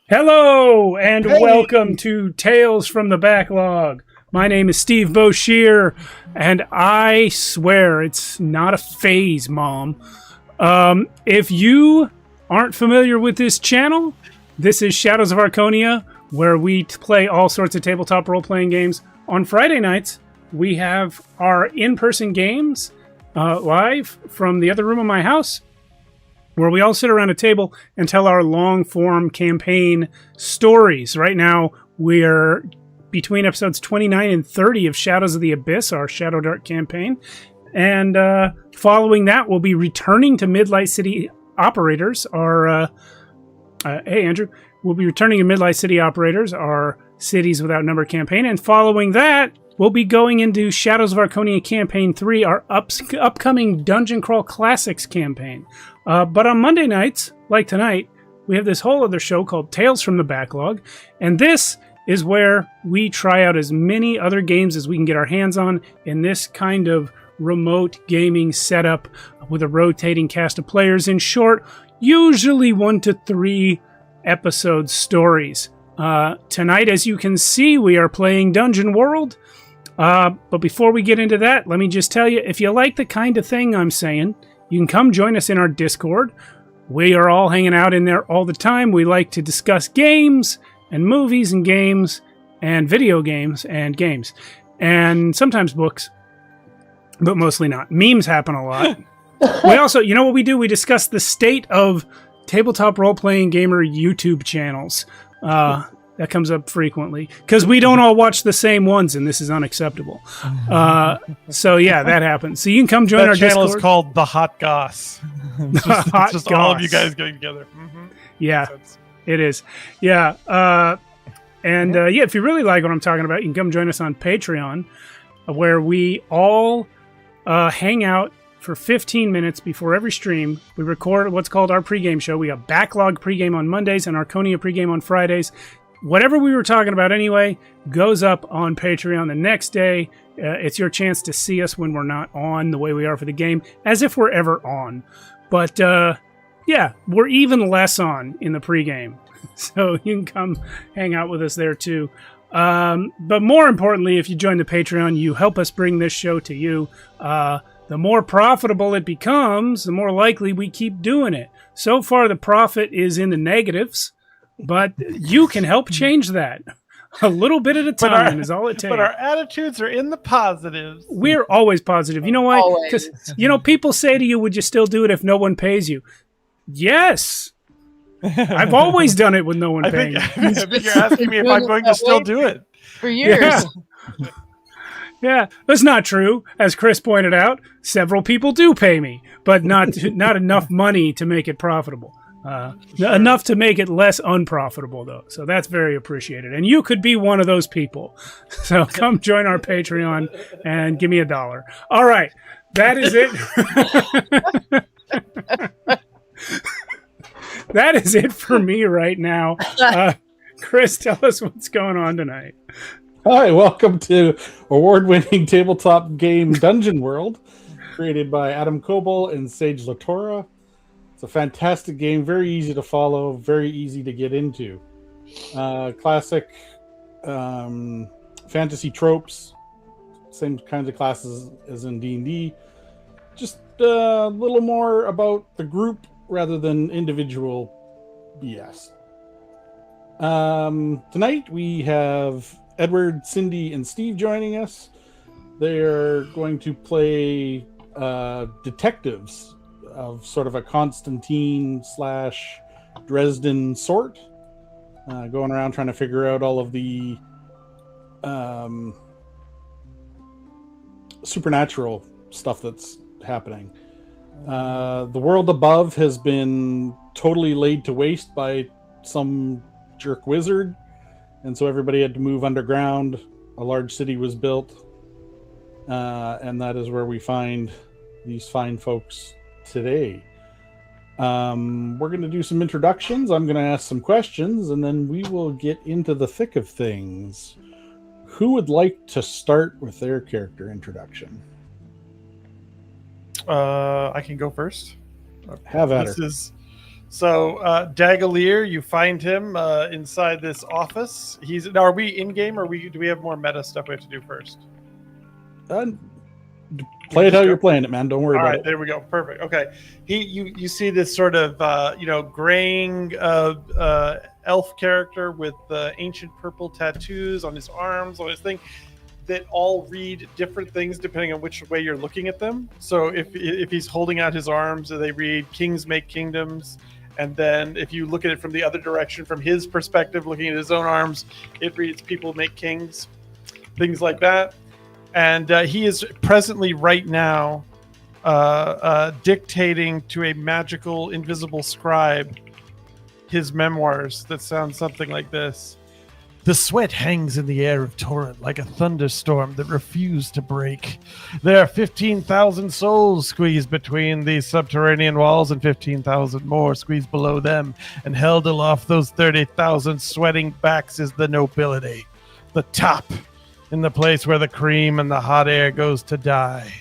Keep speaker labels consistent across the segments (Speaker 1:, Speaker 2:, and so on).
Speaker 1: Hello and
Speaker 2: Hey.
Speaker 1: welcome to Tales from the Backlog. My name is Steve Boshier, and I swear it's not a phase, Mom. If you aren't familiar with this channel, this is Shadows of Archonia, where we play all sorts of tabletop role-playing games. On Friday nights, we have our in-person games live from the other room of my house, where we all sit around a table and tell our long-form campaign stories. Right now, we're between episodes 29 and 30 of Shadows of the Abyss, our Shadow Dark campaign. And following that, we'll be returning to Midlight City Operators, our... hey, Andrew. We'll be returning to Midlight City Operators, our Cities Without Number campaign. And following that, we'll be going into Shadows of Archonia Campaign 3, our upcoming Dungeon Crawl Classics campaign. But on Monday nights, like tonight, we have this whole other show called Tales from the Backlog. And this is where we try out as many other games as we can get our hands on in this kind of remote gaming setup with a rotating cast of players. In short, usually 1 to 3 episode stories. Tonight, as you can see, we are playing Dungeon World. But before we get into that, let me just tell you, if you like the kind of thing I'm saying, you can come join us in our Discord. We are all hanging out in there all the time. We like to discuss games and movies and games and video games and sometimes books, but mostly not. Memes happen a lot. We also, you know what we do? We discuss the state of tabletop role-playing gamer YouTube channels. That comes up frequently because we don't all watch the same ones, and this is unacceptable. So yeah, that happens. So you can come join our
Speaker 2: channel
Speaker 1: Discord.
Speaker 2: is called The Hot Goss. It's just all of you guys getting together. Mm-hmm.
Speaker 1: Yeah, it is. Yeah. If you really like what I'm talking about, you can come join us on Patreon, where we all hang out for 15 minutes before every stream. We record what's called our pregame show. We got Backlog pregame on Mondays and Archonia pregame on Fridays. Whatever we were talking about anyway goes up on Patreon the next day. It's your chance to see us when we're not on the way we are for the game, as if we're ever on. But yeah, we're even less on in the pregame. So you can come hang out with us there too. But more importantly, if you join the Patreon, you help us bring this show to you. The more profitable it becomes, the more likely we keep doing it. So far, the profit is in the negatives. But you can help change that. A little bit at a time is all it takes.
Speaker 2: But our attitudes are in the positives.
Speaker 1: We're always positive. You know why? Because, people say to you, would you still do it if no one pays you? Yes. I've always done it with no one paying me.
Speaker 2: I think you're asking me if I'm going to still do it.
Speaker 3: For years.
Speaker 1: Yeah, that's not true. As Chris pointed out, several people do pay me, but not enough money to make it profitable. Enough to make it less unprofitable, though. So that's very appreciated. And you could be one of those people. So come join our Patreon and give me $1. All right. That is it. That is it for me right now. Chris, tell us what's going on tonight.
Speaker 4: Hi, welcome to award-winning tabletop game Dungeon World, created by Adam Coble and Sage Latora. It's a fantastic game, very easy to follow, very easy to get into. Classic fantasy tropes, same kinds of classes as in D&D. Just a little more about the group rather than individual BS. Tonight we have Edward, Cindy, and Steve joining us. They are going to play detectives of sort of a Constantine / Dresden sort, going around trying to figure out all of the supernatural stuff that's happening. The world above has been totally laid to waste by some jerk wizard, and so everybody had to move underground. A large city was built, and that is where we find these fine folks today. We're going to do some introductions. I'm going to ask some questions, and then we will get into the thick of things. Who would like to start with their character introduction?
Speaker 2: I can go first.
Speaker 4: Have at her.
Speaker 2: So Dagalier, you find him inside this office. Now, are we in game, or do we have more meta stuff we have to do first?
Speaker 4: Play it how you're playing it, man. Don't worry about it.
Speaker 2: There we go. Perfect. Okay. You see this sort of graying elf character with ancient purple tattoos on his arms, on his thing, that all read different things depending on which way you're looking at them. So if he's holding out his arms, they read "Kings make kingdoms." And then if you look at it from the other direction, from his perspective, looking at his own arms, it reads "People make kings," things like that. And he is presently, right now, dictating to a magical, invisible scribe his memoirs that sound something like this. The sweat hangs in the air of Torrent like a thunderstorm that refused to break. There are 15,000 souls squeezed between these subterranean walls, and 15,000 more squeezed below them, and held aloft those 30,000 sweating backs is the nobility. The top, in the place where the cream and the hot air goes to die.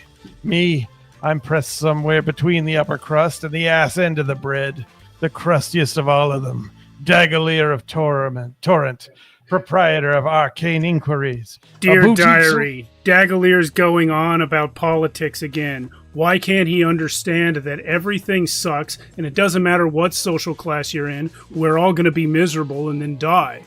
Speaker 2: Me, I'm pressed somewhere between the upper crust and the ass end of the bread. The crustiest of all of them. Dagalier of Torrent, proprietor of Arcane Inquiries.
Speaker 1: Dear Diary, Dagalier's going on about politics again. Why can't he understand that everything sucks and it doesn't matter what social class you're in, we're all going to be miserable and then die?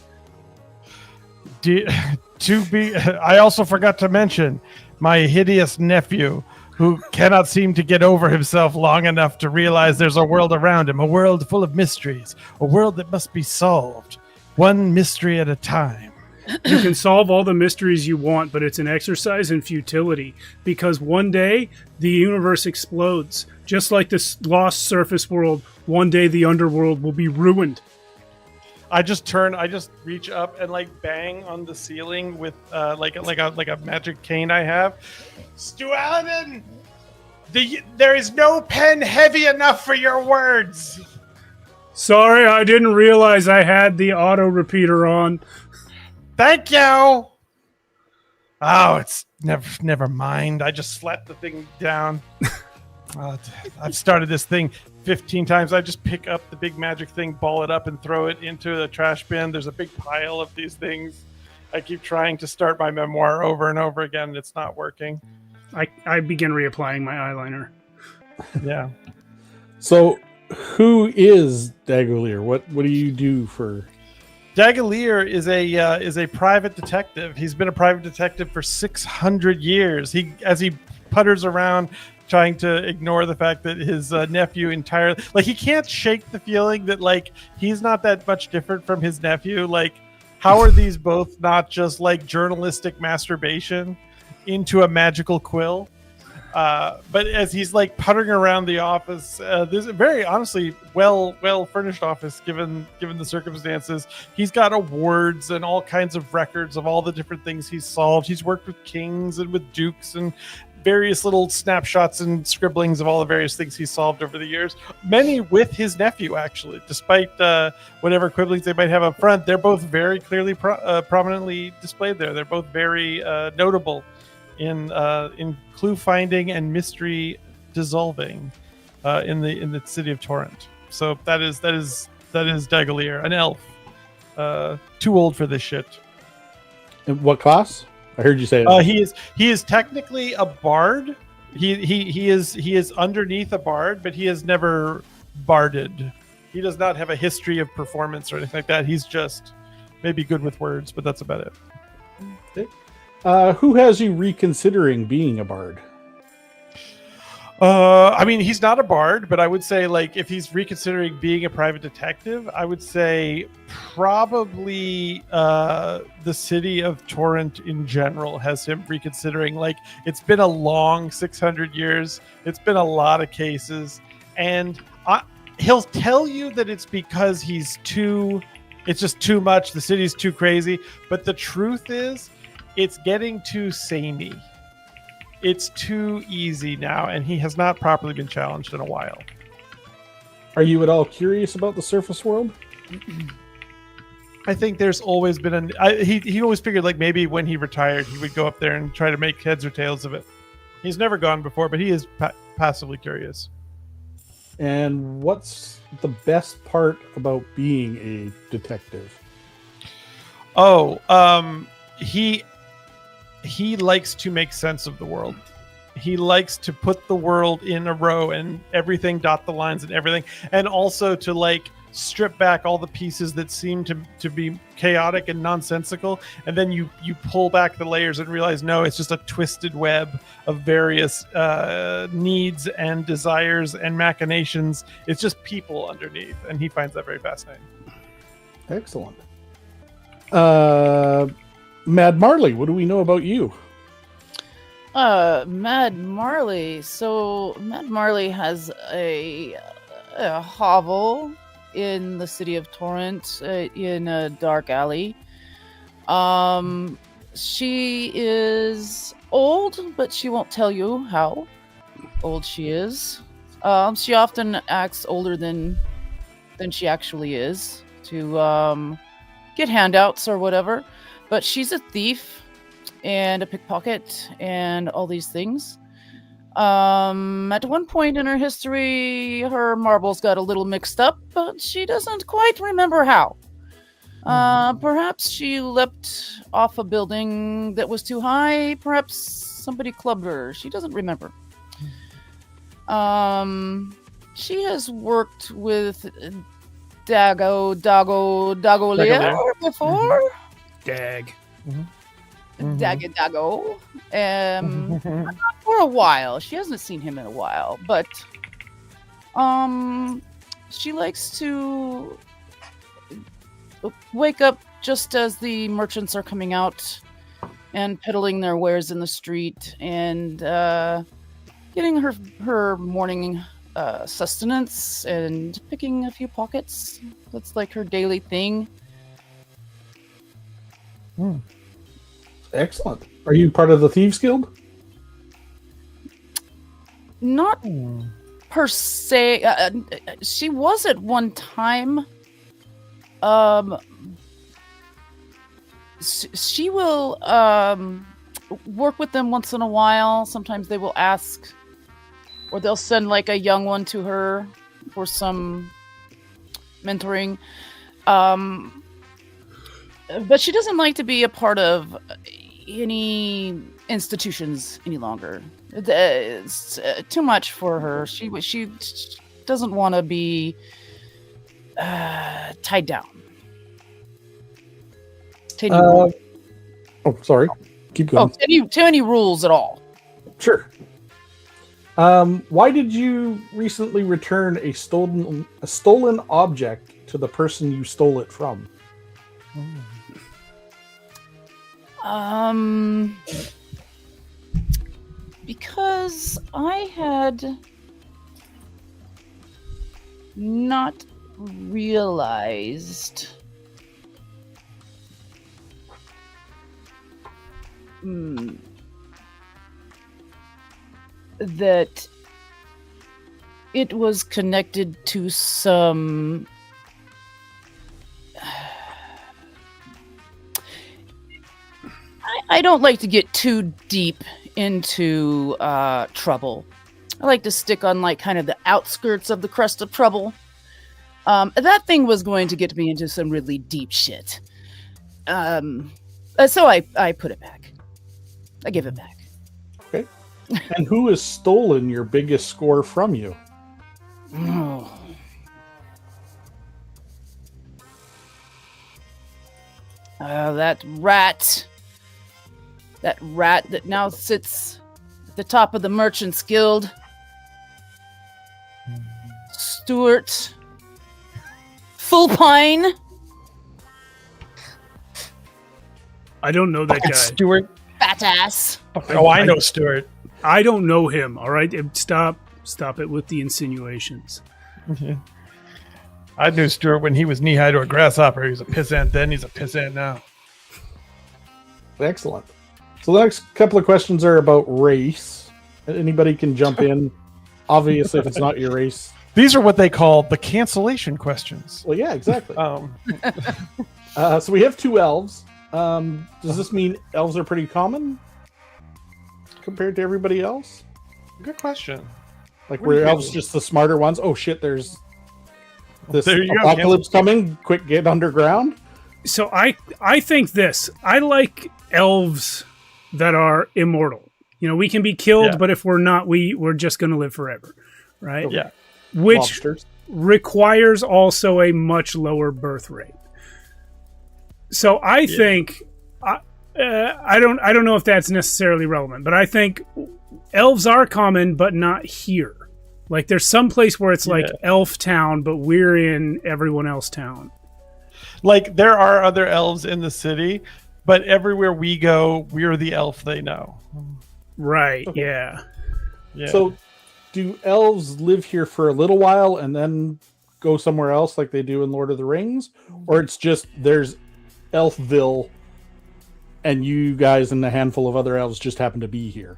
Speaker 2: I also forgot to mention my hideous nephew, who cannot seem to get over himself long enough to realize there's a world around him, a world full of mysteries, a world that must be solved, one mystery at a time.
Speaker 1: You can solve all the mysteries you want, but it's an exercise in futility, because one day the universe explodes. Just like this lost surface world, one day the underworld will be ruined.
Speaker 2: I just reach up and bang on the ceiling with like a magic cane I have. Stualin, there is no pen heavy enough for your words.
Speaker 1: Sorry, I didn't realize I had the auto repeater on.
Speaker 2: Thank you. Oh, it's never mind. I just slapped the thing down. I've started this thing 15 times. I just pick up the big magic thing, ball it up, and throw it into the trash bin. There's a big pile of these things. I keep trying to start my memoir over and over again, and it's not working.
Speaker 1: I begin reapplying my eyeliner.
Speaker 2: Yeah.
Speaker 4: So, who is Dagalier? What do you do for?
Speaker 2: Dagalier is a private detective. He's been a private detective for 600 years. As he putters around, trying to ignore the fact that his nephew entirely, he can't shake the feeling that he's not that much different from his nephew. How are these both not just journalistic masturbation into a magical quill? But as he's puttering around the office, this is a very honestly well furnished office given the circumstances. He's got awards and all kinds of records of all the different things he's solved. He's worked with kings and with dukes and various little snapshots and scribblings of all the various things he's solved over the years. Many with his nephew, actually, despite whatever quibblings they might have up front. They're both very clearly prominently displayed there. They're both very notable in clue finding and mystery dissolving in the city of Torrent. So that is Dagalier, an elf, too old for this shit.
Speaker 4: And what class? I heard you say that.
Speaker 2: He is technically a bard. He is underneath a bard, but he has never barded. He does not have a history of performance or anything like that. He's just maybe good with words, but that's about it.
Speaker 4: Okay. Who has you reconsidering being a bard?
Speaker 2: He's not a bard, but I would say if he's reconsidering being a private detective, I would say probably the city of Torrent in general has him reconsidering. It's been a long 600 years. It's been a lot of cases, and he'll tell you that it's because it's just too much. The city's too crazy. But the truth is, it's getting too samey. It's too easy now, and he has not properly been challenged in a while.
Speaker 4: Are you at all curious about the surface world?
Speaker 2: I think there's always been he always figured maybe when he retired he would go up there and try to make heads or tails of it. He's never gone before, but he is passively curious.
Speaker 4: And what's the best part about being a detective?
Speaker 2: He likes to make sense of the world. He likes to put the world in a row and everything, dot the lines and everything, and also to like strip back all the pieces that seem to be chaotic and nonsensical, and then you pull back the layers and realize, no, it's just a twisted web of various needs and desires and machinations. It's just people underneath, and he finds that very fascinating.
Speaker 4: Excellent. Mad Marley, what do we know about you?
Speaker 3: Mad Marley. So Mad Marley has a hovel in the city of Torrent, in a dark alley. She is old, but she won't tell you how old she is. She often acts older than she actually is to get handouts or whatever. But she's a thief and a pickpocket and all these things. At one point in her history, her marbles got a little mixed up, but she doesn't quite remember how. Perhaps she leapt off a building that was too high. Perhaps somebody clubbed her. She doesn't remember. She has worked with Dagolier before.
Speaker 1: Dag.
Speaker 3: Dago. For a while. She hasn't seen him in a while, but she likes to wake up just as the merchants are coming out and peddling their wares in the street and getting her morning sustenance and picking a few pockets. That's like her daily thing.
Speaker 4: Excellent. Are you part of the Thieves Guild?
Speaker 3: Not per se. She was at one time. She will work with them once in a while. Sometimes they will ask, or they'll send like a young one to her for some mentoring. But she doesn't like to be a part of any institutions any longer. It's too much for her. She doesn't want to be tied down.
Speaker 4: Sorry. Keep going.
Speaker 3: To any rules at all.
Speaker 4: Sure. Why did you recently return a stolen object to the person you stole it from?
Speaker 3: Because I had not realized that it was connected to some I don't like to get too deep into trouble. I like to stick on like kind of the outskirts of the crust of trouble. That thing was going to get me into some really deep shit. So I put it back. I give it back.
Speaker 4: Okay. And who has stolen your biggest score from you?
Speaker 3: That rat. That rat that now sits at the top of the Merchants Guild. Stuart Fullpine.
Speaker 1: I don't know that guy.
Speaker 2: Stuart.
Speaker 3: Fat ass.
Speaker 2: Oh, I know Stuart.
Speaker 1: I don't know him. All right, stop it with the insinuations.
Speaker 2: I knew Stuart when he was knee high to a grasshopper. He was a pissant then. He's a pissant now.
Speaker 4: Excellent. So the next couple of questions are about race. Anybody can jump in. Obviously, if it's not your race.
Speaker 2: These are what they call the cancellation questions.
Speaker 4: Well, yeah, exactly. So we have 2 elves. Does this mean elves are pretty common compared to everybody else?
Speaker 2: Good question.
Speaker 4: Like,
Speaker 2: What do
Speaker 4: were
Speaker 2: you
Speaker 4: elves
Speaker 2: think?
Speaker 4: just the smarter ones? Oh shit, there's this
Speaker 2: There you go,
Speaker 4: apocalypse coming. Quick, get underground.
Speaker 1: So I think this. I like elves that are immortal. You know, we can be killed,
Speaker 2: Yeah.
Speaker 1: but if we're not, we're just going to live forever, right?
Speaker 2: Yeah.
Speaker 1: Which
Speaker 4: Lobsters.
Speaker 1: requires also a much lower birth rate. So I think I don't know if that's necessarily relevant, but I think elves are common, but not here. Like there's some place where it's like elf town, but we're in everyone else town.
Speaker 2: Like there are other elves in the city, but everywhere we go, we're the elf they know.
Speaker 1: Right? Yeah.
Speaker 2: Yeah.
Speaker 4: So, do elves live here for a little while and then go somewhere else like they do in Lord of the Rings? Or it's just there's Elfville and you guys and a handful of other elves just happen to be here?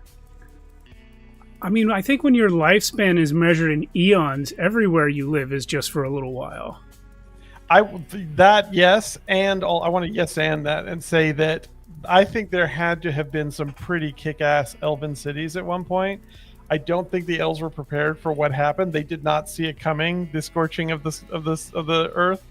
Speaker 1: I mean, I think when your lifespan is measured in eons, everywhere you live is just for a little while.
Speaker 2: Yes, and I want to yes and that and say that I think there had to have been some pretty kick-ass elven cities at one point. I don't think the elves were prepared for what happened. They did not see it coming, the scorching of the earth,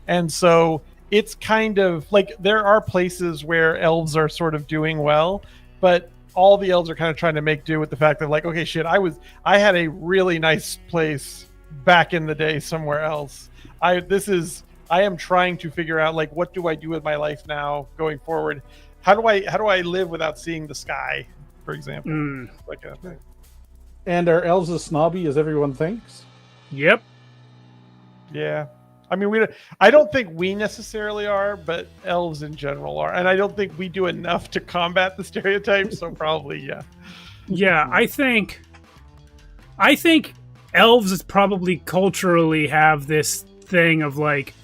Speaker 2: and so it's kind of like there are places where elves are sort of doing well, but all the elves are kind of trying to make do with the fact that like, okay, shit, I had a really nice place back in the day somewhere else. I am trying to figure out like what do I do with my life now going forward? How do I live without seeing the sky, for example? Like a thing.
Speaker 4: And are elves as snobby as everyone thinks?
Speaker 1: Yep.
Speaker 2: Yeah. I mean, I don't think we necessarily are, but elves in general are. And I don't think we do enough to combat the stereotypes, so probably, yeah.
Speaker 1: Yeah, I think elves probably culturally have this thing of like,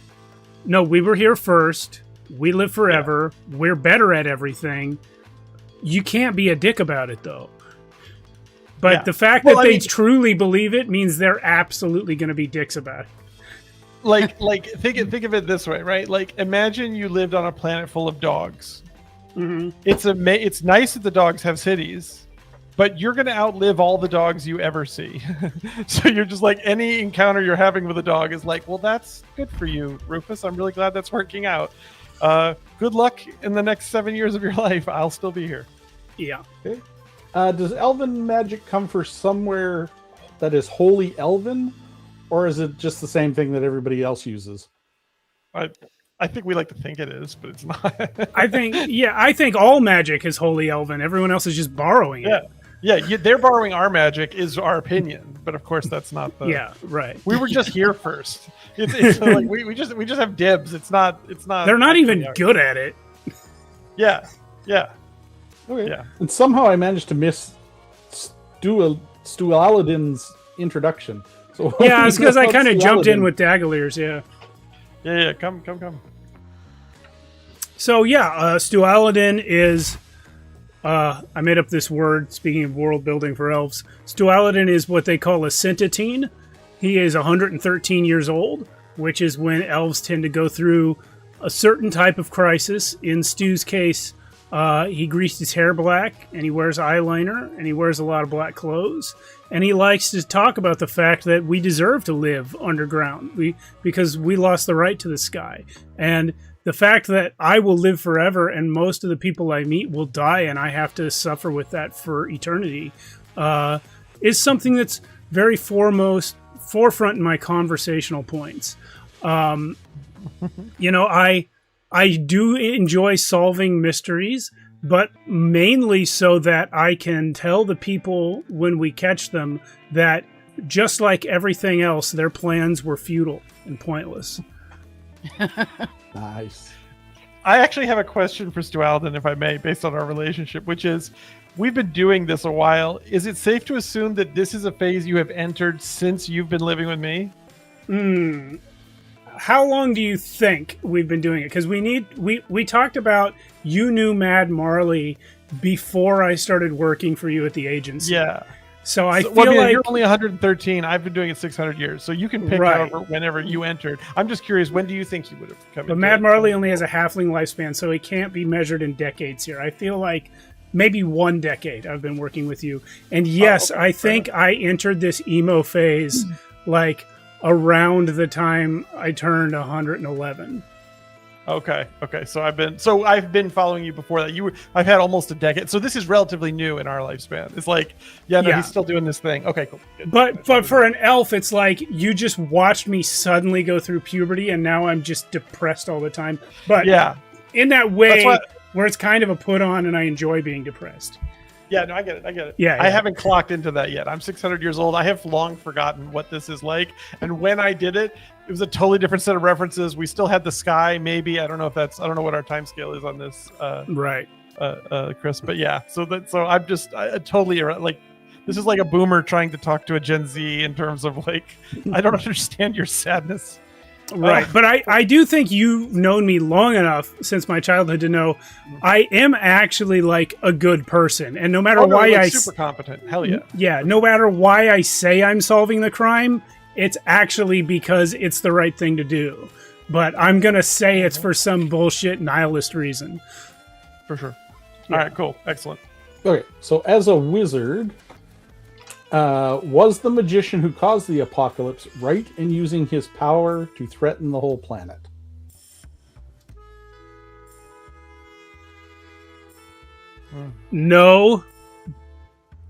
Speaker 1: no, we were here first. We live forever. Yeah. We're better at everything. You can't be a dick about it, though. But the fact that they truly believe it means they're absolutely going to be dicks about it.
Speaker 2: Like think of it this way, right? Like imagine you lived on a planet full of dogs.
Speaker 1: Mm-hmm.
Speaker 2: It's nice that the dogs have cities, but you're going to outlive all the dogs you ever see. So you're just like any encounter you're having with a dog is like, well, that's good for you, Rufus. I'm really glad that's working out. Good luck in the next 7 years of your life. I'll still be here.
Speaker 1: Yeah.
Speaker 4: Okay. Does elven magic come from somewhere that is wholly elven, or is it just the same thing that everybody else uses?
Speaker 2: I think we like to think it is, but it's not.
Speaker 1: I think all magic is wholly elven. Everyone else is just borrowing it.
Speaker 2: Yeah, they're borrowing our magic is our opinion, but of course that's not the.
Speaker 1: Yeah, right.
Speaker 2: We were just here first. It's like we just have dibs. It's not.
Speaker 1: They're not even good at it.
Speaker 2: Yeah.
Speaker 4: Okay.
Speaker 2: Yeah.
Speaker 4: And somehow I managed to miss Stualadin's introduction. So
Speaker 1: yeah, it's because I kind of jumped in with Daggaliers,
Speaker 2: Yeah, come.
Speaker 1: So Stualadin is I made up this word, speaking of world building for elves. Stualadin is what they call a centitine. He is 113 years old, which is when elves tend to go through a certain type of crisis. In Stu's case, he greased his hair black, and he wears eyeliner, and he wears a lot of black clothes. And he likes to talk about the fact that we deserve to live underground because we lost the right to the sky. And the fact that I will live forever and most of the people I meet will die and I have to suffer with that for eternity is something that's very forefront in my conversational points. I do enjoy solving mysteries, but mainly so that I can tell the people when we catch them that just like everything else, their plans were futile and pointless.
Speaker 4: Nice.
Speaker 2: I actually have a question for Stualadin, if I may, based on our relationship, which is, we've been doing this a while. Is it safe to assume that this is a phase you have entered since you've been living with me?
Speaker 1: How long do you think we've been doing it? Because we talked about you knew Mad Marley before I started working for you at the agency.
Speaker 2: Yeah.
Speaker 1: So I feel like
Speaker 2: you're only 113. I've been doing it 600 years, so you can pick whenever you entered. I'm just curious, when do you think you would have come?
Speaker 1: But Mad Marley only has a halfling lifespan, so it can't be measured in decades here. I feel like maybe 1 decade I've been working with you. And yes, I think I entered this emo phase like around the time I turned 111.
Speaker 2: Okay. So I've been following you before that. I've had almost a decade. So this is relatively new in our lifespan. It's like, he's still doing this thing. Okay, cool. Good.
Speaker 1: But for an elf, it's like you just watched me suddenly go through puberty, and now I'm just depressed all the time. But in that way, where it's kind of a put on, and I enjoy being depressed.
Speaker 2: Yeah, no, I get it.
Speaker 1: Yeah,
Speaker 2: I haven't clocked into that yet. I'm 600 years old. I have long forgotten what this is like. And when I did it, it was a totally different set of references. We still had the sky, maybe. I don't know what our time scale is on this.
Speaker 1: Right.
Speaker 2: Chris. But yeah, so I'm just totally like, this is like a boomer trying to talk to a Gen Z in terms of like, I don't understand your sadness.
Speaker 1: Right, but I do think you've known me long enough since my childhood to know I am actually like a good person, and no matter why
Speaker 2: super competent, hell yeah,
Speaker 1: no matter why I say I'm solving the crime, it's actually because it's the right thing to do. But I'm gonna say it's for some bullshit nihilist reason.
Speaker 2: For sure. All right, cool, excellent.
Speaker 4: Okay, so as a wizard, was the magician who caused the apocalypse right in using his power to threaten the whole planet?
Speaker 1: No,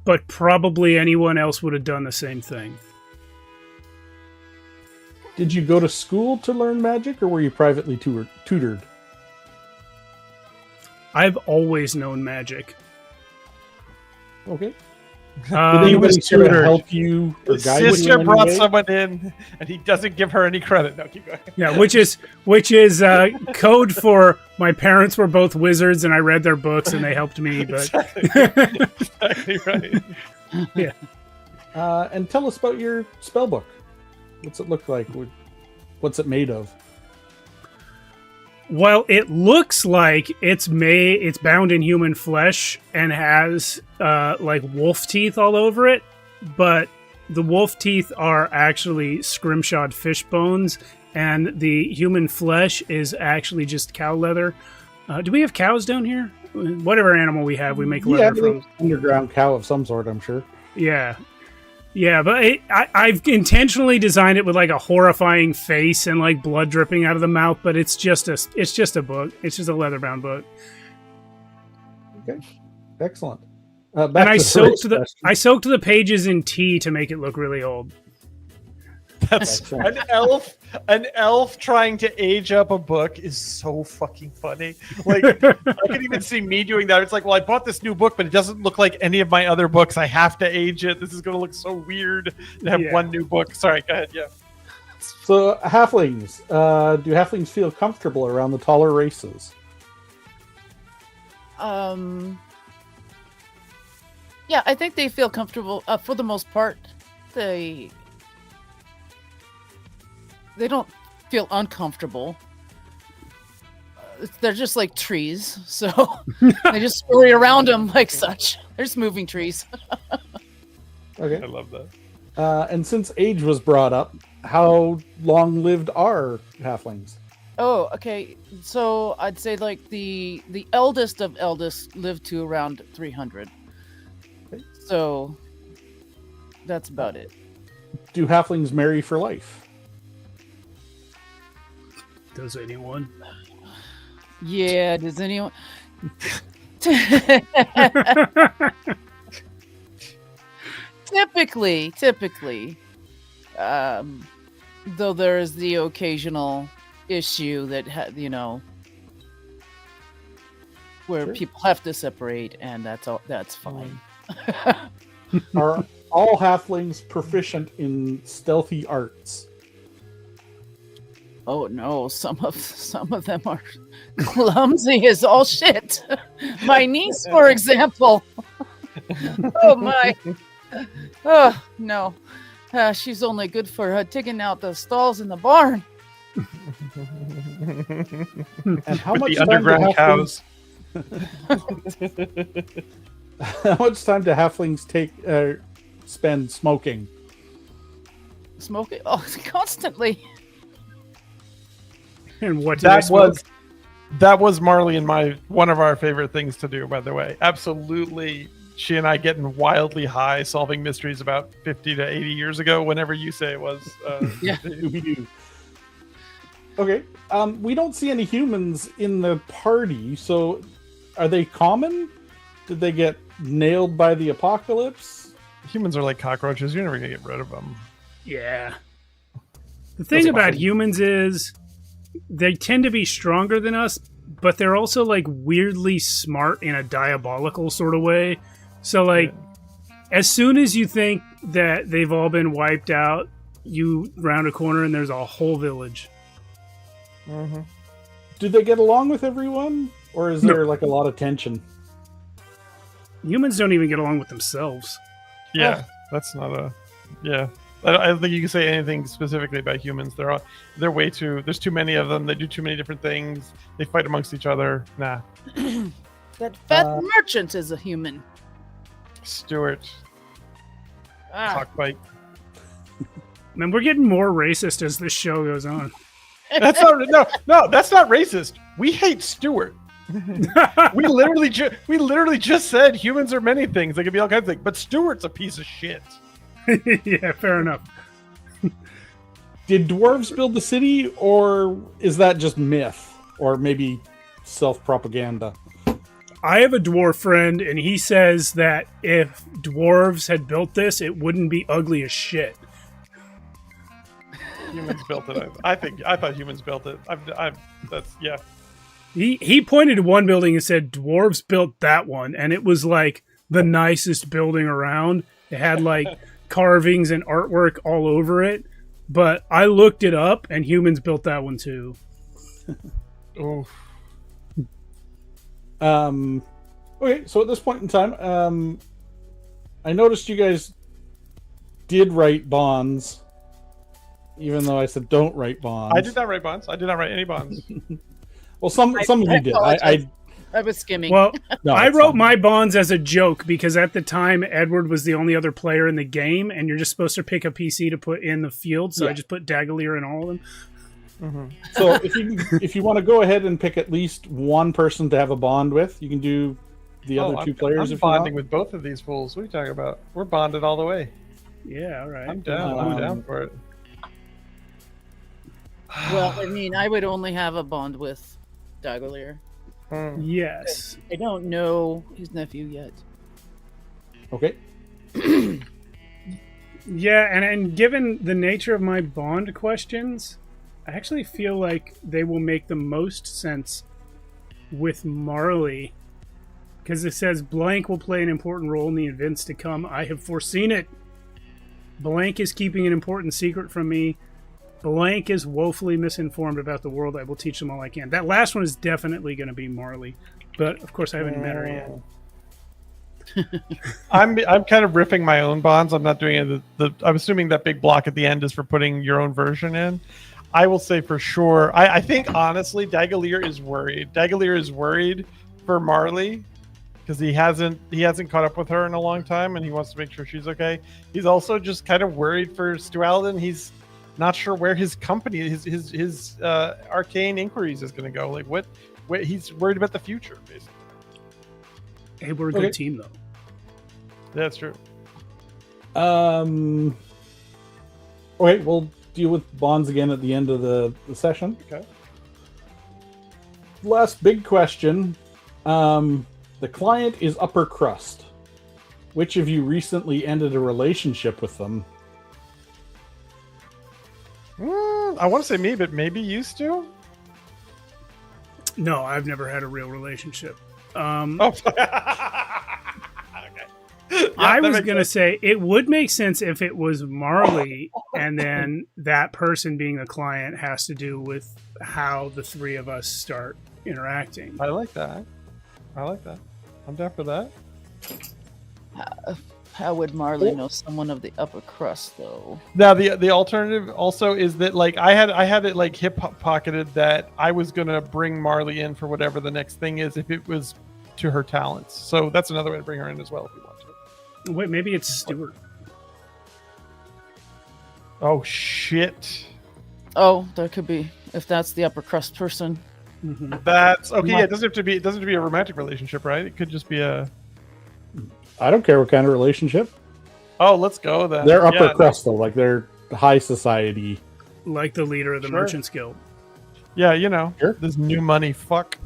Speaker 1: but probably anyone else would have done the same thing.
Speaker 4: Did you go to school to learn magic, or were you privately tutored? I've
Speaker 1: always known magic.
Speaker 4: Okay.
Speaker 2: Did anybody
Speaker 4: help you or guide you?
Speaker 2: Sister brought someone in, and he doesn't give her any credit. No, keep going.
Speaker 1: Yeah, which is code for my parents were both wizards, and I read their books, and they helped me. But
Speaker 2: exactly right.
Speaker 1: Yeah.
Speaker 4: And tell us about your spell book. What's it look like? What's it made of?
Speaker 1: Well, it looks like it's bound in human flesh and has like wolf teeth all over it, but the wolf teeth are actually scrimshawed fish bones, and the human flesh is actually just cow leather. Do we have cows down here? Whatever animal we have, we make leather from.
Speaker 4: Underground cow of some sort, I'm sure.
Speaker 1: Yeah, but I've intentionally designed it with like a horrifying face and like blood dripping out of the mouth. But it's just a book. It's just a leather-bound book.
Speaker 4: Okay, excellent.
Speaker 1: And I soaked the pages in tea to make it look really old.
Speaker 2: That's an elf trying to age up a book is so fucking funny. Like, I can even see me doing that. It's like, well, I bought this new book, but it doesn't look like any of my other books. I have to age it. This is going to look so weird to have one new book. Sorry, go ahead. Yeah.
Speaker 4: So, halflings. Do halflings feel comfortable around the taller races?
Speaker 3: Yeah, I think they feel comfortable for the most part. They don't feel uncomfortable. They're just like trees, so they just scurry around them like such. They're just moving trees.
Speaker 4: Okay,
Speaker 2: I love that.
Speaker 4: And since age was brought up, how long-lived are halflings?
Speaker 3: Oh, okay. So I'd say like the eldest of eldest lived to around 300.
Speaker 4: Okay.
Speaker 3: So that's about it.
Speaker 4: Do halflings marry for life?
Speaker 1: Does anyone?
Speaker 3: Yeah, does anyone? Typically, though there is the occasional issue that where people have to separate, and that's fine.
Speaker 4: Are all halflings proficient in stealthy arts?
Speaker 3: Oh no, some of them are clumsy as all shit. My niece, for example. Oh my. Oh no. She's only good for digging out the stalls in the barn.
Speaker 4: And how much
Speaker 2: the underground cows?
Speaker 4: How much time do halflings spend smoking?
Speaker 3: Smoking? Oh, constantly.
Speaker 1: And what
Speaker 2: that That was Marley and one of our favorite things to do, by the way. Absolutely. She and I getting wildly high, solving mysteries about 50 to 80 years ago, whenever you say it was.
Speaker 3: Yeah.
Speaker 4: Okay. We don't see any humans in the party, so are they common? Did they get nailed by the apocalypse?
Speaker 2: Humans are like cockroaches. You're never going to get rid of them.
Speaker 1: Yeah. The thing about humans is they tend to be stronger than us, but they're also like weirdly smart in a diabolical sort of way. So like, as soon as you think that they've all been wiped out, you round a corner and there's a whole village.
Speaker 2: Mm-hmm.
Speaker 4: Do they get along with everyone, or is there like a lot of tension?
Speaker 1: Humans don't even get along with themselves.
Speaker 2: Yeah, that's not a. Yeah, I don't think you can say anything specifically about humans. They're way too. There's too many of them. They do too many different things. They fight amongst each other. Nah.
Speaker 3: That fat merchant is a human.
Speaker 2: Stuart. Cockbite.
Speaker 1: Man, we're getting more racist as this show goes on.
Speaker 2: That's not no. That's not racist. We hate Stuart. we literally just said humans are many things. They could be all kinds of things, but Stuart's a piece of shit.
Speaker 1: Yeah, fair enough.
Speaker 4: Did dwarves build the city, or is that just myth, or maybe self-propaganda?
Speaker 1: I have a dwarf friend, and he says that if dwarves had built this, it wouldn't be ugly as shit.
Speaker 2: Humans built it. I thought humans built it. That's yeah.
Speaker 1: He pointed to one building and said dwarves built that one, and it was like the nicest building around. It had like carvings and artwork all over it. But I looked it up, and humans built that one too.
Speaker 2: Oof.
Speaker 4: Okay, so at this point in time, I noticed you guys did write bonds, even though I said don't write bonds.
Speaker 2: I did not write bonds. I did not write any bonds.
Speaker 4: Well, some of you did.
Speaker 3: I was skimming.
Speaker 1: Well,
Speaker 4: No,
Speaker 1: I
Speaker 4: it's
Speaker 1: wrote
Speaker 4: fine.
Speaker 1: my bonds as a joke because at the time Edward was the only other player in the game, and you're just supposed to pick a PC to put in the field. So
Speaker 4: Yeah.
Speaker 1: I just put Daggalier in all of them.
Speaker 2: Mm-hmm.
Speaker 4: So if you want to go ahead and pick at least one person to have a bond with, you can do the other two players.
Speaker 2: I'm
Speaker 4: if
Speaker 2: bonding
Speaker 4: you
Speaker 2: with both of these fools. What are you talking about? We're bonded all the way.
Speaker 1: Yeah, all right.
Speaker 2: I'm down. I'm down for it.
Speaker 3: Well, I mean, I would only have a bond with Daggalier.
Speaker 1: Yes.
Speaker 3: I don't know his nephew yet.
Speaker 4: Okay.
Speaker 1: Yeah, and given the nature of my bond questions, I actually feel like they will make the most sense with Marley. Because it says blank will play an important role in the events to come. I have foreseen it. Blank is keeping an important secret from me. Blank is woefully misinformed about the world. I will teach them all I can. That last one is definitely going to be Marley. But, of course, I haven't met her yet.
Speaker 2: I'm kind of riffing my own bonds. I'm not doing it. I'm assuming that big block at the end is for putting your own version in. I will say for sure. I think honestly, Daggalier is worried. Daggalier is worried for Marley because he hasn't caught up with her in a long time, and he wants to make sure she's okay. He's also just kind of worried for Stualden. He's not sure where his company, his arcane inquiries is going to go. Like what he's worried about the future, basically.
Speaker 1: Hey, we're a good team, though.
Speaker 2: That's true.
Speaker 4: Okay, we'll deal with bonds again at the end of the session.
Speaker 2: Okay.
Speaker 4: Last big question. The client is upper crust. Which of you recently ended a relationship with them?
Speaker 2: I want to say me, but maybe used to.
Speaker 1: No, I've never had a real relationship.
Speaker 2: Oh. Okay. Yeah,
Speaker 1: I was
Speaker 2: makes
Speaker 1: going to
Speaker 2: sense.
Speaker 1: say it would make sense if it was Marley, and then that person being the client has to do with how the three of us start interacting.
Speaker 2: I like that. I'm down for that.
Speaker 3: How would Marley know someone of the upper crust, though?
Speaker 2: Now the alternative also is that like I had it like hip pocketed that I was gonna bring Marley in for whatever the next thing is if it was to her talents. So that's another way to bring her in as well if you want to.
Speaker 1: Wait, maybe it's Stuart.
Speaker 2: Oh shit!
Speaker 3: Oh, there could be. If that's the upper crust person.
Speaker 2: That's okay. Yeah, it doesn't have to be. It doesn't have to be a romantic relationship, right? It could just be a.
Speaker 4: I don't care what kind of relationship.
Speaker 2: Oh, let's go then.
Speaker 4: They're upper crust though, like they're high society.
Speaker 1: Like the leader of the Merchants Guild.
Speaker 2: Yeah, you know,
Speaker 4: Sure.
Speaker 2: this new money. Fuck.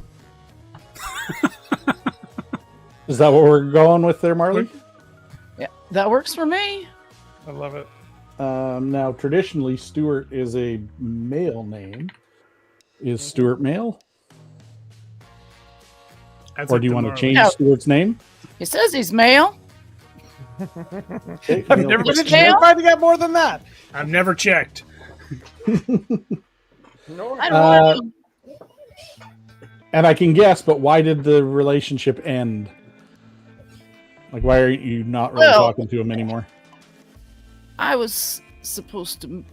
Speaker 4: Is that what we're going with there, Marley?
Speaker 3: Yeah, that works for me.
Speaker 2: I love it.
Speaker 4: Now, traditionally, Stuart is a male name. Is Stuart male?
Speaker 1: That's
Speaker 4: Or
Speaker 1: up
Speaker 4: do you
Speaker 1: to
Speaker 4: want to
Speaker 1: Marley.
Speaker 4: change
Speaker 3: No.
Speaker 4: Stuart's name?
Speaker 3: He says he's male.
Speaker 4: Okay,
Speaker 2: I've
Speaker 4: male.
Speaker 2: never been
Speaker 3: Just
Speaker 2: interested in
Speaker 3: male?
Speaker 2: finding out more than that.
Speaker 1: I've never checked.
Speaker 3: I don't
Speaker 4: Uh,
Speaker 3: know.
Speaker 4: And I can guess, but why did the relationship end? Like, why are you not really
Speaker 3: Well-
Speaker 4: talking to him anymore?
Speaker 3: I was supposed to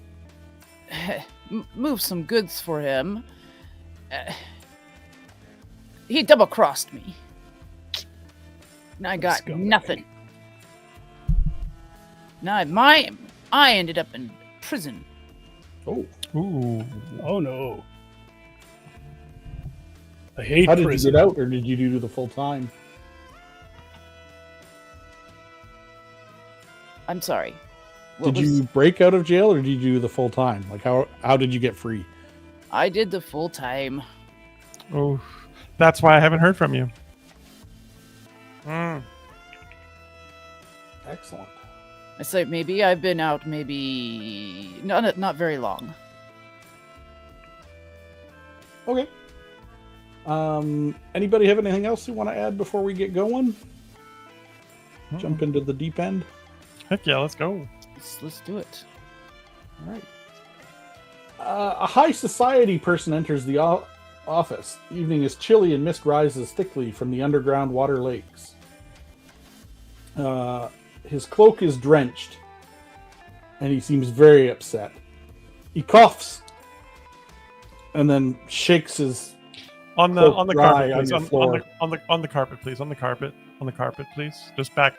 Speaker 3: move some goods for him. He double-crossed me. And I got
Speaker 1: Scumbag.
Speaker 3: nothing. Now I ended up in prison.
Speaker 4: Oh,
Speaker 2: Ooh.
Speaker 1: Oh no. I hate
Speaker 4: how did
Speaker 1: prison.
Speaker 4: you get out, or did you do the full time?
Speaker 3: I'm sorry. What
Speaker 4: Did
Speaker 3: was-
Speaker 4: you break out of jail, or did you do the full time? Like, how did you get free?
Speaker 3: I did the full time.
Speaker 2: Oh, that's why I haven't heard from you. Mm.
Speaker 4: Excellent.
Speaker 3: I say maybe I've been out maybe not very long.
Speaker 4: Okay. Anybody have anything else you want to add before we get going? Jump into the deep end.
Speaker 2: Heck yeah, let's go.
Speaker 3: Let's do it.
Speaker 4: All right. A high society person enters the office. Evening is chilly and mist rises thickly from the underground water lakes. His cloak is drenched, and he seems very upset. He coughs, and then shakes his
Speaker 2: On the
Speaker 4: Cloak
Speaker 2: carpet,
Speaker 4: dry on
Speaker 2: please.
Speaker 4: your
Speaker 2: On
Speaker 4: floor.
Speaker 2: the carpet, please. On the carpet, please. Just back.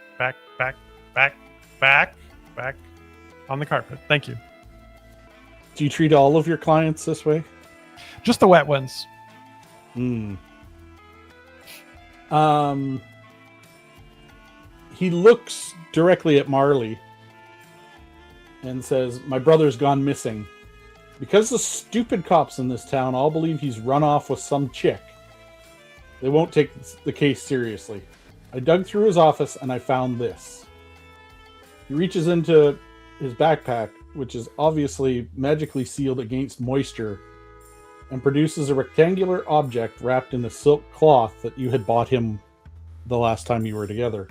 Speaker 2: On the carpet. Thank you.
Speaker 4: Do you treat all of your clients this way?
Speaker 2: Just the wet ones.
Speaker 4: Hmm. He looks directly at Marley and says, "My brother's gone missing. Because the stupid cops in this town all believe he's run off with some chick, they won't take the case seriously. I dug through his office and I found this." He reaches into his backpack, which is obviously magically sealed against moisture, and produces a rectangular object wrapped in the silk cloth that you had bought him the last time you were together.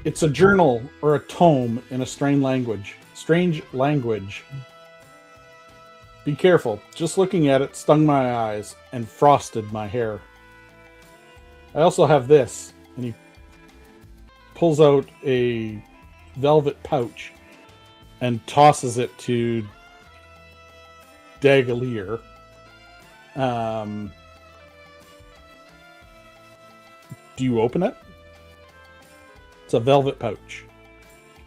Speaker 4: It's a journal or a tome in a strange language. Be careful. Just looking at it stung my eyes and frosted my hair. I also have this, and he pulls out a velvet pouch and tosses it to Dagalier. Do you open it? It's a velvet pouch.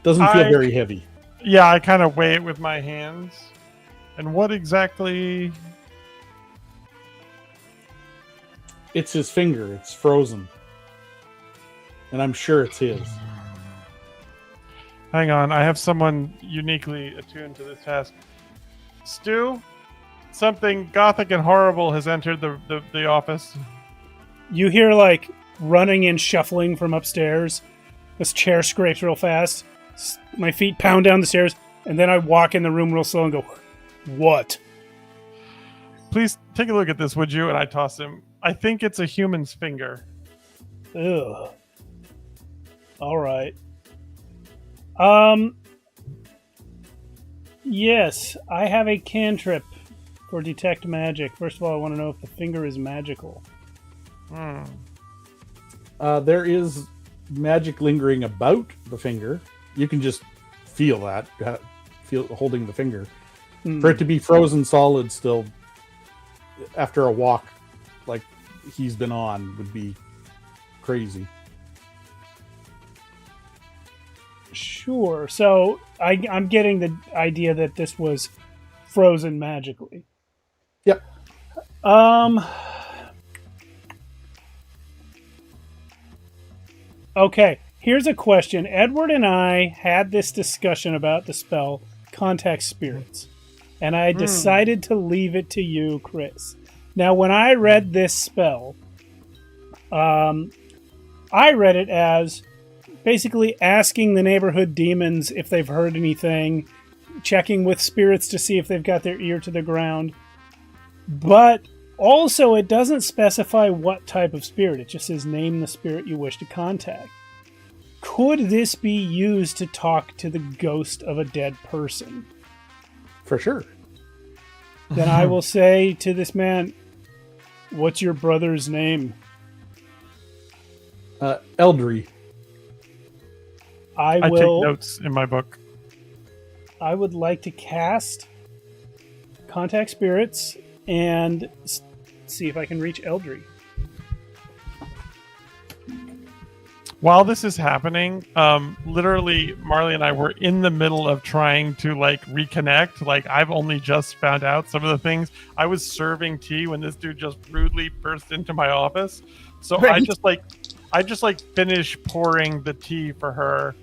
Speaker 4: Doesn't feel very heavy.
Speaker 2: Yeah, I kind of weigh it with my hands. And what exactly?
Speaker 4: It's his finger. It's frozen. And I'm sure it's his.
Speaker 2: Hang on, I have someone uniquely attuned to this task. Stu, something gothic and horrible has entered the office.
Speaker 1: You hear like running and shuffling from upstairs. This chair scrapes real fast. My feet pound down the stairs, and then I walk in the room real slow and go, "What?"
Speaker 2: Please take a look at this, would you? And I toss him. I think it's a human's finger.
Speaker 1: Ugh. All right. Yes, I have a cantrip for detect magic. First of all, I want to know if the finger is magical.
Speaker 4: There is magic lingering about the finger. You can just feel that, feel holding the finger. For it to be frozen solid still, after a walk like he's been on, would be crazy.
Speaker 1: Sure. So I'm getting the idea that this was frozen magically.
Speaker 4: Yep.
Speaker 1: Okay, here's a question. Edward and I had this discussion about the spell Contact Spirits, and I decided to leave it to you, Chris. Now, when I read this spell, I read it as basically asking the neighborhood demons if they've heard anything, checking with spirits to see if they've got their ear to the ground. But also, it doesn't specify what type of spirit. It just says name the spirit you wish to contact. Could this be used to talk to the ghost of a dead person?
Speaker 4: For sure.
Speaker 1: Then I will say to this man, what's your brother's name?
Speaker 4: Eldry.
Speaker 2: I take notes in my book.
Speaker 1: I would like to cast Contact Spirits and see if I can reach Eldry.
Speaker 2: While this is happening, literally Marley and I were in the middle of trying to reconnect. I've only just found out some of the things. I was serving tea when this dude just rudely burst into my office. So right. I just finish pouring the tea for her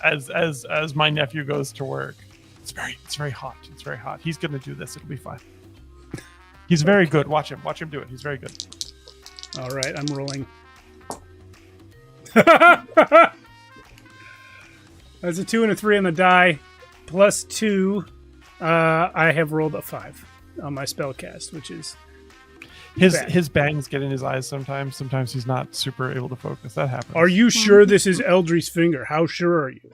Speaker 2: as my nephew goes to work. It's very hot. It's very hot. He's gonna do this. It'll be fine. He's very good. Watch him do it. He's very good.
Speaker 1: All right, I'm rolling. That's a 2 and a 3 on the die. Plus 2. I have rolled a 5 on my spell cast, which is
Speaker 2: his bangs get in his eyes sometimes. Sometimes he's not super able to focus. That happens.
Speaker 1: Are you sure this is Eldry's finger? How sure are you?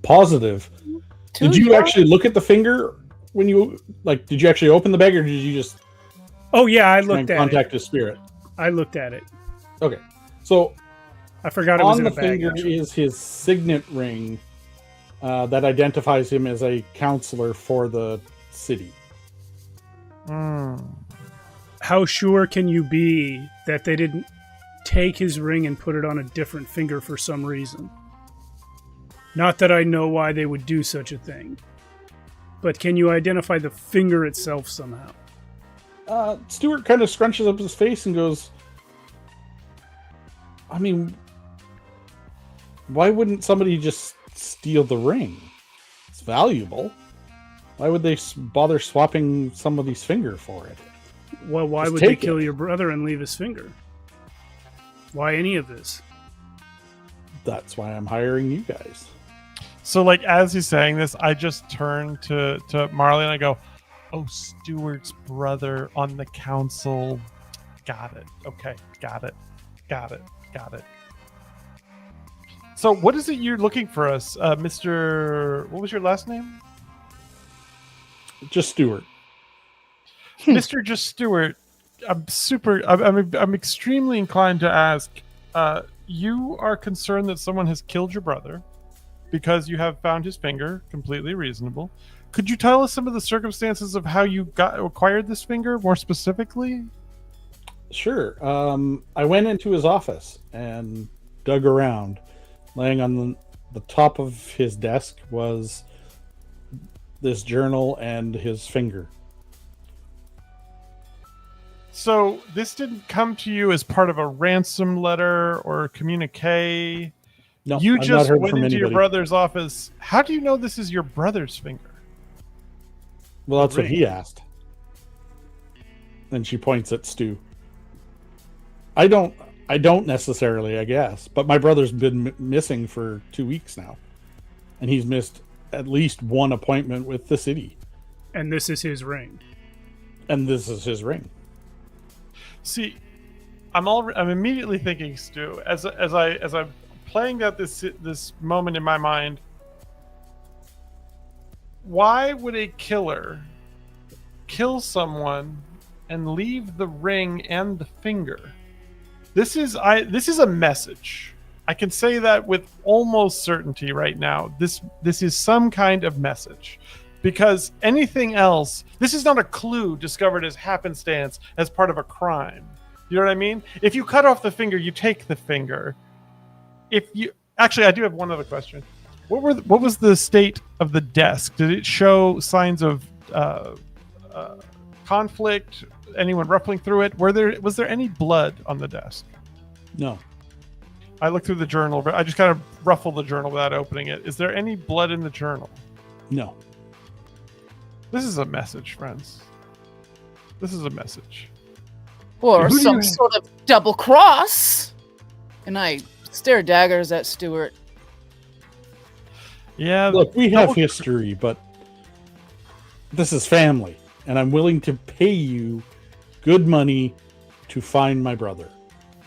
Speaker 4: Positive. Did you actually look at the finger when you did you actually open the bag, or did you just
Speaker 1: Oh yeah, I looked at
Speaker 4: contact his spirit?
Speaker 1: I looked at it.
Speaker 4: Okay. So
Speaker 1: I forgot it was
Speaker 4: on
Speaker 1: in
Speaker 4: the
Speaker 1: a bag,
Speaker 4: finger
Speaker 1: actually.
Speaker 4: is his signet ring that identifies him as a counselor for the city.
Speaker 1: How sure can you be that they didn't take his ring and put it on a different finger for some reason? Not that I know why they would do such a thing. But can you identify the finger itself somehow?
Speaker 4: Stuart kind of scrunches up his face and goes, I mean, why wouldn't somebody just steal the ring? It's valuable. Why would they bother swapping somebody's finger for it?
Speaker 1: Well, why
Speaker 4: Just
Speaker 1: would they
Speaker 4: take
Speaker 1: kill
Speaker 4: it.
Speaker 1: your brother and leave his finger? Why any of this?
Speaker 4: That's why I'm hiring you guys.
Speaker 2: So as he's saying this, I just turn to Marley and I go, oh, Stuart's brother on the council. Got it. Okay. Got it. So what is it you're looking for us, Mr. What was your last name?
Speaker 4: Just Stuart.
Speaker 2: Mr. Just Stuart. I'm extremely inclined to ask, you are concerned that someone has killed your brother because you have found his finger. Completely reasonable. Could you tell us some of the circumstances of how you acquired this finger more specifically?
Speaker 4: Sure. I went into his office and dug around. Laying on the top of his desk was this journal and his finger.
Speaker 2: So this didn't come to you as part of a ransom letter or a communique?
Speaker 4: No,
Speaker 2: you
Speaker 4: I've
Speaker 2: just
Speaker 4: not heard
Speaker 2: went
Speaker 4: from
Speaker 2: into your
Speaker 4: anybody.
Speaker 2: brother's office. How do you know this is your brother's finger?
Speaker 4: Well, that's what he asked. And she points at Stu. I don't necessarily, I guess, but my brother's been missing for 2 weeks now, and he's missed at least one appointment with the city.
Speaker 1: And this is his ring.
Speaker 4: And this is his ring.
Speaker 2: See, I'm immediately thinking, Stu, as I'm playing out this moment in my mind. Why would a killer kill someone and leave the ring and the finger? This is a message. I can say that with almost certainty right now. This is some kind of message. Because anything else, this is not a clue discovered as happenstance as part of a crime. You know what I mean? If you cut off the finger, you take the finger. Actually, I do have one other question. What was the state of the desk? Did it show signs of conflict? Anyone ruffling through it? Was there any blood on the desk?
Speaker 4: No.
Speaker 2: I looked through the journal, but I just kind of ruffled the journal without opening it. Is there any blood in the journal?
Speaker 4: No.
Speaker 2: This is a message, friends. This is a message.
Speaker 3: Or
Speaker 2: Who do
Speaker 3: some
Speaker 2: you-
Speaker 3: sort of double cross. And I stare daggers at Stuart.
Speaker 2: Yeah.
Speaker 4: Look, we have
Speaker 2: double-
Speaker 4: history, but this is family, and I'm willing to pay you good money to find my brother.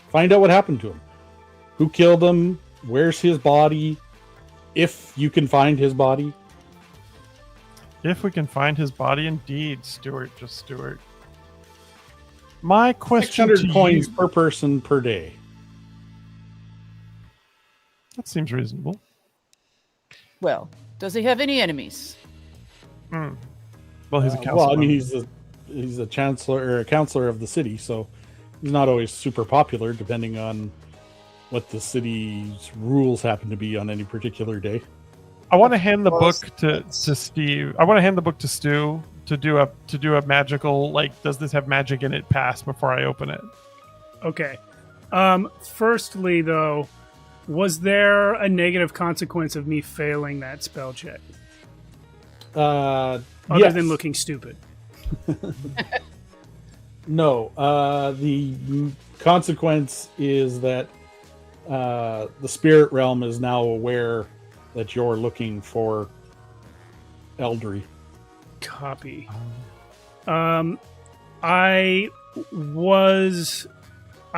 Speaker 4: Find out what happened to him. Who killed him? Where's his body? If you can find his body.
Speaker 2: If we can find his body, indeed, Stuart, just Stuart. My question
Speaker 4: 600
Speaker 2: to
Speaker 4: coins
Speaker 2: you,
Speaker 4: per person per day.
Speaker 2: that seems reasonable.
Speaker 3: Well, does he have any enemies?
Speaker 2: Well, he's a councilman.
Speaker 4: Well, I mean, he's a chancellor or a counselor of the city, so he's not always super popular, depending on what the city's rules happen to be on any particular day.
Speaker 2: I want to hand the book to Steve. I want to hand the book to Stu to do a magical, like, does this have magic in it pass before I open it?
Speaker 1: Okay. Firstly, though, was there a negative consequence of me failing that spell check? Other
Speaker 4: Yes.
Speaker 1: than looking stupid.
Speaker 4: No. The consequence is that the spirit realm is now aware that you're looking for Eldry.
Speaker 1: Copy. I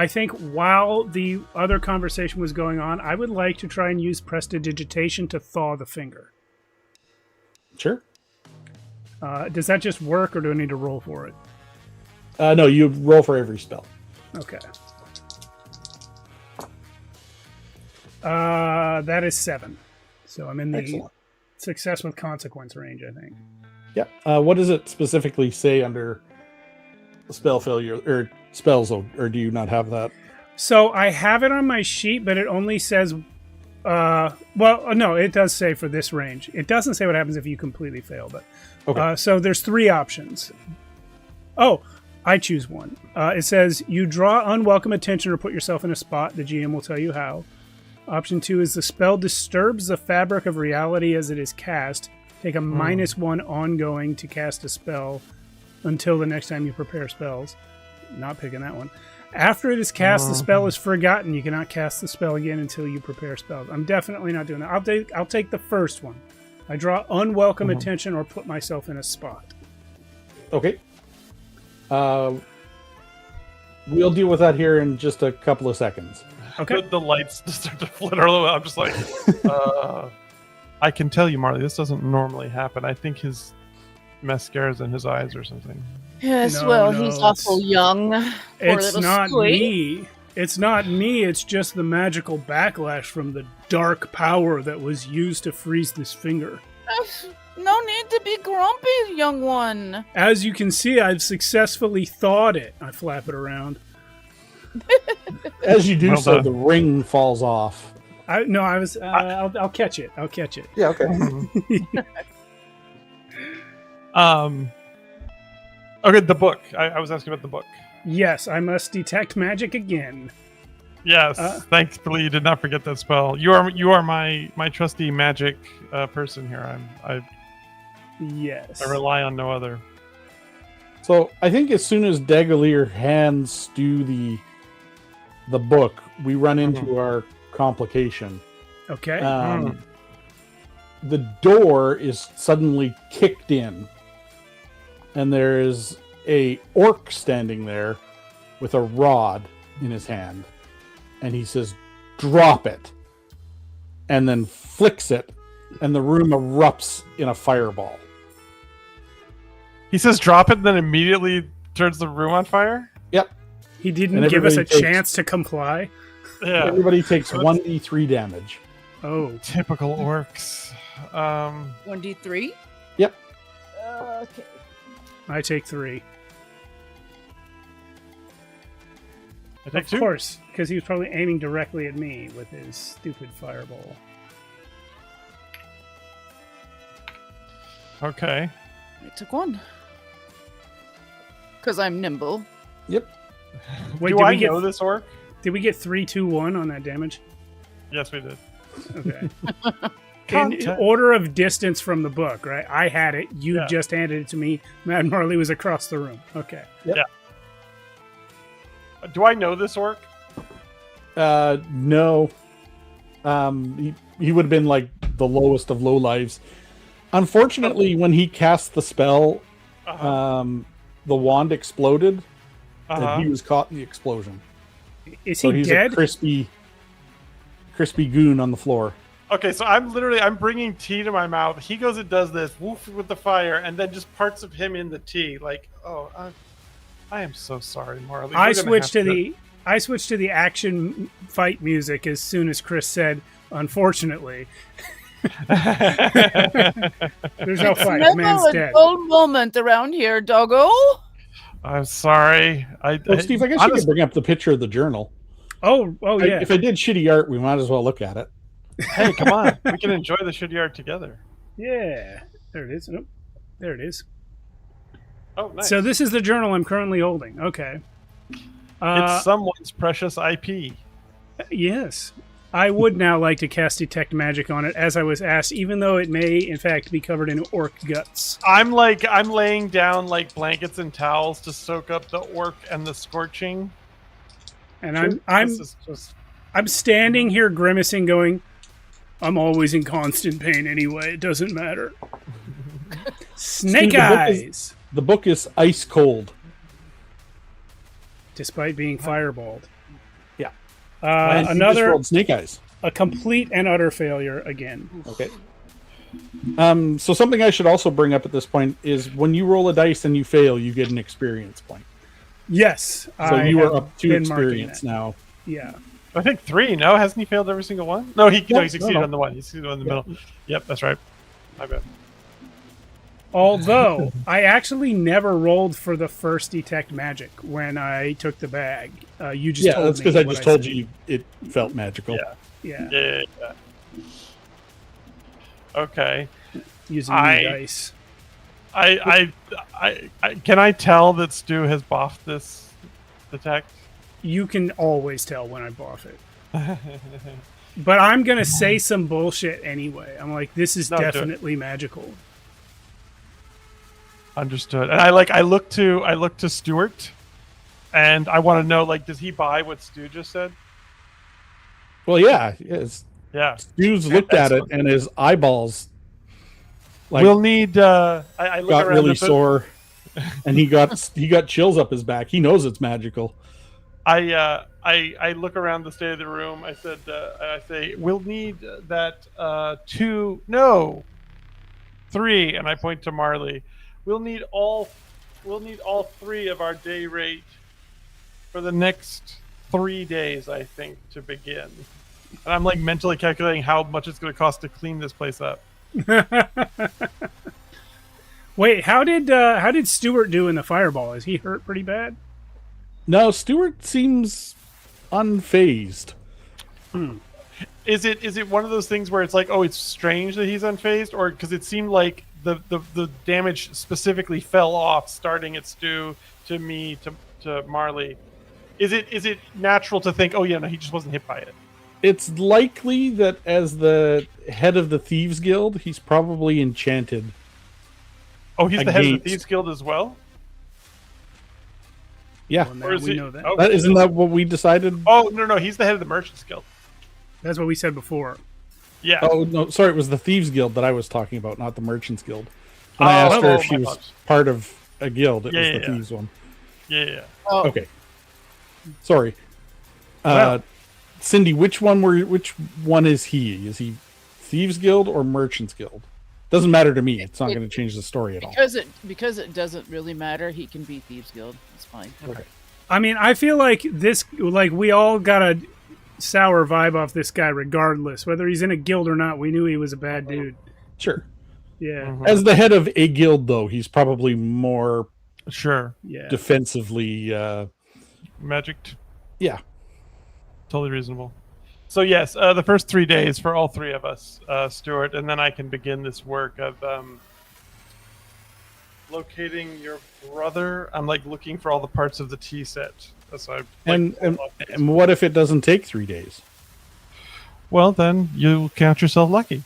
Speaker 1: think while the other conversation was going on, I would like to try and use prestidigitation to thaw the finger.
Speaker 4: Sure.
Speaker 1: Does that just work, or do I need to roll for it?
Speaker 4: No, you roll for every spell.
Speaker 1: Okay. That is 7. So I'm in the
Speaker 4: Excellent.
Speaker 1: success with consequence range, I think.
Speaker 4: Yeah. What does it specifically say under spell failure or spells, or do you not have that?
Speaker 1: So I have it on my sheet, but it only says... no, it does say for this range. It doesn't say what happens if you completely fail, but...
Speaker 4: Okay.
Speaker 1: So there's 3 options. Oh, I choose one. It says, you draw unwelcome attention or put yourself in a spot. The GM will tell you how. Option 2 is the spell disturbs the fabric of reality as it is cast. Take a -1 ongoing to cast a spell until the next time you prepare spells. Not picking that one. After it is cast, the spell is forgotten. You cannot cast the spell again until you prepare spells. I'm definitely not doing that. I'll take the first one. I draw unwelcome attention or put myself in a spot.
Speaker 4: Okay. We'll deal with that here in just a couple of seconds.
Speaker 1: Okay.
Speaker 2: The lights just start to flitter a little bit. I'm just like, I can tell you, Marley, this doesn't normally happen. I think his mascara's in his eyes or something.
Speaker 3: Yes,
Speaker 1: No,
Speaker 3: well,
Speaker 1: no,
Speaker 3: he's awful young. Poor
Speaker 1: It's
Speaker 3: little
Speaker 1: not
Speaker 3: squeak.
Speaker 1: me. It's not me. It's just the magical backlash from the dark power that was used to freeze this finger.
Speaker 3: No need to be grumpy, young one.
Speaker 1: As you can see, I've successfully thawed it. I flap it around.
Speaker 4: As you do
Speaker 2: Well
Speaker 4: so,
Speaker 2: done.
Speaker 4: the ring falls off.
Speaker 1: I'll catch it. I'll catch it.
Speaker 4: Yeah, okay.
Speaker 2: Okay, the book. I was asking about the book.
Speaker 1: Yes, I must detect magic again.
Speaker 2: Yes, thankfully you did not forget that spell. You are my trusty magic person here.
Speaker 1: Yes.
Speaker 2: I rely on no other.
Speaker 4: So I think as soon as Dagalier hands Stu the book, we run into our complication.
Speaker 1: Okay.
Speaker 4: The door is suddenly kicked in, and there is a orc standing there with a rod in his hand, and he says, "Drop it," and then flicks it, and the room erupts in a fireball.
Speaker 2: He says drop it and then immediately turns the room on fire?
Speaker 4: Yep.
Speaker 1: He didn't
Speaker 4: and
Speaker 1: give us a
Speaker 4: everybody takes-
Speaker 1: chance to comply.
Speaker 2: Yeah.
Speaker 4: Everybody takes 1d3 damage.
Speaker 1: Oh.
Speaker 2: Typical orcs.
Speaker 3: 1d3?
Speaker 4: Yep.
Speaker 3: Okay.
Speaker 1: I take 3.
Speaker 2: I take
Speaker 1: Of
Speaker 2: 2.
Speaker 1: course, because he was probably aiming directly at me with his stupid fireball.
Speaker 2: Okay.
Speaker 3: I took 1. Because I'm nimble.
Speaker 4: Yep.
Speaker 1: Wait,
Speaker 2: Do
Speaker 1: did
Speaker 2: I
Speaker 1: we get
Speaker 2: know this orc?
Speaker 1: did we get 3, 2, 1 on that damage?
Speaker 2: Yes, we did.
Speaker 1: Okay. In
Speaker 2: Contact.
Speaker 1: order of distance from the book, right? I had it. You
Speaker 2: Yeah.
Speaker 1: just handed it to me. Mad Marley was across the room. Okay.
Speaker 2: Do I know this orc?
Speaker 4: No. He would have been like the lowest of low lives. Unfortunately, when he cast the spell, the wand exploded, and he was caught in the explosion.
Speaker 1: Is
Speaker 4: So
Speaker 1: he
Speaker 4: he's
Speaker 1: dead?
Speaker 4: a crispy goon on the floor.
Speaker 2: Okay, so I'm bringing tea to my mouth. He goes and does this woof with the fire, and then just parts of him in the tea. Like, I am so sorry, Marley.
Speaker 1: I switched to the action fight music as soon as Chris said, "Unfortunately." There's no fight. The man's
Speaker 3: Never a
Speaker 1: dead.
Speaker 3: dull moment around here, doggo.
Speaker 2: I'm sorry.
Speaker 4: Steve, I guess you could bring up the picture of the journal.
Speaker 1: Oh yeah.
Speaker 4: If I did shitty art, we might as well look at it.
Speaker 2: Hey, come on. We can enjoy the shitty art together.
Speaker 1: Yeah. There it is. Oh, there it is.
Speaker 2: Oh, nice.
Speaker 1: So this is the journal I'm currently holding. Okay.
Speaker 2: It's someone's precious IP.
Speaker 1: Yes. I would now like to cast Detect Magic on it, as I was asked, even though it may, in fact, be covered in orc guts.
Speaker 2: I'm laying down like blankets and towels to soak up the orc and the scorching.
Speaker 1: And
Speaker 2: This is just
Speaker 1: I'm standing here grimacing, going, "I'm always in constant pain anyway. It doesn't matter." Snake
Speaker 4: Steve,
Speaker 1: eyes,
Speaker 4: the book is ice cold.
Speaker 1: despite being fireballed.
Speaker 4: Yeah. And he just rolled snake eyes.
Speaker 1: A complete and utter failure again.
Speaker 4: Okay. So something I should also bring up at this point is when you roll a dice and you fail, you get an experience point.
Speaker 1: Yes.
Speaker 4: So you
Speaker 1: have
Speaker 4: are up 2
Speaker 1: been marking
Speaker 4: experience
Speaker 1: that.
Speaker 4: now.
Speaker 1: Yeah.
Speaker 2: I think 3. No, hasn't he failed every single one? No, he succeeded
Speaker 4: no.
Speaker 2: on the one. He succeeded on the middle. Yep, that's right. My bad.
Speaker 1: Although, I actually never rolled for the first Detect Magic when I took the bag. You just told me.
Speaker 4: That's because I
Speaker 1: what
Speaker 4: just told
Speaker 1: said.
Speaker 4: you it felt magical.
Speaker 1: Yeah.
Speaker 2: Yeah. Okay.
Speaker 1: Using the dice.
Speaker 2: I can I tell that Stu has boffed this detect?
Speaker 1: You can always tell when I buff it. But I'm going to say some bullshit anyway. I'm like, this is
Speaker 2: No, do it.
Speaker 1: definitely magical.
Speaker 2: Understood. And I look to Stuart, and I want to know, like, does he buy what Stu just said?
Speaker 4: Well, yeah. Yes.
Speaker 2: Yeah.
Speaker 4: Stu's looked at it and his eyeballs
Speaker 2: We'll need. I look
Speaker 4: got
Speaker 2: around
Speaker 4: really
Speaker 2: the
Speaker 4: sore, and he got chills up his back. He knows it's magical.
Speaker 2: I look around the state of the room. I say we'll need that 2, no, 3, and I point to Marley. We'll need all 3 of our day rate for the next 3 days, I think, to begin. And I'm like mentally calculating how much it's going to cost to clean this place up.
Speaker 1: Wait, how did Stuart do in the fireball? Is he hurt pretty bad?
Speaker 4: No, Stuart seems unfazed.
Speaker 2: Is it one of those things where it's like, oh, it's strange that he's unfazed, or because it seemed like the damage specifically fell off, starting at Stu to me to Marley. Is it natural to think, oh yeah, no, he just wasn't hit by it?
Speaker 4: It's likely that as the head of the Thieves Guild, he's probably enchanted.
Speaker 2: Oh, he's the head of the Thieves Guild as well?
Speaker 4: Yeah.
Speaker 1: Well, now
Speaker 2: Or is
Speaker 1: we
Speaker 2: he-
Speaker 1: know that.
Speaker 2: oh.
Speaker 4: Isn't that what we decided?
Speaker 2: Oh, no, he's the head of the Merchants Guild.
Speaker 1: That's what we said before.
Speaker 2: Yeah.
Speaker 4: Oh, no, sorry, it was the Thieves Guild that I was talking about, not the Merchants Guild. When I asked her if she
Speaker 2: my
Speaker 4: was
Speaker 2: apologies.
Speaker 4: part of a guild, it
Speaker 2: Yeah,
Speaker 4: was
Speaker 2: yeah,
Speaker 4: the
Speaker 2: yeah.
Speaker 4: Thieves one.
Speaker 2: Yeah.
Speaker 3: Oh,
Speaker 4: Okay. Sorry.
Speaker 1: Well-
Speaker 4: Cindy, which one is he? Is he Thieves Guild or Merchants Guild? Doesn't matter to me. It's not going to change the story at all.
Speaker 3: because it doesn't really matter. He can be Thieves Guild. It's fine.
Speaker 4: Okay.
Speaker 1: I mean, I feel like we all got a sour vibe off this guy regardless. Whether he's in a guild or not, we knew he was a bad dude.
Speaker 4: Sure.
Speaker 1: Yeah.
Speaker 4: As the head of a guild, though, he's probably more
Speaker 2: Sure.
Speaker 1: Yeah.
Speaker 4: defensively.
Speaker 2: Magic.
Speaker 4: Yeah.
Speaker 2: Totally reasonable. So yes, the first 3 days for all 3 of us, Stuart, and then I can begin this work of locating your brother. I'm like looking for all the parts of the tea set. That's why.
Speaker 4: And what if it doesn't take 3 days?
Speaker 2: Well, then you count yourself lucky.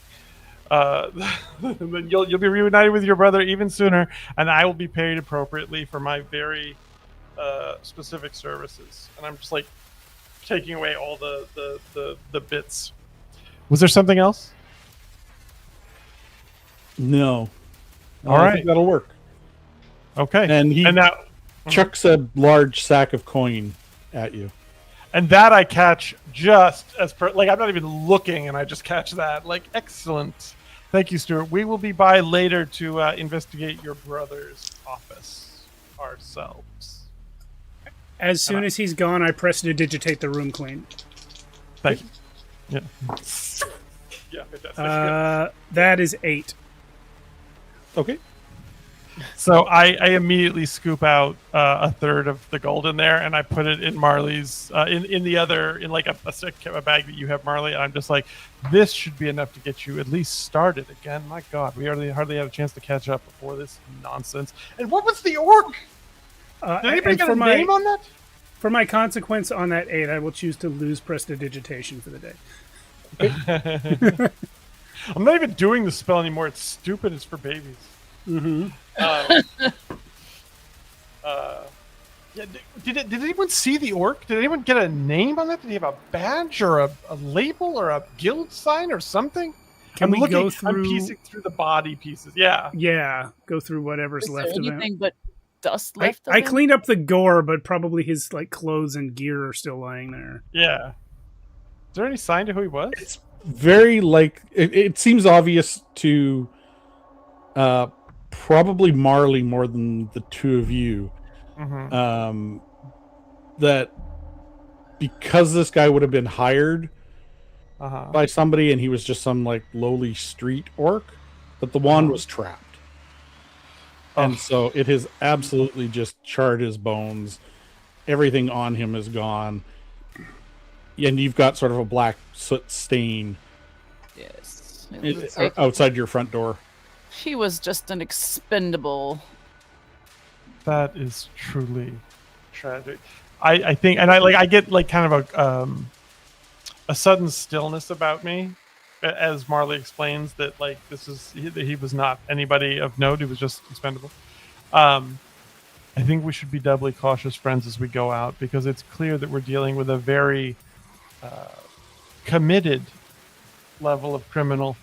Speaker 2: Then you'll be reunited with your brother even sooner, and I will be paid appropriately for my very specific services. And I'm just like taking away all the bits. Was there something else?
Speaker 4: No.
Speaker 2: All
Speaker 4: I
Speaker 2: right.
Speaker 4: think that'll work.
Speaker 2: Okay.
Speaker 4: And he
Speaker 2: that
Speaker 4: chucks a large sack of coin at you.
Speaker 2: and that I catch just as per like I'm not even looking, and I just catch that. Like, excellent. Thank you, Stuart. We will be by later to investigate your brother's office ourselves.
Speaker 1: As soon as he's gone, I press to digitate the room clean.
Speaker 2: Thank you. Yeah. Yeah, fantastic.
Speaker 1: That is 8.
Speaker 4: Okay.
Speaker 2: So I immediately scoop out a third of the gold in there, and I put it in Marley's in the other in like a bag that you have, Marley. And I'm just like, this should be enough to get you at least started again. My God, we hardly had a chance to catch up before this nonsense. And what was the orc? Did anybody get a name on that?
Speaker 1: For my consequence on that 8, I will choose to lose prestidigitation for the day.
Speaker 2: I'm not even doing the spell anymore. It's stupid. It's for babies.
Speaker 1: Mm-hmm.
Speaker 2: Yeah, did anyone see the orc? Did anyone get a name on that? Did he have a badge or a label or a guild sign or something?
Speaker 1: Can we go through?
Speaker 2: I'm piecing through the body pieces. Yeah.
Speaker 1: Yeah, go through whatever's
Speaker 3: Is
Speaker 1: left
Speaker 3: there
Speaker 1: of
Speaker 3: anything
Speaker 1: him.
Speaker 3: but dust left of
Speaker 1: I
Speaker 3: him?
Speaker 1: cleaned up the gore, but probably his like clothes and gear are still lying there.
Speaker 2: Yeah. Is there any sign to who he was?
Speaker 4: It's very like it seems obvious to probably Marley more than the two of you.
Speaker 2: Mm-hmm.
Speaker 4: That because this guy would have been hired by somebody and he was just some like lowly street orc, that the wand was trapped. And so it has absolutely just charred his bones. Everything on him is gone. And you've got sort of a black soot stain
Speaker 3: Yes.
Speaker 4: outside your front door.
Speaker 3: He was just an expendable.
Speaker 2: That is truly tragic. I think, and I get like kind of a sudden stillness about me as Marley explains that like he was not anybody of note. He was just expendable. I think we should be doubly cautious, friends, as we go out, because it's clear that we're dealing with a very committed level of criminal.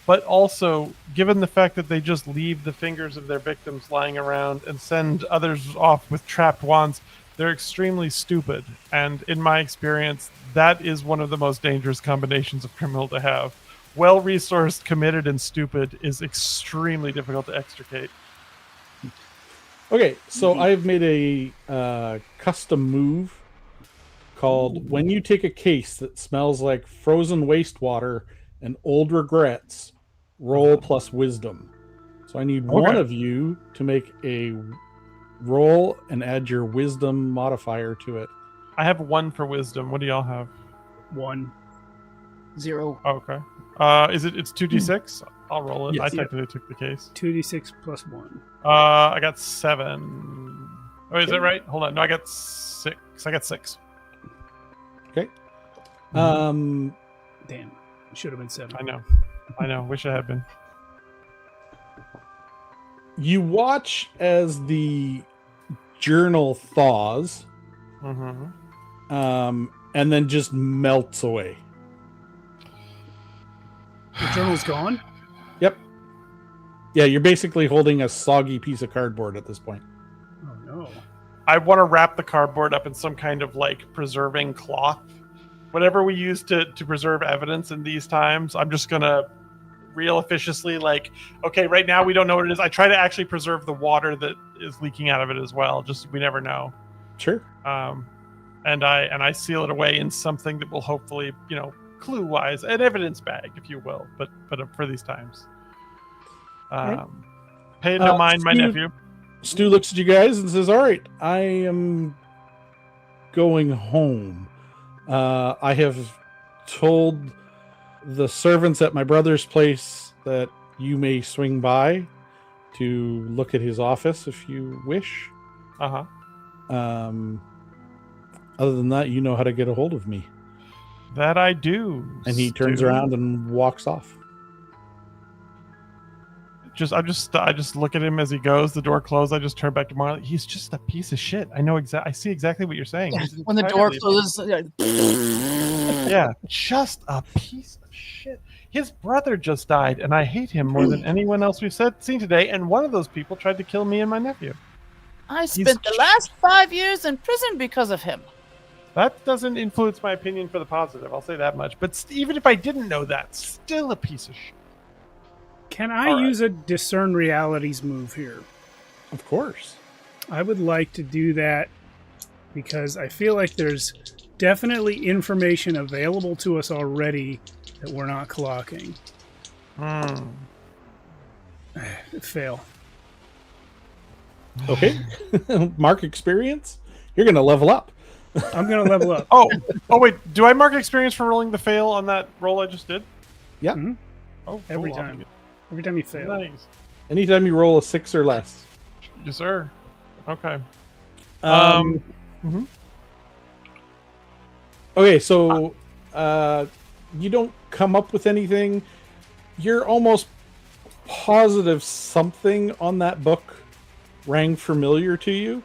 Speaker 2: But also, given the fact that they just leave the fingers of their victims lying around and send others off with trapped wands, they're extremely stupid. And in my experience, that is one of the most dangerous combinations of criminal to have. Well-resourced, committed, and stupid is extremely difficult to extricate.
Speaker 4: Okay, so I've made a custom move called when you take a case that smells like frozen wastewater and old regrets, roll plus wisdom. So I need one of you to make a roll and add your wisdom modifier to it.
Speaker 2: I have 1 for wisdom. What do y'all have?
Speaker 1: 1.
Speaker 3: 0.
Speaker 2: Oh, okay. It's 2d6? I'll roll it.
Speaker 4: Yes.
Speaker 2: I technically took the case.
Speaker 1: 2d6 plus 1.
Speaker 2: I got 7. Oh, is that right? Hold on. No, I got 6. I got 6.
Speaker 4: Okay.
Speaker 1: Damn. It should have been 7.
Speaker 2: I know. Wish I had been.
Speaker 4: You watch as the journal thaws, and then just melts away.
Speaker 1: The journal's gone?
Speaker 4: Yep. Yeah, you're basically holding a soggy piece of cardboard at this point.
Speaker 1: Oh, no.
Speaker 2: I want to wrap the cardboard up in some kind of like preserving cloth. Whatever we use to preserve evidence in these times, I'm just going to real officiously like, okay, right now we don't know what it is. I try to actually preserve the water that is leaking out of it as well. Just we never know.
Speaker 4: Sure.
Speaker 2: And I seal it away in something that will hopefully, clue-wise, an evidence bag, if you will, but for these times. Pay no mind, my nephew.
Speaker 4: Stu looks at you guys and says, all right, I am going home. I have told the servants at my brother's place that you may swing by. to look at his office if you wish.
Speaker 2: Uh-huh.
Speaker 4: Other than that, you know how to get a hold of me.
Speaker 2: That I do.
Speaker 4: And he turns around and walks off.
Speaker 2: I just look at him as he goes. The door closed. I just turn back to Marley. He's just a piece of shit. I see exactly what you're saying.
Speaker 3: When the door closes,
Speaker 2: Yeah, just a piece of shit. His brother just died, and I hate him more than anyone else we've seen today. And one of those people tried to kill me and my nephew.
Speaker 3: I spent the last 5 years in prison because of him.
Speaker 2: That doesn't influence my opinion for the positive. I'll say that much. But even if I didn't know that, still a piece of shit.
Speaker 1: Can I use a discern realities move here?
Speaker 4: Of course.
Speaker 1: I would like to do that because I feel like there's definitely information available to us already that we're not clocking. Fail.
Speaker 4: Okay. Mark experience. You're going to level up.
Speaker 1: I'm going to level up.
Speaker 2: Oh, wait. Do I mark experience for rolling the fail on that roll I just did?
Speaker 4: Yeah.
Speaker 1: Mm-hmm.
Speaker 2: Oh,
Speaker 1: Every
Speaker 2: cool.
Speaker 1: time. Every time you fail.
Speaker 2: Nice.
Speaker 4: Anytime you roll a 6 or less.
Speaker 2: Yes, sir. Okay.
Speaker 4: Okay, so you don't come up with anything. You're almost positive something on that book rang familiar to you,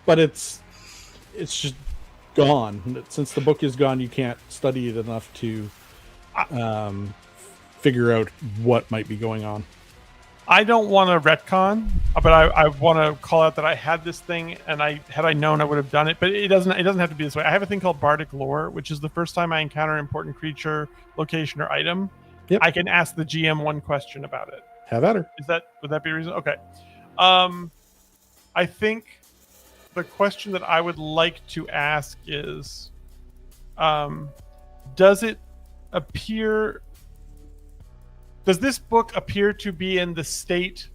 Speaker 4: but it's just gone. Since the book is gone, you can't study it enough to figure out what might be going on.
Speaker 2: I don't want to retcon, but I want to call out that I had this thing, and had I known, I would have done it. But it doesn't have to be this way. I have a thing called Bardic Lore, which is the first time I encounter an important creature, location, or item.
Speaker 4: Yep.
Speaker 2: I can ask the GM one question about it.
Speaker 4: Have at her.
Speaker 2: Would that be a reason? Okay. I think the question that I would like to ask is, does this book appear to be in the state,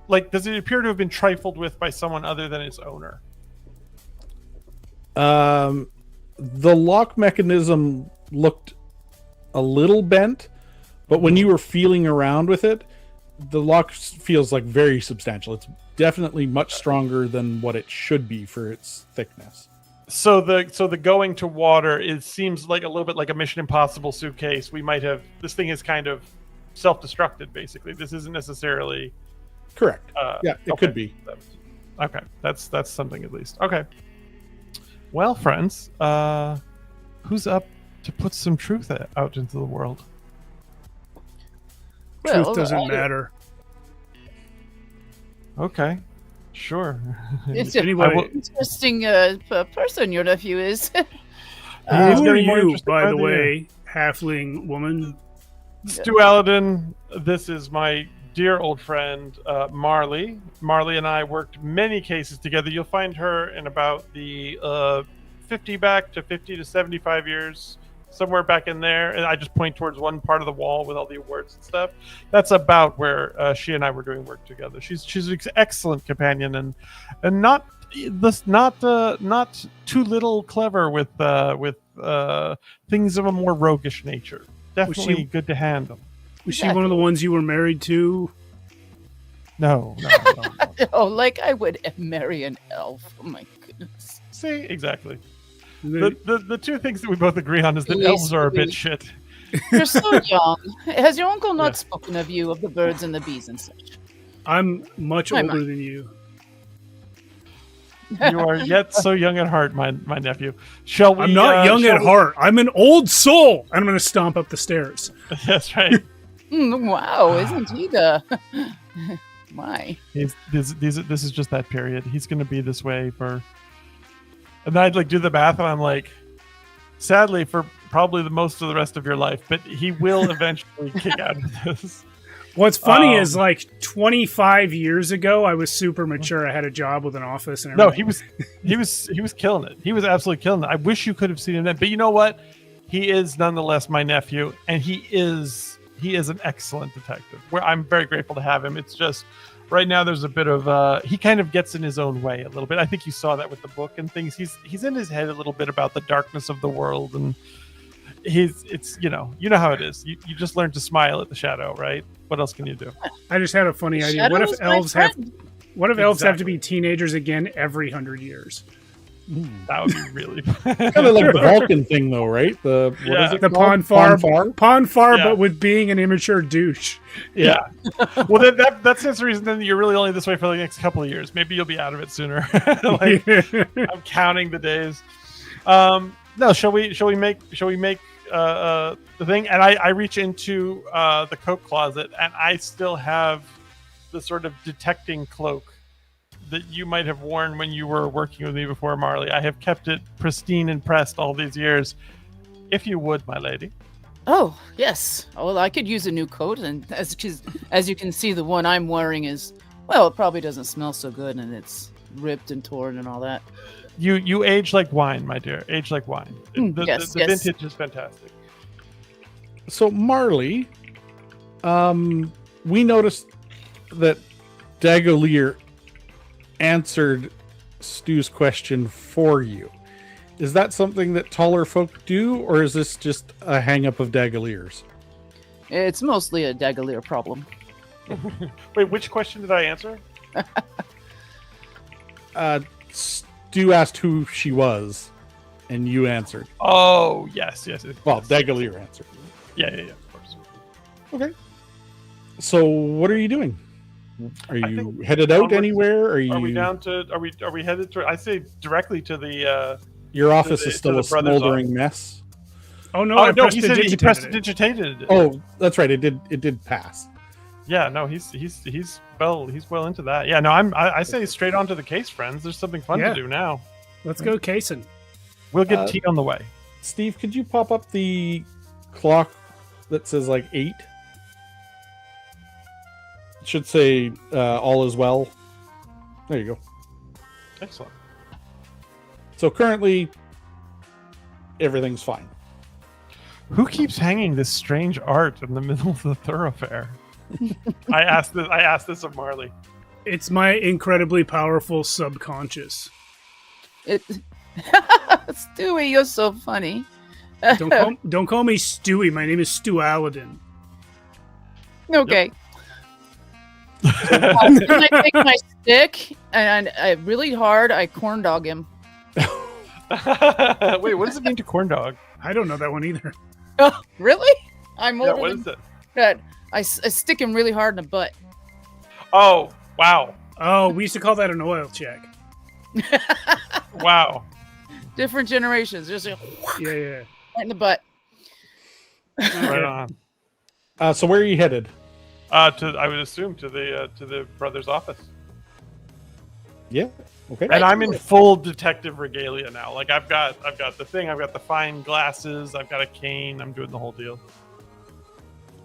Speaker 2: like, does it appear to have been trifled with by someone other than its owner?
Speaker 4: The lock mechanism looked a little bent, but when you were feeling around with it, the lock feels like very substantial. It's definitely much stronger than what it should be for its thickness.
Speaker 2: So the going to water, it seems like a little bit like a Mission Impossible suitcase. This thing is kind of self-destructed, basically. This isn't necessarily
Speaker 4: correct. It could be.
Speaker 2: Okay, that's something at least. Okay. Well, friends, who's up to put some truth out into the world?
Speaker 1: Truth doesn't matter.
Speaker 2: Okay, sure.
Speaker 3: It's
Speaker 1: Anyway,
Speaker 3: interesting person your nephew is.
Speaker 1: who are you, by the way, halfling woman?
Speaker 2: Stu Aladdin, this is my dear old friend, Marley. Marley and I worked many cases together. You'll find her in about the 50 to 75 years, somewhere back in there. And I just point towards one part of the wall with all the awards and stuff. That's about where she and I were doing work together. She's an excellent companion and not too little clever with things of a more roguish nature. Definitely good to handle.
Speaker 1: Was she one of the ones you were married to?
Speaker 2: No.
Speaker 3: Oh, like I would marry an elf. Oh my goodness.
Speaker 2: See, exactly. The two things that we both agree on is that elves are a bit shit.
Speaker 3: You're so young. Has your uncle not spoken of you, of the birds and the bees and such?
Speaker 1: I'm much older than you.
Speaker 2: You are yet so young at heart, my nephew. Shall we?
Speaker 1: I'm not young at heart. I'm an old soul. And I'm going to stomp up the stairs.
Speaker 2: That's right.
Speaker 3: Wow, isn't he the... My.
Speaker 2: This is just that period. He's going to be this way for... And I'd do the math, and I'm like, sadly, for probably the most of the rest of your life, but he will eventually kick out of this.
Speaker 1: What's funny is 25 years ago, I was super mature. I had a job with an office and everything.
Speaker 2: No, he was killing it. He was absolutely killing it. I wish you could have seen him then. But you know what? He is nonetheless my nephew, and he is an excellent detective. Where I'm very grateful to have him. It's just right now there's a bit of he kind of gets in his own way a little bit. I think you saw that with the book and things. He's in his head a little bit about the darkness of the world, and it's you know how it is. You just learn to smile at the shadow, right? What else can you do?
Speaker 1: I just had a funny idea.
Speaker 3: Shadow
Speaker 1: What if
Speaker 3: is my
Speaker 1: elves have?
Speaker 3: friend.
Speaker 1: What if elves have to
Speaker 2: Exactly.
Speaker 1: be teenagers again every 100 years?
Speaker 2: That would be really
Speaker 4: Kind of like the Vulcan thing, though, right? What is
Speaker 2: Yeah.
Speaker 4: it
Speaker 1: The
Speaker 4: called?
Speaker 1: Ponfar,
Speaker 2: Yeah.
Speaker 1: but with being an immature douche.
Speaker 2: Yeah. Well, that's the reason. Then you're really only this way for the next couple of years. Maybe you'll be out of it sooner. Like, I'm counting the days. No, shall we make the thing? And I reach into the coat closet, and I still have the sort of detecting cloak that you might have worn when you were working with me before, Marley. I have kept it pristine and pressed all these years. If you would, my lady.
Speaker 3: Oh, yes. Well, I could use a new coat, and as you can see, the one I'm wearing is, well, it probably doesn't smell so good, and it's ripped and torn and all that.
Speaker 2: You age like wine, my dear. Age like wine. The
Speaker 3: yes.
Speaker 2: vintage is fantastic.
Speaker 4: So Marley, we noticed that Dagolier answered Stu's question for you. Is that something that taller folk do, or is this just a hang-up of Dagalier's?
Speaker 3: It's mostly a Dagalier problem.
Speaker 2: Wait, which question did I answer?
Speaker 4: Stu asked who she was, and you answered.
Speaker 2: Oh, yes.
Speaker 4: Well, Dagalier answered.
Speaker 2: Yeah, of course.
Speaker 4: Okay. So what are you doing? Are
Speaker 2: I
Speaker 4: you
Speaker 2: think
Speaker 4: headed out
Speaker 2: onwards-
Speaker 4: anywhere?
Speaker 2: Are we down to? Are we headed to? I say directly to the.
Speaker 4: Your office
Speaker 2: the-
Speaker 4: is still
Speaker 2: to
Speaker 4: a
Speaker 2: the brother's
Speaker 4: smoldering mess.
Speaker 1: Oh no!
Speaker 2: Oh
Speaker 1: I
Speaker 2: no,
Speaker 1: pressed
Speaker 2: he said he
Speaker 1: digitated
Speaker 2: pressed
Speaker 1: it.
Speaker 2: digitated it.
Speaker 4: Oh, that's right. It did pass.
Speaker 2: Yeah, no, he's well into that. Yeah, no, I say straight on to the case, friends. There's something fun
Speaker 1: Yeah.
Speaker 2: to do now.
Speaker 1: Let's go, Kason.
Speaker 2: We'll get tea on the way.
Speaker 4: Steve, could you pop up the clock that says like 8? It should say all is well. There you go.
Speaker 2: Excellent.
Speaker 4: So currently, everything's fine.
Speaker 2: Who keeps hanging this strange art in the middle of the thoroughfare? I asked this of Marley.
Speaker 1: It's my incredibly powerful subconscious.
Speaker 3: Stewie, you're so funny.
Speaker 1: Don't call me Stewie. My name is Stu Aladdin.
Speaker 3: Okay. Then I take my stick and I really hard. I corn dog him.
Speaker 2: Wait, what does it mean to corn dog?
Speaker 1: I don't know that one either.
Speaker 3: Oh, really? I'm
Speaker 2: Yeah,
Speaker 3: older
Speaker 2: what
Speaker 3: than
Speaker 2: is it?
Speaker 3: that. I stick him really hard in the butt.
Speaker 2: Oh, wow.
Speaker 1: Oh, we used to call that an oil check.
Speaker 2: Wow.
Speaker 3: Different generations, just right
Speaker 1: Yeah.
Speaker 3: in the butt.
Speaker 2: Right on.
Speaker 4: So where are you headed?
Speaker 2: I would assume to the brother's office.
Speaker 4: Yeah. Okay.
Speaker 2: And I'm in full detective regalia now. Like I've got the thing, I've got the fine glasses, I've got a cane, I'm doing the whole deal.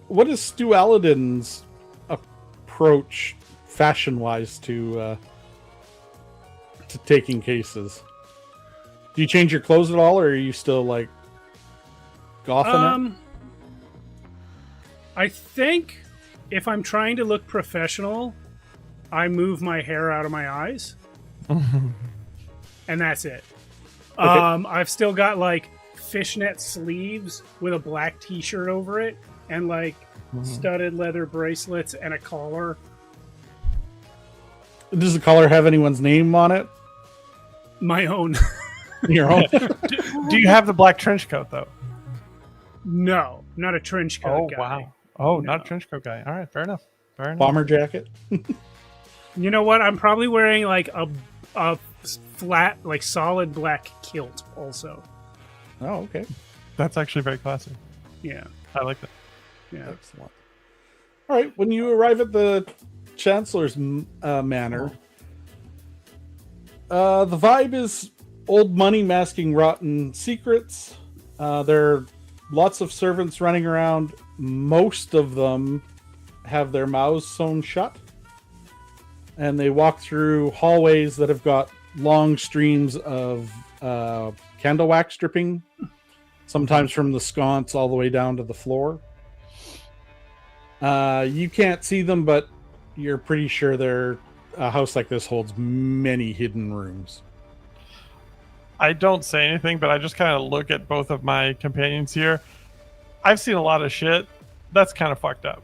Speaker 4: What is Stu Aladdin's approach, fashion-wise, to taking cases? Do you change your clothes at all, or are you still like gothing it?
Speaker 1: I think if I'm trying to look professional, I move my hair out of my eyes. And that's it.
Speaker 4: Okay.
Speaker 1: I've still got like fishnet sleeves with a black t-shirt over it and like studded leather bracelets and a collar.
Speaker 4: Does the collar have anyone's name on it?
Speaker 1: My own.
Speaker 4: Your own?
Speaker 2: Do you have the black trench coat though?
Speaker 1: No, not a trench coat
Speaker 2: Oh
Speaker 1: guy.
Speaker 2: wow. Oh,
Speaker 1: No.
Speaker 2: not a trench coat guy. All right, fair enough.
Speaker 4: Bomber jacket?
Speaker 1: You know what? I'm probably wearing like a flat, like solid black kilt also.
Speaker 4: Oh, okay.
Speaker 2: That's actually very classy.
Speaker 1: Yeah.
Speaker 2: I like that.
Speaker 1: Yeah.
Speaker 4: Excellent. All right. When you arrive at the Chancellor's manor, the vibe is old money masking rotten secrets. There are lots of servants running around. Most of them have their mouths sewn shut. And they walk through hallways that have got long streams of candle wax dripping, sometimes from the sconce all the way down to the floor. You can't see them, but you're pretty sure a house like this holds many hidden rooms.
Speaker 2: I don't say anything, but I just kind of look at both of my companions here. I've seen a lot of shit. That's kind of fucked up.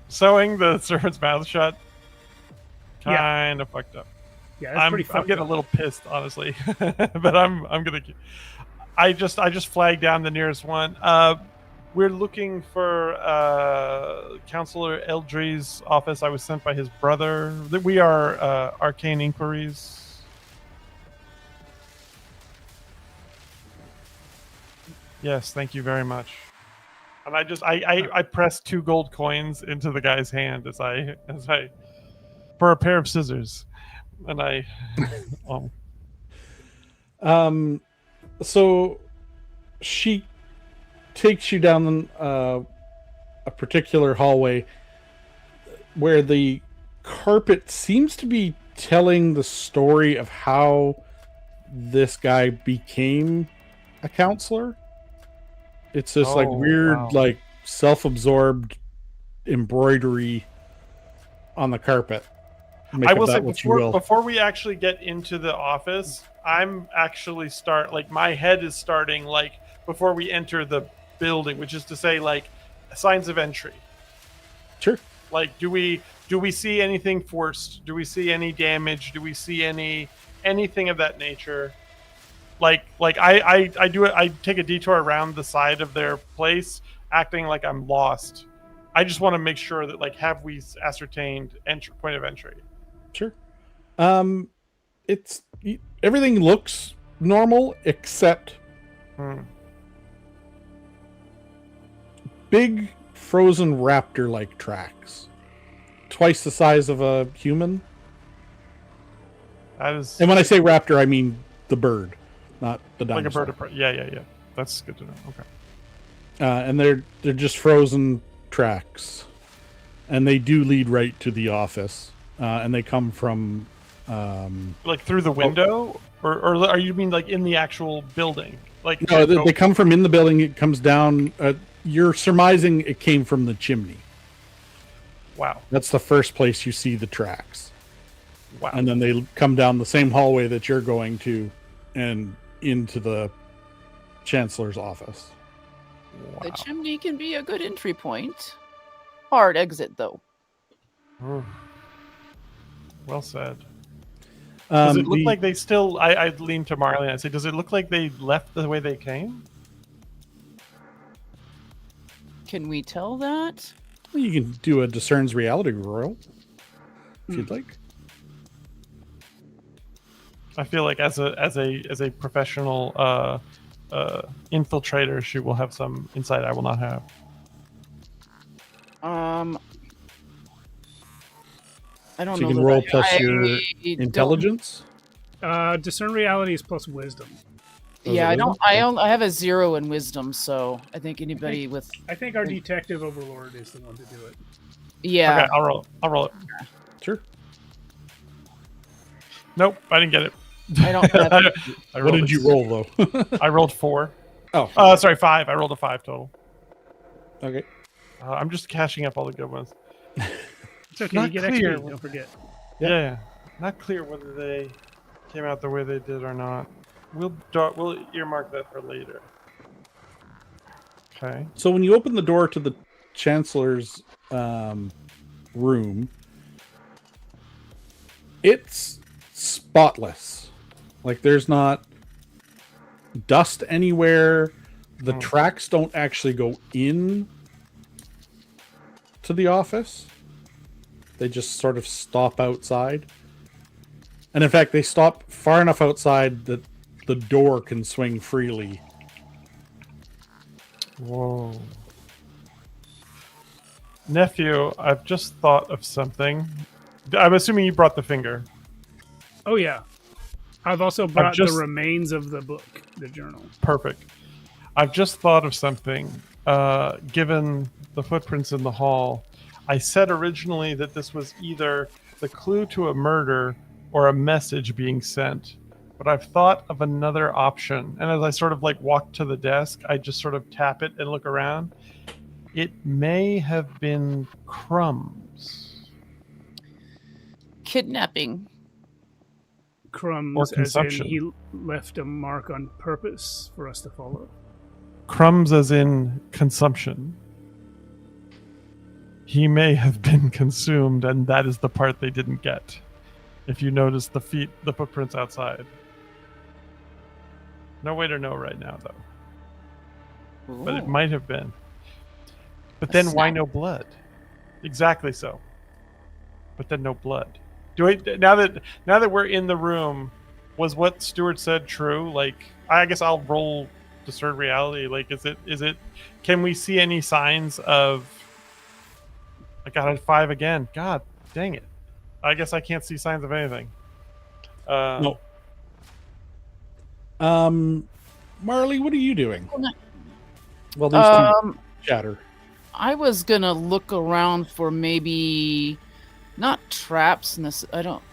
Speaker 2: Sewing the servant's mouth shut, kind of fucked up.
Speaker 1: Yeah, that's pretty fucked
Speaker 2: I'm getting
Speaker 1: up.
Speaker 2: a little pissed, honestly, but I'm gonna. I just flagged down the nearest one. We're looking for Counselor Eldry's office. I was sent by his brother. We are Arcane Inquiries. Yes, thank you very much. And I pressed 2 gold coins into the guy's hand as I for a pair of scissors, and I
Speaker 4: So she takes you down a particular hallway where the carpet seems to be telling the story of how this guy became a counselor. It's this like weird, like self-absorbed embroidery on the carpet. Make
Speaker 2: I
Speaker 4: of
Speaker 2: will
Speaker 4: that
Speaker 2: say
Speaker 4: what you will.
Speaker 2: before we actually get into the office, I'm actually my head is starting like before we enter the building, which is to say like signs of entry.
Speaker 4: Sure.
Speaker 2: Like do we see anything forced? Do we see any damage? Do we see anything of that nature? Like I do it. I take a detour around the side of their place, acting like I'm lost. I just want to make sure that have we ascertained point of entry?
Speaker 4: Sure. It's everything looks normal except big frozen raptor-like tracks, twice the size of a human.
Speaker 2: That is,
Speaker 4: and when I say raptor, I mean the bird, not the dinosaur.
Speaker 2: Like a bird. Yeah. That's good to know. Okay.
Speaker 4: And they're just frozen tracks, and they do lead right to the office, and they come from
Speaker 2: like through the window, or are you mean like in the actual building? Like
Speaker 4: no, they come from in the building. It comes down. You're surmising it came from the chimney.
Speaker 2: Wow,
Speaker 4: that's the first place you see the tracks.
Speaker 2: Wow,
Speaker 4: and then they come down the same hallway that you're going to, and into the Chancellor's office.
Speaker 3: Wow. The chimney can be a good entry point. Hard exit, though.
Speaker 2: Well said. Does it look like they still... I lean to Marley and I say, does it look like they left the way they came?
Speaker 3: Can we tell that?
Speaker 4: You can do a discerns reality roll if you'd like.
Speaker 2: I feel like as a professional infiltrator, she will have some insight I will not have.
Speaker 3: I don't
Speaker 4: so
Speaker 3: know.
Speaker 4: You can roll plus your intelligence.
Speaker 1: Discern reality is plus wisdom.
Speaker 3: Yeah, I don't. I have a 0 in wisdom, so I think anybody with.
Speaker 1: I think our detective overlord is the one to do it.
Speaker 3: Yeah.
Speaker 2: Okay, I'll roll it.
Speaker 4: Sure.
Speaker 2: Nope, I didn't get it.
Speaker 3: I don't have
Speaker 4: what did you roll, though?
Speaker 2: I rolled 4.
Speaker 4: Oh.
Speaker 2: Sorry, 5. I rolled a 5 total.
Speaker 4: Okay.
Speaker 2: I'm just cashing up all the good ones.
Speaker 1: It's okay, you get XP, don't forget.
Speaker 2: Yeah. Not clear whether they came out the way they did or not. We'll earmark that for later. Okay.
Speaker 4: So when you open the door to the Chancellor's room, it's spotless. Like there's not dust anywhere. The tracks don't actually go in to the office. They just sort of stop outside. And in fact, they stop far enough outside that the door can swing freely.
Speaker 2: Whoa. Nephew, I've just thought of something. I'm assuming you brought the finger.
Speaker 1: Oh, yeah. I've also brought the remains of the book, the journal.
Speaker 2: Perfect. I've just thought of something. Given the footprints in the hall, I said originally that this was either the clue to a murder or a message being sent. But I've thought of another option. And as I sort of walk to the desk, I just sort of tap it and look around. It may have been crumbs.
Speaker 3: Kidnapping.
Speaker 1: Crumbs,
Speaker 2: Or
Speaker 1: as in
Speaker 2: consumption.
Speaker 1: he left a mark on purpose for us to follow.
Speaker 2: Crumbs as in consumption. He may have been consumed, and that is the part they didn't get. If you notice the footprints outside. No way to know right now, though. But it
Speaker 3: Ooh.
Speaker 2: might have been. But
Speaker 3: A
Speaker 2: then why
Speaker 3: snack.
Speaker 2: no blood? Exactly so. But then no blood. Now that we're in the room, was what Stuart said true? Like, I guess I'll roll discern reality. Like, is it? Can we see any signs of? I got a 5 again. God dang it! I guess I can't see signs of anything.
Speaker 4: No. Marley, what are you doing? Well, these two chatter.
Speaker 3: I was gonna look around for maybe not traps. I don't.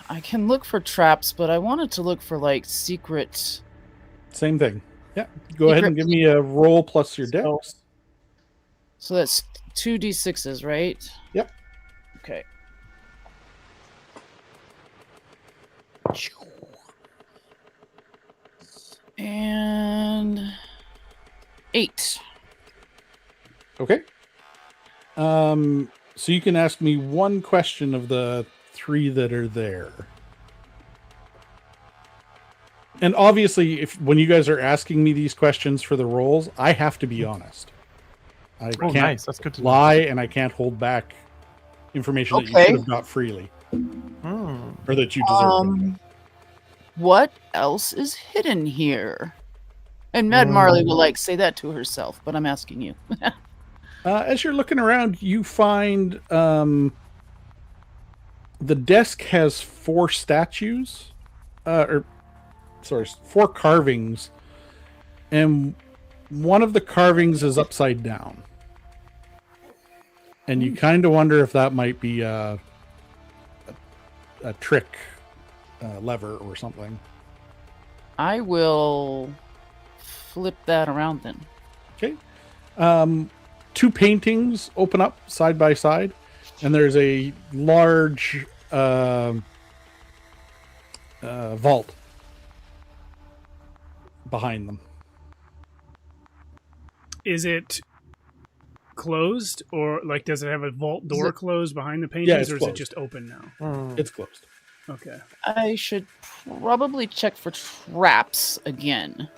Speaker 3: I can look for traps, but I wanted to look for like secret.
Speaker 4: Same thing. Yeah. Go ahead and give me a roll plus your dex.
Speaker 3: So that's 2d6s, right?
Speaker 4: Yep.
Speaker 3: Okay. And 8.
Speaker 4: Okay. So you can ask me one question of the 3 that are there. And obviously, when you guys are asking me these questions for the rolls, I have to be honest. I can't
Speaker 2: Nice. That's good to know.
Speaker 4: lie, and I can't hold back information that you
Speaker 3: Okay.
Speaker 4: should have got freely, or that you deserve.
Speaker 3: What else is hidden here? And Mad Marley will like say that to herself, but I'm asking you.
Speaker 4: As you're looking around, you find the desk has 4 statues, 4 carvings, and one of the carvings is upside down. And you kind of wonder if that might be a trick lever or something.
Speaker 3: I will flip that around then.
Speaker 4: Okay. 2 paintings open up side by side, and there's a large vault behind them.
Speaker 1: Is it closed, or like does it have a vault door closed behind the paintings,
Speaker 4: Yeah, it's
Speaker 1: or is
Speaker 4: closed.
Speaker 1: it just open now?
Speaker 4: It's closed.
Speaker 1: Okay.
Speaker 3: I should probably check for traps again.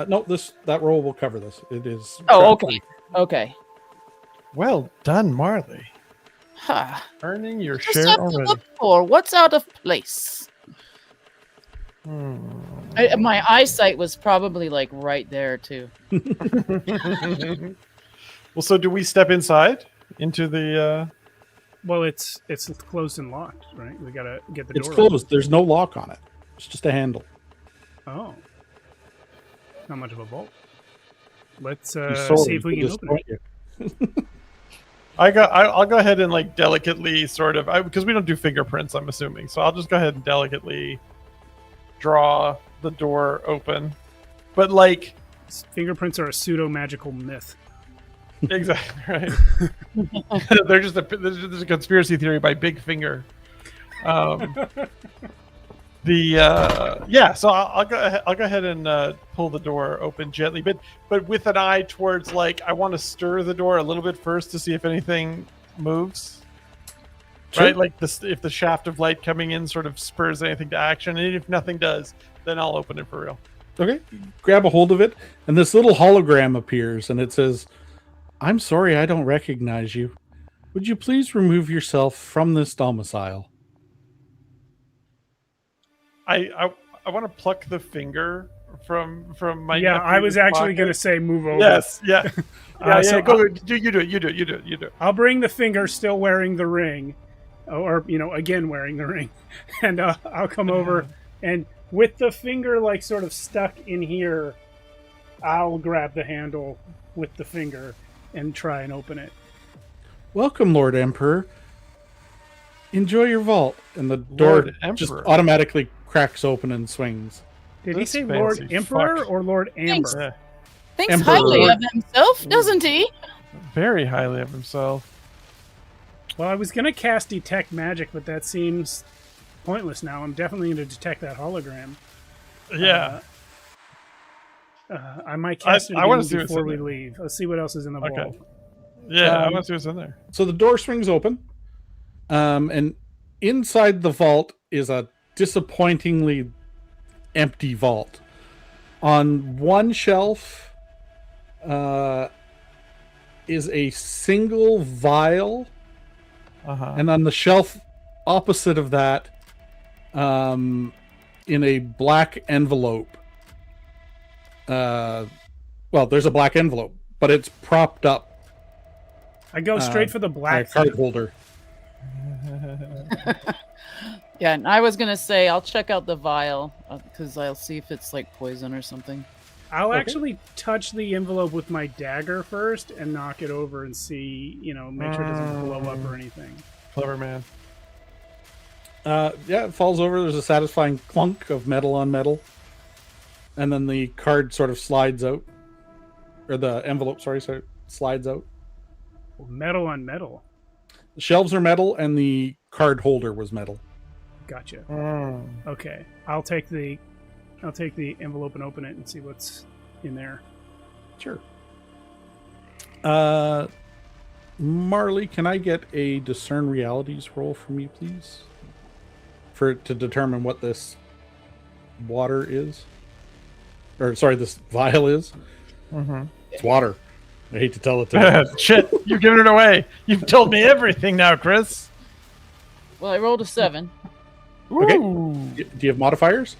Speaker 4: No, that roll will cover this. It is.
Speaker 3: Oh,
Speaker 4: trap-free.
Speaker 3: okay. Okay.
Speaker 2: Well done, Marley.
Speaker 3: Huh.
Speaker 2: Earning your
Speaker 3: Just
Speaker 2: share
Speaker 3: have to
Speaker 2: already.
Speaker 3: look for what's out of place. My eyesight was probably like right there too.
Speaker 2: Well, so do we step inside into the?
Speaker 1: Well, it's closed and locked, right? We gotta get the
Speaker 4: It's
Speaker 1: door
Speaker 4: closed. There's no lock on it. It's just a handle.
Speaker 1: open. Oh, not much of a vault. Let's
Speaker 4: You sold
Speaker 1: see
Speaker 4: it.
Speaker 1: if we
Speaker 4: It'll
Speaker 1: can open
Speaker 4: disappoint
Speaker 1: it.
Speaker 4: you.
Speaker 2: I'll go ahead and like delicately sort of because we don't do fingerprints, I'm assuming. So I'll just go ahead and delicately draw the door open, but like
Speaker 1: Fingerprints are a pseudo magical myth.
Speaker 2: exactly right. They're just there's a conspiracy theory by Big Finger. So I'll go ahead and pull the door open gently, but with an eye towards like I want to stir the door a little bit first to see if anything moves.
Speaker 4: Sure.
Speaker 2: Right, like if the shaft of light coming in sort of spurs anything to action, and if nothing does, then I'll open it for real.
Speaker 4: Okay. Grab a hold of it, and this little hologram appears, and it says, "I'm sorry, I don't recognize you. Would you please remove yourself from this domicile?"
Speaker 2: I want to pluck the finger from my.
Speaker 1: Yeah, I was
Speaker 2: nephew's
Speaker 1: actually
Speaker 2: pocket.
Speaker 1: going to say move over.
Speaker 2: Yes, yeah,
Speaker 1: So
Speaker 2: Go. You do it.
Speaker 1: I'll bring the finger, still wearing the ring, or again wearing the ring, and I'll come over, and with the finger like sort of stuck in here, I'll grab the handle with the finger and try and open it.
Speaker 4: "Welcome, Lord Emperor. Enjoy your vault." And the door
Speaker 2: Lord
Speaker 4: just
Speaker 2: Emperor.
Speaker 4: automatically cracks open and swings.
Speaker 1: Did he
Speaker 2: This
Speaker 1: say Lord
Speaker 2: fancy
Speaker 1: Emperor
Speaker 2: fuck.
Speaker 1: or Lord
Speaker 3: Thanks.
Speaker 1: Amber?
Speaker 2: Yeah,
Speaker 3: Thinks
Speaker 4: Emperor.
Speaker 3: highly of himself, doesn't he?
Speaker 2: very highly of himself.
Speaker 1: Well, I was going to cast Detect Magic, but that seems pointless now. I'm definitely going to detect that hologram.
Speaker 2: Yeah.
Speaker 1: I might cast it
Speaker 2: I wanna
Speaker 1: again
Speaker 2: see what's
Speaker 1: before
Speaker 2: in
Speaker 1: we
Speaker 2: there.
Speaker 1: leave. Let's see what else is in the vault.
Speaker 2: Yeah, I want to see what's in there.
Speaker 4: So the door swings open, and inside the vault is a disappointingly empty vault. On one shelf is a single vial, and on the shelf opposite of that, in a black envelope. Well, there's a black envelope, but it's propped up.
Speaker 1: I go straight for the
Speaker 4: by a
Speaker 1: black
Speaker 4: card
Speaker 1: thing.
Speaker 4: holder.
Speaker 3: Yeah, and I was gonna say I'll check out the vial because I'll see if it's like poison or something.
Speaker 1: I'll actually touch the envelope with my dagger first and knock it over and see, make sure it doesn't blow up or anything.
Speaker 2: Clever man.
Speaker 4: Yeah, it falls over. There's a satisfying clunk of metal on metal. And then the card sort of slides out. Or the envelope, sorry, slides out.
Speaker 1: Metal on metal.
Speaker 4: The shelves are metal, and the card holder was metal.
Speaker 1: Gotcha. Okay, I'll take the envelope and open it and see what's in there.
Speaker 4: Sure. Marley, can I get a discern realities roll from you, please? To determine what this water is. Or, sorry, this vial is. It's water. I hate to tell it to you.
Speaker 2: Shit, you're giving it away. You've told me everything now, Chris.
Speaker 3: Well, I rolled a 7.
Speaker 4: Okay.
Speaker 2: Ooh.
Speaker 4: Do you have modifiers?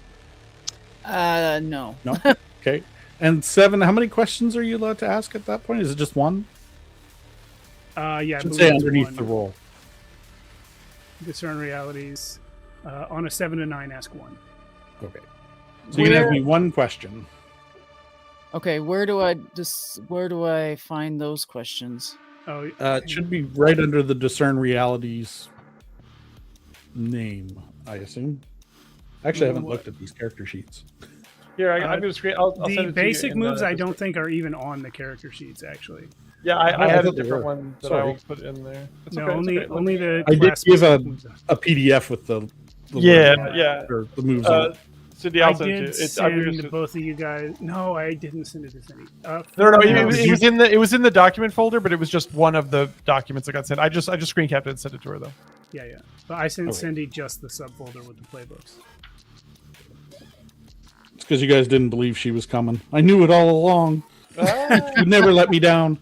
Speaker 3: No.
Speaker 4: No? Okay. And 7, how many questions are you allowed to ask at that point? Is it just one?
Speaker 1: Yeah, I
Speaker 4: Should
Speaker 1: believe
Speaker 4: say
Speaker 1: it's
Speaker 4: underneath
Speaker 1: one.
Speaker 4: the roll.
Speaker 1: Discern realities. On a 7 to 9, ask 1.
Speaker 4: Okay. So you can ask me one question.
Speaker 3: Okay, where do I find those questions?
Speaker 1: Oh,
Speaker 4: It should be right under the discern realities name, I assume. Actually, I haven't looked at these character sheets.
Speaker 2: Here, I'm going to screen. I'll send it to
Speaker 1: the
Speaker 2: you
Speaker 1: basic
Speaker 2: in
Speaker 1: moves
Speaker 2: the
Speaker 1: I don't think are even on the character sheets, actually.
Speaker 2: Yeah, I had a
Speaker 4: thought they
Speaker 2: different
Speaker 4: were.
Speaker 2: one that
Speaker 4: Sorry.
Speaker 2: I will put in there. It's
Speaker 1: No,
Speaker 2: okay, it's okay.
Speaker 1: only the
Speaker 4: I did
Speaker 1: class
Speaker 4: give
Speaker 1: basic moves.
Speaker 4: a PDF with the
Speaker 2: Yeah,
Speaker 4: words
Speaker 2: yeah.
Speaker 4: or the moves on it.
Speaker 2: Cindy,
Speaker 1: I
Speaker 2: I'll send it to you.
Speaker 1: did
Speaker 2: I'm gonna
Speaker 1: send both of you guys. No, I didn't send it to Cindy.
Speaker 2: No, it was in the document folder, but it was just one of the documents that got sent. I just screen capped it and sent it to her though.
Speaker 1: Yeah. But I sent
Speaker 4: Okay.
Speaker 1: Cindy just the subfolder with the playbooks.
Speaker 4: It's because you guys didn't believe she was coming. I knew it all along. You'd never let me down.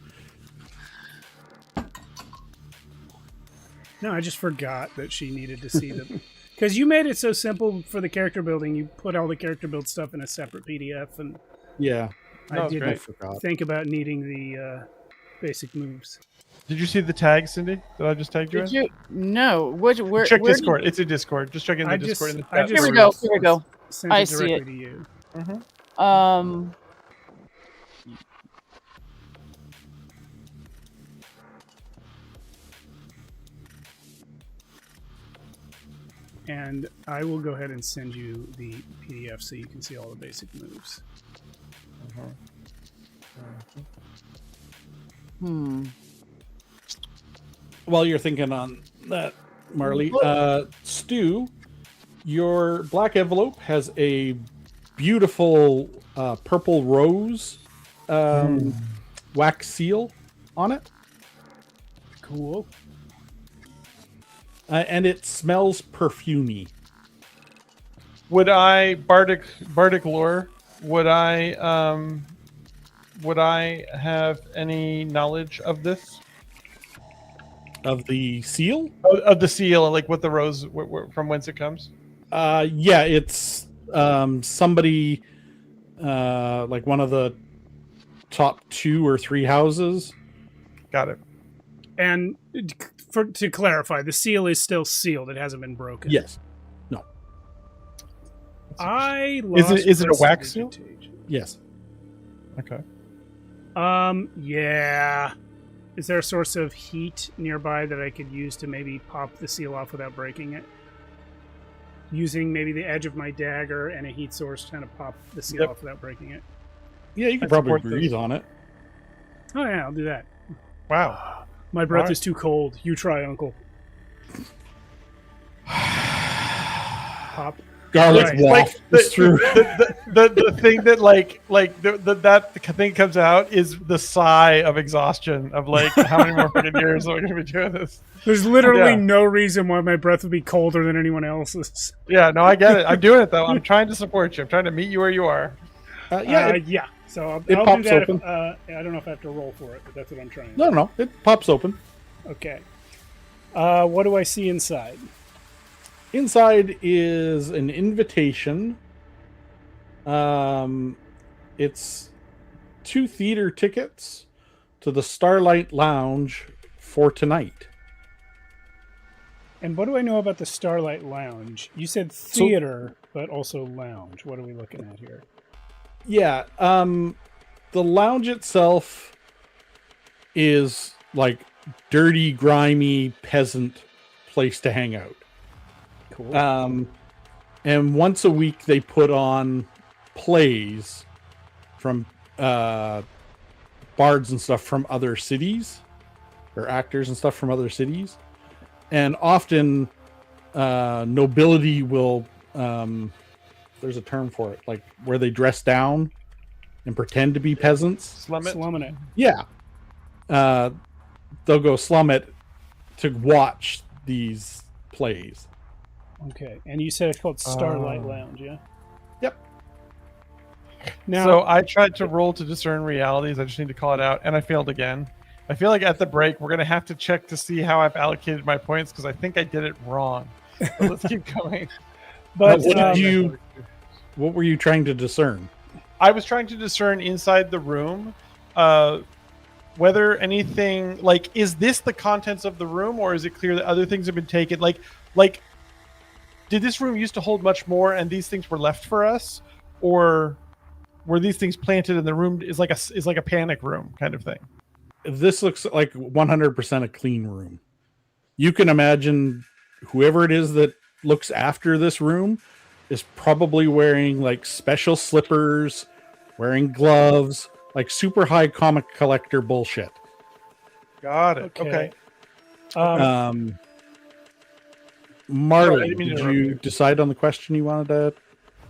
Speaker 1: No, I just forgot that she needed to see them. Because you made it so simple for the character building. You put all the character build stuff in a separate PDF, and
Speaker 4: Yeah.
Speaker 1: I
Speaker 4: I
Speaker 1: didn't
Speaker 4: forgot.
Speaker 1: think about needing the basic moves.
Speaker 2: Did you see the tag, Cindy? That I just tagged you?
Speaker 3: Did
Speaker 2: in?
Speaker 3: you? No. Where?
Speaker 2: Check
Speaker 3: where
Speaker 2: Discord. It's in Discord. Just check in the
Speaker 1: I
Speaker 2: Discord.
Speaker 1: just-
Speaker 2: in the
Speaker 1: I
Speaker 2: chat.
Speaker 1: just-
Speaker 3: Here we go. Here we go.
Speaker 1: Send
Speaker 3: I
Speaker 1: it
Speaker 3: see
Speaker 1: directly
Speaker 3: it.
Speaker 1: to you. And I will go ahead and send you the PDF so you can see all the basic moves.
Speaker 4: While you're thinking on that, Marley, Stu, your black envelope has a beautiful purple rose wax seal on it.
Speaker 1: Cool.
Speaker 4: And it smells perfumey.
Speaker 2: Would I Bardic lore? Would I have any knowledge of this?
Speaker 4: Of the seal?
Speaker 2: Of the seal, like what the rose from whence it comes?
Speaker 4: Yeah, it's somebody like one of the top 2 or 3 houses.
Speaker 2: Got it.
Speaker 1: And to clarify, the seal is still sealed. It hasn't been broken.
Speaker 4: Yes. No.
Speaker 1: I lost
Speaker 2: Is it a wax seal?
Speaker 1: prestidigitation.
Speaker 4: Yes.
Speaker 2: Okay.
Speaker 1: Yeah. Is there a source of heat nearby that I could use to maybe pop the seal off without breaking it? Using maybe the edge of my dagger and a heat source to kind of pop the seal off without breaking it.
Speaker 4: Yeah, you can
Speaker 2: I
Speaker 4: probably
Speaker 2: support
Speaker 4: breathe
Speaker 2: this.
Speaker 4: on it.
Speaker 1: Oh yeah, I'll do that.
Speaker 2: Wow.
Speaker 1: My breath
Speaker 2: Alright.
Speaker 1: is too cold. You try, Uncle. Pop.
Speaker 4: Garlic
Speaker 1: Right.
Speaker 4: wafts through.
Speaker 2: The thing that that thing comes out is the sigh of exhaustion of like, how many more fucking years are we gonna be doing this?
Speaker 1: There's literally
Speaker 2: Yeah.
Speaker 1: no reason why my breath would be colder than anyone else's.
Speaker 2: Yeah, no, I get it. I'm doing it though. I'm trying to support you. I'm trying to meet you where you are.
Speaker 1: Yeah. So I'll
Speaker 4: it
Speaker 1: do
Speaker 4: pops
Speaker 1: that.
Speaker 4: open.
Speaker 1: I don't know if I have to roll for it, but that's what I'm trying.
Speaker 4: No, it pops open.
Speaker 1: Okay. What do I see inside?
Speaker 4: Inside is an invitation. It's 2 theater tickets to the Starlight Lounge for tonight.
Speaker 1: And what do I know about the Starlight Lounge? You said theater, but also lounge. What are we looking at here?
Speaker 4: Yeah, the lounge itself is like dirty, grimy, peasant place to hang out.
Speaker 1: Cool.
Speaker 4: And once a week they put on plays from bards and stuff from other cities, or actors and stuff from other cities. And often nobility will, there's a term for it, like where they dress down and pretend to be peasants.
Speaker 1: Slumming it.
Speaker 4: Yeah. They'll go slum it to watch these plays.
Speaker 1: Okay. And you said it's called Starlight Lounge, yeah?
Speaker 4: Yep.
Speaker 1: Now,
Speaker 2: So I tried to roll to discern realities. I just need to call it out, and I failed again. I feel like at the break we're gonna have to check to see how I've allocated my points because I think I did it wrong. But let's keep going.
Speaker 1: but
Speaker 4: What were you trying to discern?
Speaker 2: I was trying to discern inside the room whether anything like, is this the contents of the room, or is it clear that other things have been taken? Like did this room used to hold much more and these things were left for us, or were these things planted in the room is like a panic room kind of thing?
Speaker 4: This looks like 100% a clean room. You can imagine whoever it is that looks after this room is probably wearing like special slippers, wearing gloves, like super high comic collector bullshit.
Speaker 2: Got it. Okay.
Speaker 4: Marley,
Speaker 2: I didn't mean to
Speaker 4: did
Speaker 2: interrupt
Speaker 4: you
Speaker 2: you.
Speaker 4: decide on the question you wanted to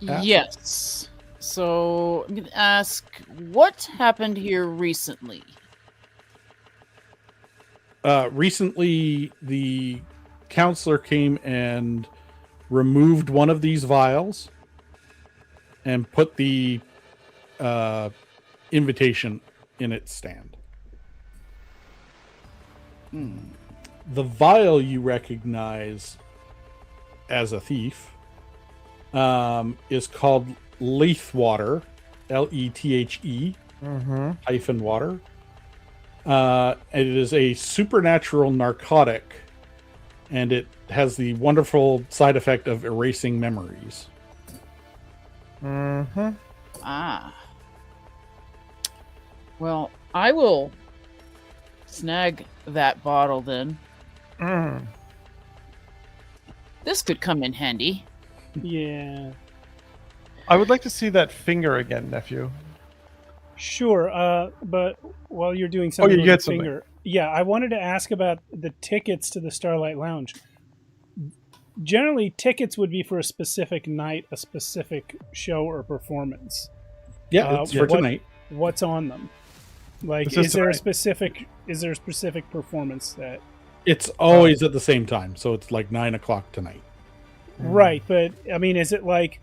Speaker 4: ask?
Speaker 3: Yes. So I'm going to ask, what happened here recently?
Speaker 4: Recently, the counselor came and removed one of these vials and put the invitation in its stand. The vial you recognize as a thief is called Lethe water, Lethe hyphen water. And it is a supernatural narcotic, and it has the wonderful side effect of erasing memories.
Speaker 3: Ah. Well, I will snag that bottle then. This could come in handy.
Speaker 1: yeah.
Speaker 2: I would like to see that finger again, nephew.
Speaker 1: Sure. But while you're doing something
Speaker 2: you
Speaker 1: with
Speaker 2: had
Speaker 1: the
Speaker 2: something.
Speaker 1: finger, yeah, I wanted to ask about the tickets to the Starlight Lounge. Generally, tickets would be for a specific night, a specific show or performance.
Speaker 4: Yeah, it's for tonight.
Speaker 1: What's on them? Like,
Speaker 2: This is
Speaker 1: is there a
Speaker 2: tonight.
Speaker 1: specific performance that?
Speaker 4: It's always at the same time, so it's like 9:00 tonight.
Speaker 1: Right, but I mean, is it like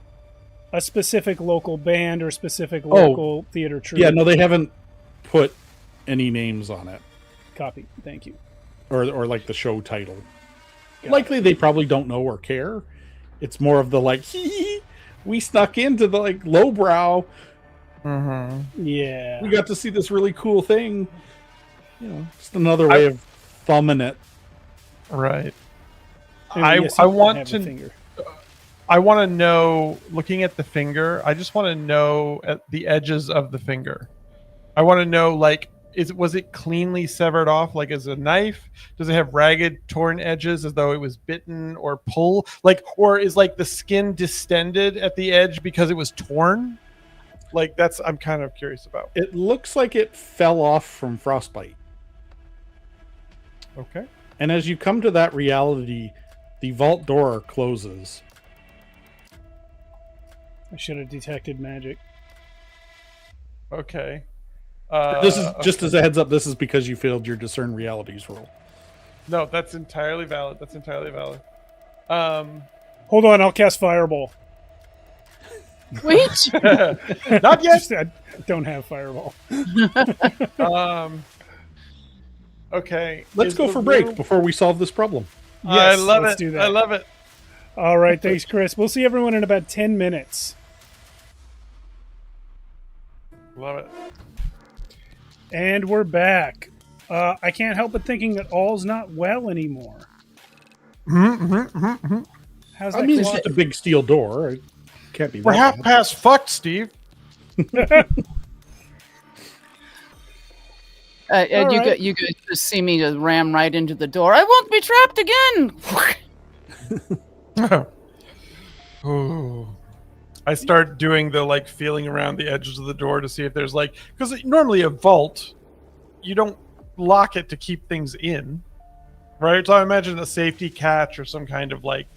Speaker 1: a specific local band or specific local theater troupe?
Speaker 4: Yeah, no, they haven't put any names on it,
Speaker 1: Copy. Thank you.
Speaker 4: or like the show title.
Speaker 1: Got
Speaker 4: Likely, they probably don't know or care. It's more of the like, hee, we snuck into the like lowbrow.
Speaker 1: Yeah.
Speaker 4: We got to see this really cool thing. You know, just another way of thumbing it.
Speaker 2: Right.
Speaker 1: And yes,
Speaker 2: I
Speaker 1: you can
Speaker 2: want
Speaker 1: have
Speaker 2: to
Speaker 1: the finger.
Speaker 2: I want to know, looking at the finger, I just want to know at the edges of the finger. I want to know, like, was it cleanly severed off, like as a knife? Does it have ragged, torn edges as though it was bitten or pulled? Like, or is like the skin distended at the edge because it was torn? Like, that's, I'm kind of curious about.
Speaker 4: It looks like it fell off from frostbite.
Speaker 2: Okay.
Speaker 4: And as you come to that reality, the vault door closes.
Speaker 1: I should have detected magic.
Speaker 2: Okay.
Speaker 4: This is just as a heads up. This is because you failed your discern realities roll.
Speaker 2: No, that's entirely valid. That's entirely valid.
Speaker 1: Hold on, I'll cast Fireball.
Speaker 3: Wait.
Speaker 2: Not yet.
Speaker 1: I don't have Fireball.
Speaker 2: Okay.
Speaker 4: Let's go for break before we solve this problem.
Speaker 2: I
Speaker 1: Yes,
Speaker 2: love
Speaker 1: let's
Speaker 2: it.
Speaker 1: do that.
Speaker 2: I love it.
Speaker 1: All right, thanks, Chris. We'll see everyone in about 10 minutes.
Speaker 2: Love it.
Speaker 1: And we're back. I can't help but thinking that all's not well anymore. How's that?
Speaker 4: I mean, it's
Speaker 1: clock?
Speaker 4: just a big steel door. It can't be.
Speaker 2: We're
Speaker 4: that
Speaker 2: half
Speaker 4: bad.
Speaker 2: past fucked, Steve.
Speaker 3: And you guys just see me just ram right into the door. I won't be trapped again.
Speaker 2: Ooh. I start doing the like feeling around the edges of the door to see if there's like, because normally a vault, you don't lock it to keep things in, right? So I imagine a safety catch or some kind of like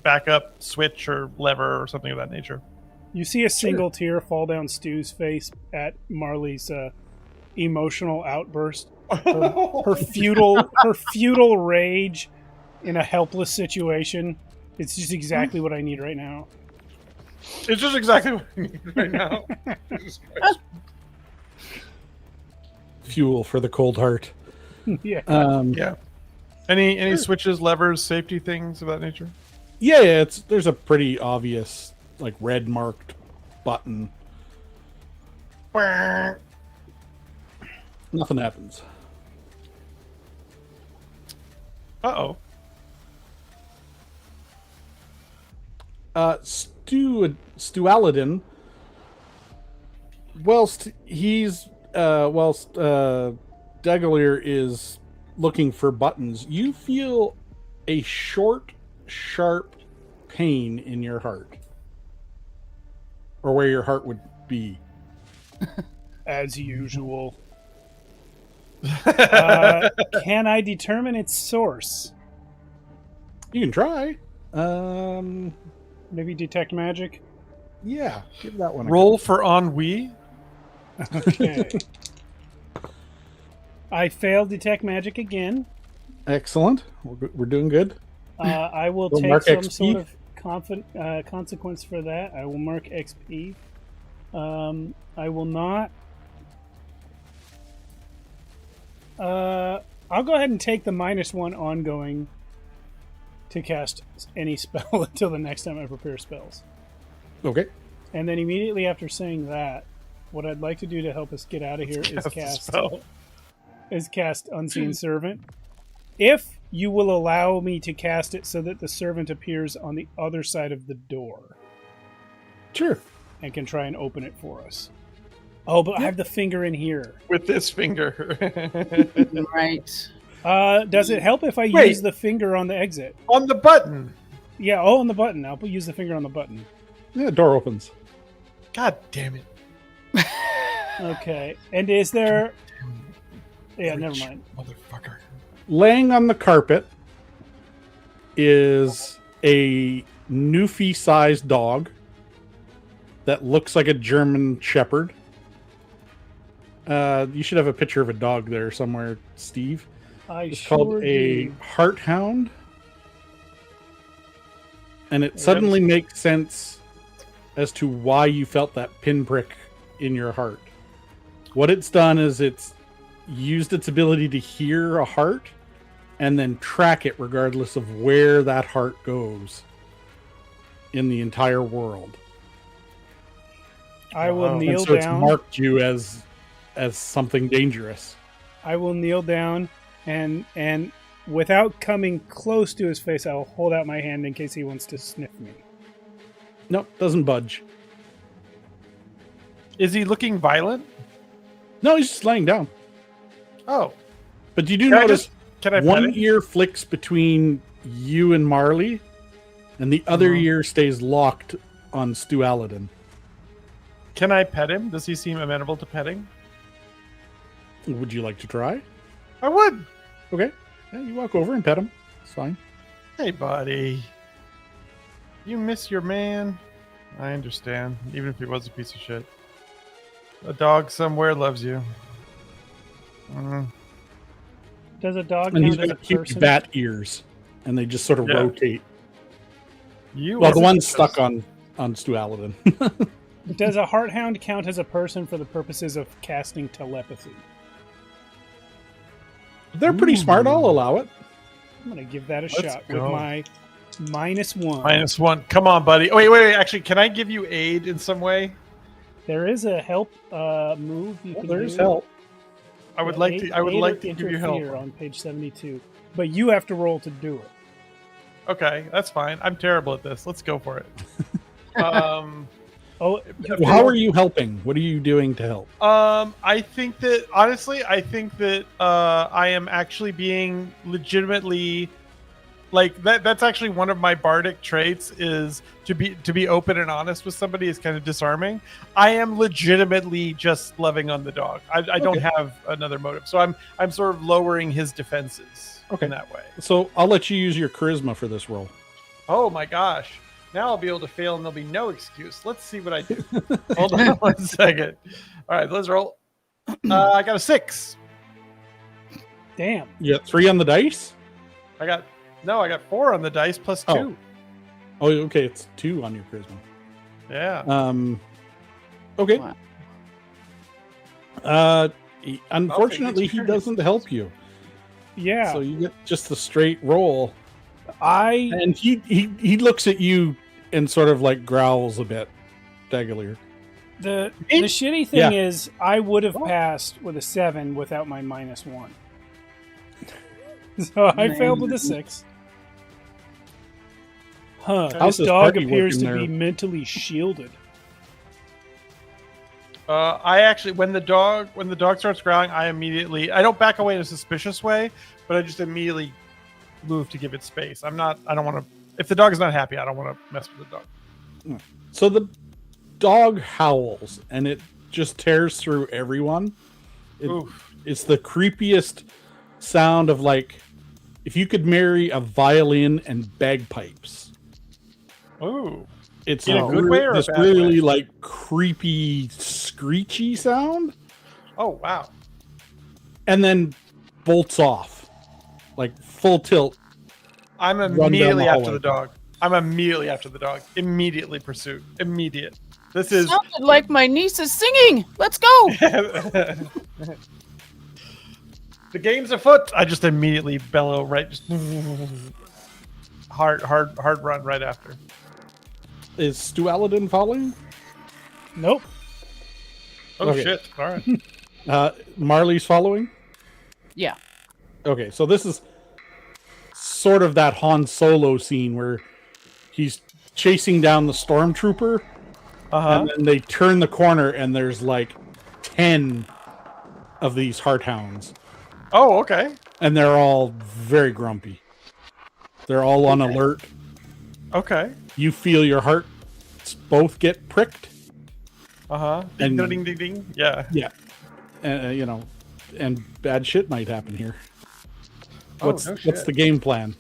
Speaker 2: backup switch or lever or something of that nature.
Speaker 1: You see a single tear fall down Stu's face at Marley's emotional outburst. Her futile rage in a helpless situation. It's just exactly what I need right now.
Speaker 2: It's just exactly what I need right now. Jesus Christ.
Speaker 4: Fuel for the cold heart.
Speaker 1: Yeah.
Speaker 2: Yeah. Any switches, levers, safety things of that nature?
Speaker 4: Yeah, there's a pretty obvious like red marked button. Nothing happens.
Speaker 2: Uh-oh.
Speaker 4: Stualadin, whilst Dagalier is looking for buttons, you feel a short, sharp pain in your heart. Or where your heart would be.
Speaker 1: As usual. Can I determine its source?
Speaker 4: You can try.
Speaker 1: Maybe detect magic?
Speaker 4: Yeah, give that one a
Speaker 2: Roll for ennui.
Speaker 1: Okay. I failed detect magic again.
Speaker 4: Excellent. We're doing good.
Speaker 1: I will
Speaker 4: We'll
Speaker 1: take
Speaker 4: mark
Speaker 1: some
Speaker 4: XP.
Speaker 1: sort of consequence for that. I will mark XP. I will not. I'll go ahead and take the -1 ongoing to cast any spell until the next time I prepare spells.
Speaker 4: Okay.
Speaker 1: And then immediately after saying that, what I'd like to do to help us get out of here is cast Unseen Servant. If you will allow me to cast it so that the servant appears on the other side of the door.
Speaker 4: Sure.
Speaker 1: And can try and open it for us. Oh, but I have the finger in here.
Speaker 2: With this finger.
Speaker 3: Right.
Speaker 1: Does it help if I use the finger on the exit?
Speaker 2: On the button.
Speaker 1: Yeah, on the button. I'll use the finger on the button.
Speaker 4: Yeah, door opens.
Speaker 2: God damn it.
Speaker 1: Okay. And is there... Yeah, never mind.
Speaker 2: Motherfucker.
Speaker 4: Laying on the carpet is a Newfie-sized dog that looks like a German Shepherd. You should have a picture of a dog there somewhere, Steve. It's called a Heart Hound. And it suddenly makes sense as to why you felt that pinprick in your heart. What it's done is it's used its ability to hear a heart and then track it regardless of where that heart goes in the entire world.
Speaker 1: I will kneel
Speaker 4: and so
Speaker 1: down.
Speaker 4: It's marked you as something dangerous.
Speaker 1: I will kneel down and without coming close to his face, I will hold out my hand in case he wants to sniff me.
Speaker 4: Nope, doesn't budge.
Speaker 2: Is he looking violent?
Speaker 4: No, he's just laying down.
Speaker 2: Oh.
Speaker 4: But you do notice
Speaker 2: can I pet
Speaker 4: one
Speaker 2: him?
Speaker 4: ear flicks between you and Marley, and the other ear stays locked on Stualadin.
Speaker 2: Can I pet him? Does he seem amenable to petting?
Speaker 4: Would you like to try?
Speaker 2: I would.
Speaker 4: Okay. Yeah, you walk over and pet him. It's fine.
Speaker 2: Hey, buddy. You miss your man? I understand, even if he was a piece of shit. A dog somewhere loves you.
Speaker 1: Does a dog
Speaker 4: And he's
Speaker 1: count as
Speaker 4: got
Speaker 1: a
Speaker 4: cute
Speaker 1: person?
Speaker 4: bat ears, and they just sort of
Speaker 2: Yeah.
Speaker 4: rotate.
Speaker 2: You
Speaker 4: Well, the
Speaker 2: wasn't
Speaker 4: one's
Speaker 2: just-
Speaker 4: stuck on Stu Aladdin.
Speaker 1: Does a hearthound count as a person for the purposes of casting telepathy?
Speaker 4: They're pretty smart. I'll allow it.
Speaker 1: I'm gonna give that a
Speaker 2: Let's
Speaker 1: shot with
Speaker 2: go.
Speaker 1: my -1.
Speaker 2: -1. Come on, buddy. Oh, wait. Actually, can I give you aid in some way?
Speaker 1: There is a help move you can
Speaker 4: There's
Speaker 1: do.
Speaker 4: help.
Speaker 2: I would
Speaker 1: Yeah,
Speaker 2: like
Speaker 1: aid-
Speaker 2: to. I would
Speaker 1: aid
Speaker 2: like
Speaker 1: or
Speaker 2: to give you help.
Speaker 1: interfere on page 72, but you have to roll to do it.
Speaker 2: Okay, that's fine. I'm terrible at this. Let's go for it.
Speaker 1: Oh,
Speaker 4: Well, how are you helping? What are you doing to help?
Speaker 2: I think that honestly, I am actually being legitimately like that. That's actually one of my bardic traits is to be open and honest with somebody is kind of disarming. I am legitimately just loving on the dog. I don't have another motive, so I'm sort of lowering his defenses
Speaker 4: Okay.
Speaker 2: in that way.
Speaker 4: So I'll let you use your charisma for this roll.
Speaker 2: Oh my gosh. Now I'll be able to fail and there'll be no excuse. Let's see what I do. Hold on 1 second. All right, let's roll. I got a 6.
Speaker 1: damn.
Speaker 4: You got 3 on the dice?
Speaker 2: I got 4 on the dice plus 2.
Speaker 4: Oh, okay. It's 2 on your charisma.
Speaker 2: Yeah.
Speaker 4: Okay.
Speaker 3: Wow.
Speaker 4: Unfortunately, he doesn't help you.
Speaker 1: Yeah,
Speaker 4: So you get just the straight roll.
Speaker 1: I
Speaker 4: And he looks at you and sort of like growls a bit. Daggalier.
Speaker 1: the shitty thing
Speaker 4: Yeah.
Speaker 1: is I would have passed with a 7 without my -1. So I failed with a 6. Huh.
Speaker 4: How's
Speaker 1: This
Speaker 4: this
Speaker 1: dog
Speaker 4: party
Speaker 1: appears to
Speaker 4: working
Speaker 1: be
Speaker 4: there?
Speaker 1: mentally shielded.
Speaker 2: I actually when the dog starts growling, I don't back away in a suspicious way, but I just immediately move to give it space. I don't want to if the dog is not happy, I don't want to mess with the dog.
Speaker 4: So the dog howls and it just tears through everyone.
Speaker 2: Oof.
Speaker 4: It's the creepiest sound of like if you could marry a violin and bagpipes.
Speaker 2: Ooh.
Speaker 4: It's
Speaker 2: In a good way or a
Speaker 4: this
Speaker 2: bad
Speaker 4: really
Speaker 2: way?
Speaker 4: like creepy, screechy sound,
Speaker 2: Oh wow.
Speaker 4: and then bolts off, like full tilt.
Speaker 2: I'm
Speaker 4: down
Speaker 2: immediately
Speaker 4: the
Speaker 2: after
Speaker 4: hallway.
Speaker 2: the dog. I'm immediately after the dog. Immediately pursuit. Immediate. This is
Speaker 3: Sounded like my niece is singing. Let's go.
Speaker 2: the game's afoot. I just immediately bellow right. Just hard run right after.
Speaker 4: Is Stu Aladdin following?
Speaker 1: Nope.
Speaker 2: Oh
Speaker 4: Okay.
Speaker 2: shit! All right.
Speaker 4: Marley's following.
Speaker 3: Yeah.
Speaker 4: Okay, so this is sort of that Han Solo scene where he's chasing down the stormtrooper, and then they turn the corner, and there's like 10 of these hearthounds,
Speaker 2: Oh okay.
Speaker 4: and they're all very grumpy. They're all on alert.
Speaker 2: Okay.
Speaker 4: You feel your hearts both get pricked.
Speaker 2: Ding
Speaker 4: And-
Speaker 2: ding ding ding. Yeah.
Speaker 4: Yeah, you know, and bad shit might happen here.
Speaker 2: Oh,
Speaker 4: What's
Speaker 2: no
Speaker 4: what's
Speaker 2: shit.
Speaker 4: the game plan?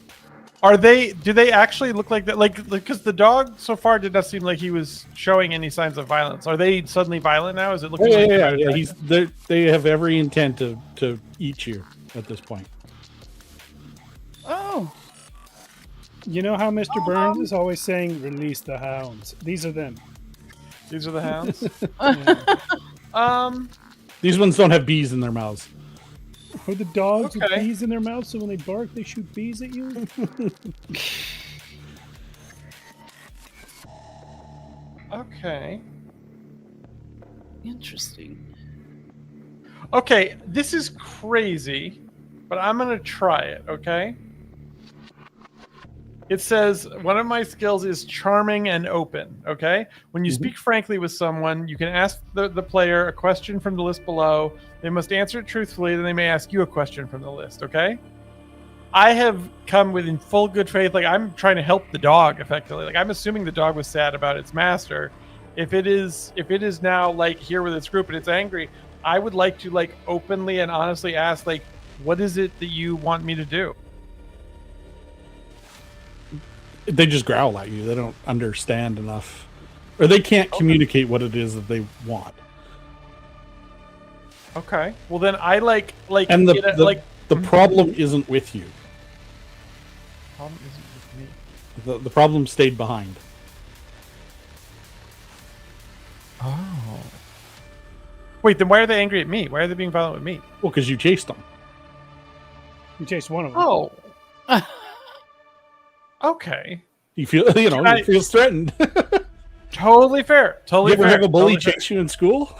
Speaker 2: Do they actually look like that? Like because the dog so far did not seem like he was showing any signs of violence. Are they suddenly violent now? Is it
Speaker 4: Oh,
Speaker 2: looking
Speaker 4: yeah,
Speaker 2: like
Speaker 4: yeah. They have every intent to eat you at this point.
Speaker 3: Oh.
Speaker 1: You know how Mr. Burns is always saying, "Release the hounds." These are them.
Speaker 2: These are the hounds?
Speaker 4: These ones don't have bees in their mouths.
Speaker 1: Or the dogs with
Speaker 2: Okay.
Speaker 1: bees in their mouths, so when they bark, they shoot bees at you.
Speaker 2: Okay.
Speaker 3: Interesting.
Speaker 2: Okay, this is crazy, but I'm gonna try it, okay? It says one of my skills is charming and open, okay? When you speak frankly with someone, you can ask the player a question from the list below. They must answer it truthfully, then they may ask you a question from the list, okay? I have come within full good faith, like I'm trying to help the dog effectively. Like I'm assuming the dog was sad about its master. If it is now like here with its group and it's angry, I would like to like openly and honestly ask like, What is it that you want me to do?
Speaker 4: They just growl at you. They don't understand enough, or they can't communicate what it is that they want.
Speaker 2: Okay. Well, then I like.
Speaker 4: And
Speaker 2: get it,
Speaker 4: the problem isn't with you.
Speaker 2: Problem isn't with me.
Speaker 4: The problem stayed behind.
Speaker 2: Oh. Wait, then why are they angry at me? Why are they being violent with me?
Speaker 4: Well, because you chased them.
Speaker 1: You chased one of them.
Speaker 2: Oh. Okay.
Speaker 4: You feel, you feels threatened.
Speaker 2: Totally fair. Totally
Speaker 4: You ever
Speaker 2: fair.
Speaker 4: have a bully
Speaker 2: Totally fair.
Speaker 4: chase you in school?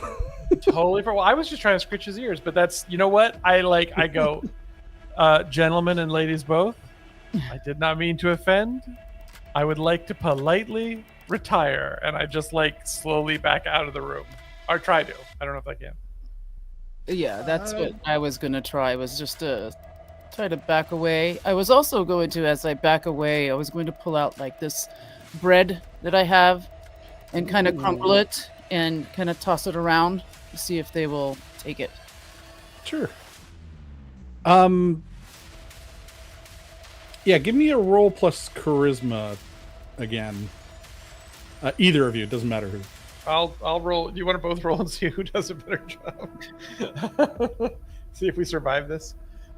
Speaker 2: Totally fair. Well, I was just trying to scratch his ears, but that's, you know what? I go, gentlemen and ladies both, I did not mean to offend. I would like to politely retire. And I just slowly back out of the room. Or try to. I don't know if I can.
Speaker 3: Yeah, that's what I was gonna try. Was just to try to back away. I was also going to, as I back away, I was going to pull out this bread that I have and kind of crumble it and kind of toss it around to see if they will take it.
Speaker 4: Sure. Yeah, give me a roll plus charisma again. Either of you, it doesn't matter who.
Speaker 2: I'll roll. Do you want to both roll and see who does a better job? See if we survive this.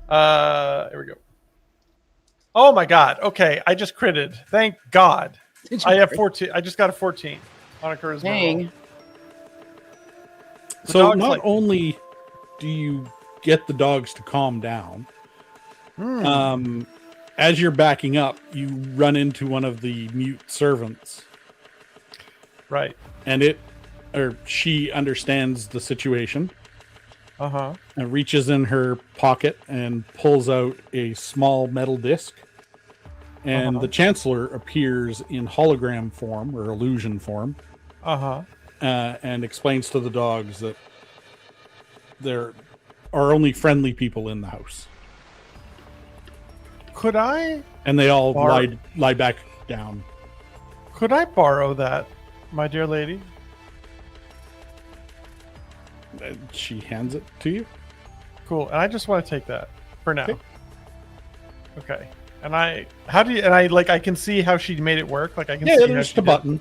Speaker 2: Here we go. Oh my god. Okay, I just critted. Thank God. I have 14. I just got a 14 on a charisma.
Speaker 3: Dang.
Speaker 2: roll. The
Speaker 4: So
Speaker 2: dog's
Speaker 4: not only do you get the dogs to calm down, as you're backing up, you run into one of the mute servants.
Speaker 2: Right.
Speaker 4: And she understands the situation
Speaker 2: Uh-huh.
Speaker 4: and reaches in her pocket and pulls out a small metal disc. And the Chancellor appears in hologram form or illusion form.
Speaker 2: Uh-huh.
Speaker 4: And explains to the dogs that there are only friendly people in the house.
Speaker 2: Could I
Speaker 4: And they all lie back down.
Speaker 2: borrow that, my dear lady?
Speaker 4: She hands it to you.
Speaker 2: Cool. And I just want to take that for now. Okay. And I can see how she made it work. I can see how
Speaker 4: there's
Speaker 2: she
Speaker 4: the
Speaker 2: did.
Speaker 4: button.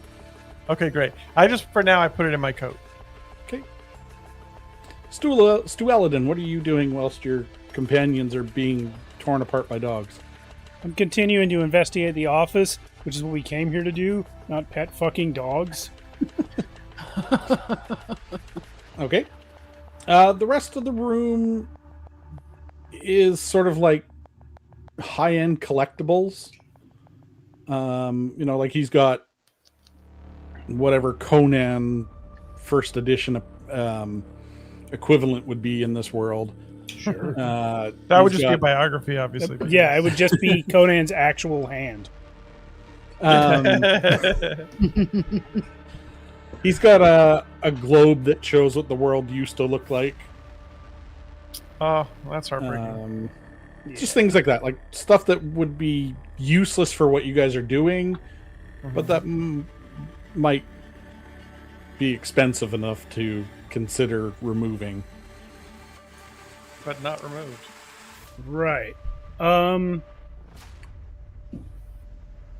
Speaker 2: Okay, great. For now I put it in my coat.
Speaker 4: Okay. Stueladin, what are you doing whilst your companions are being torn apart by dogs?
Speaker 1: I'm continuing to investigate the office, which is what we came here to do, not pet fucking dogs.
Speaker 4: Okay. The rest of the room is sort of like high-end collectibles. He's got whatever Conan first edition equivalent would be in this world.
Speaker 1: Sure.
Speaker 2: That would just be a biography, obviously. but
Speaker 1: Yeah, it would just be Conan's actual hand.
Speaker 4: He's got a globe that shows what the world used to look like.
Speaker 2: Oh, that's heartbreaking.
Speaker 4: Just things like that, like stuff that would be useless for what you guys are doing, but that might be expensive enough to consider removing.
Speaker 2: But not removed.
Speaker 1: Right.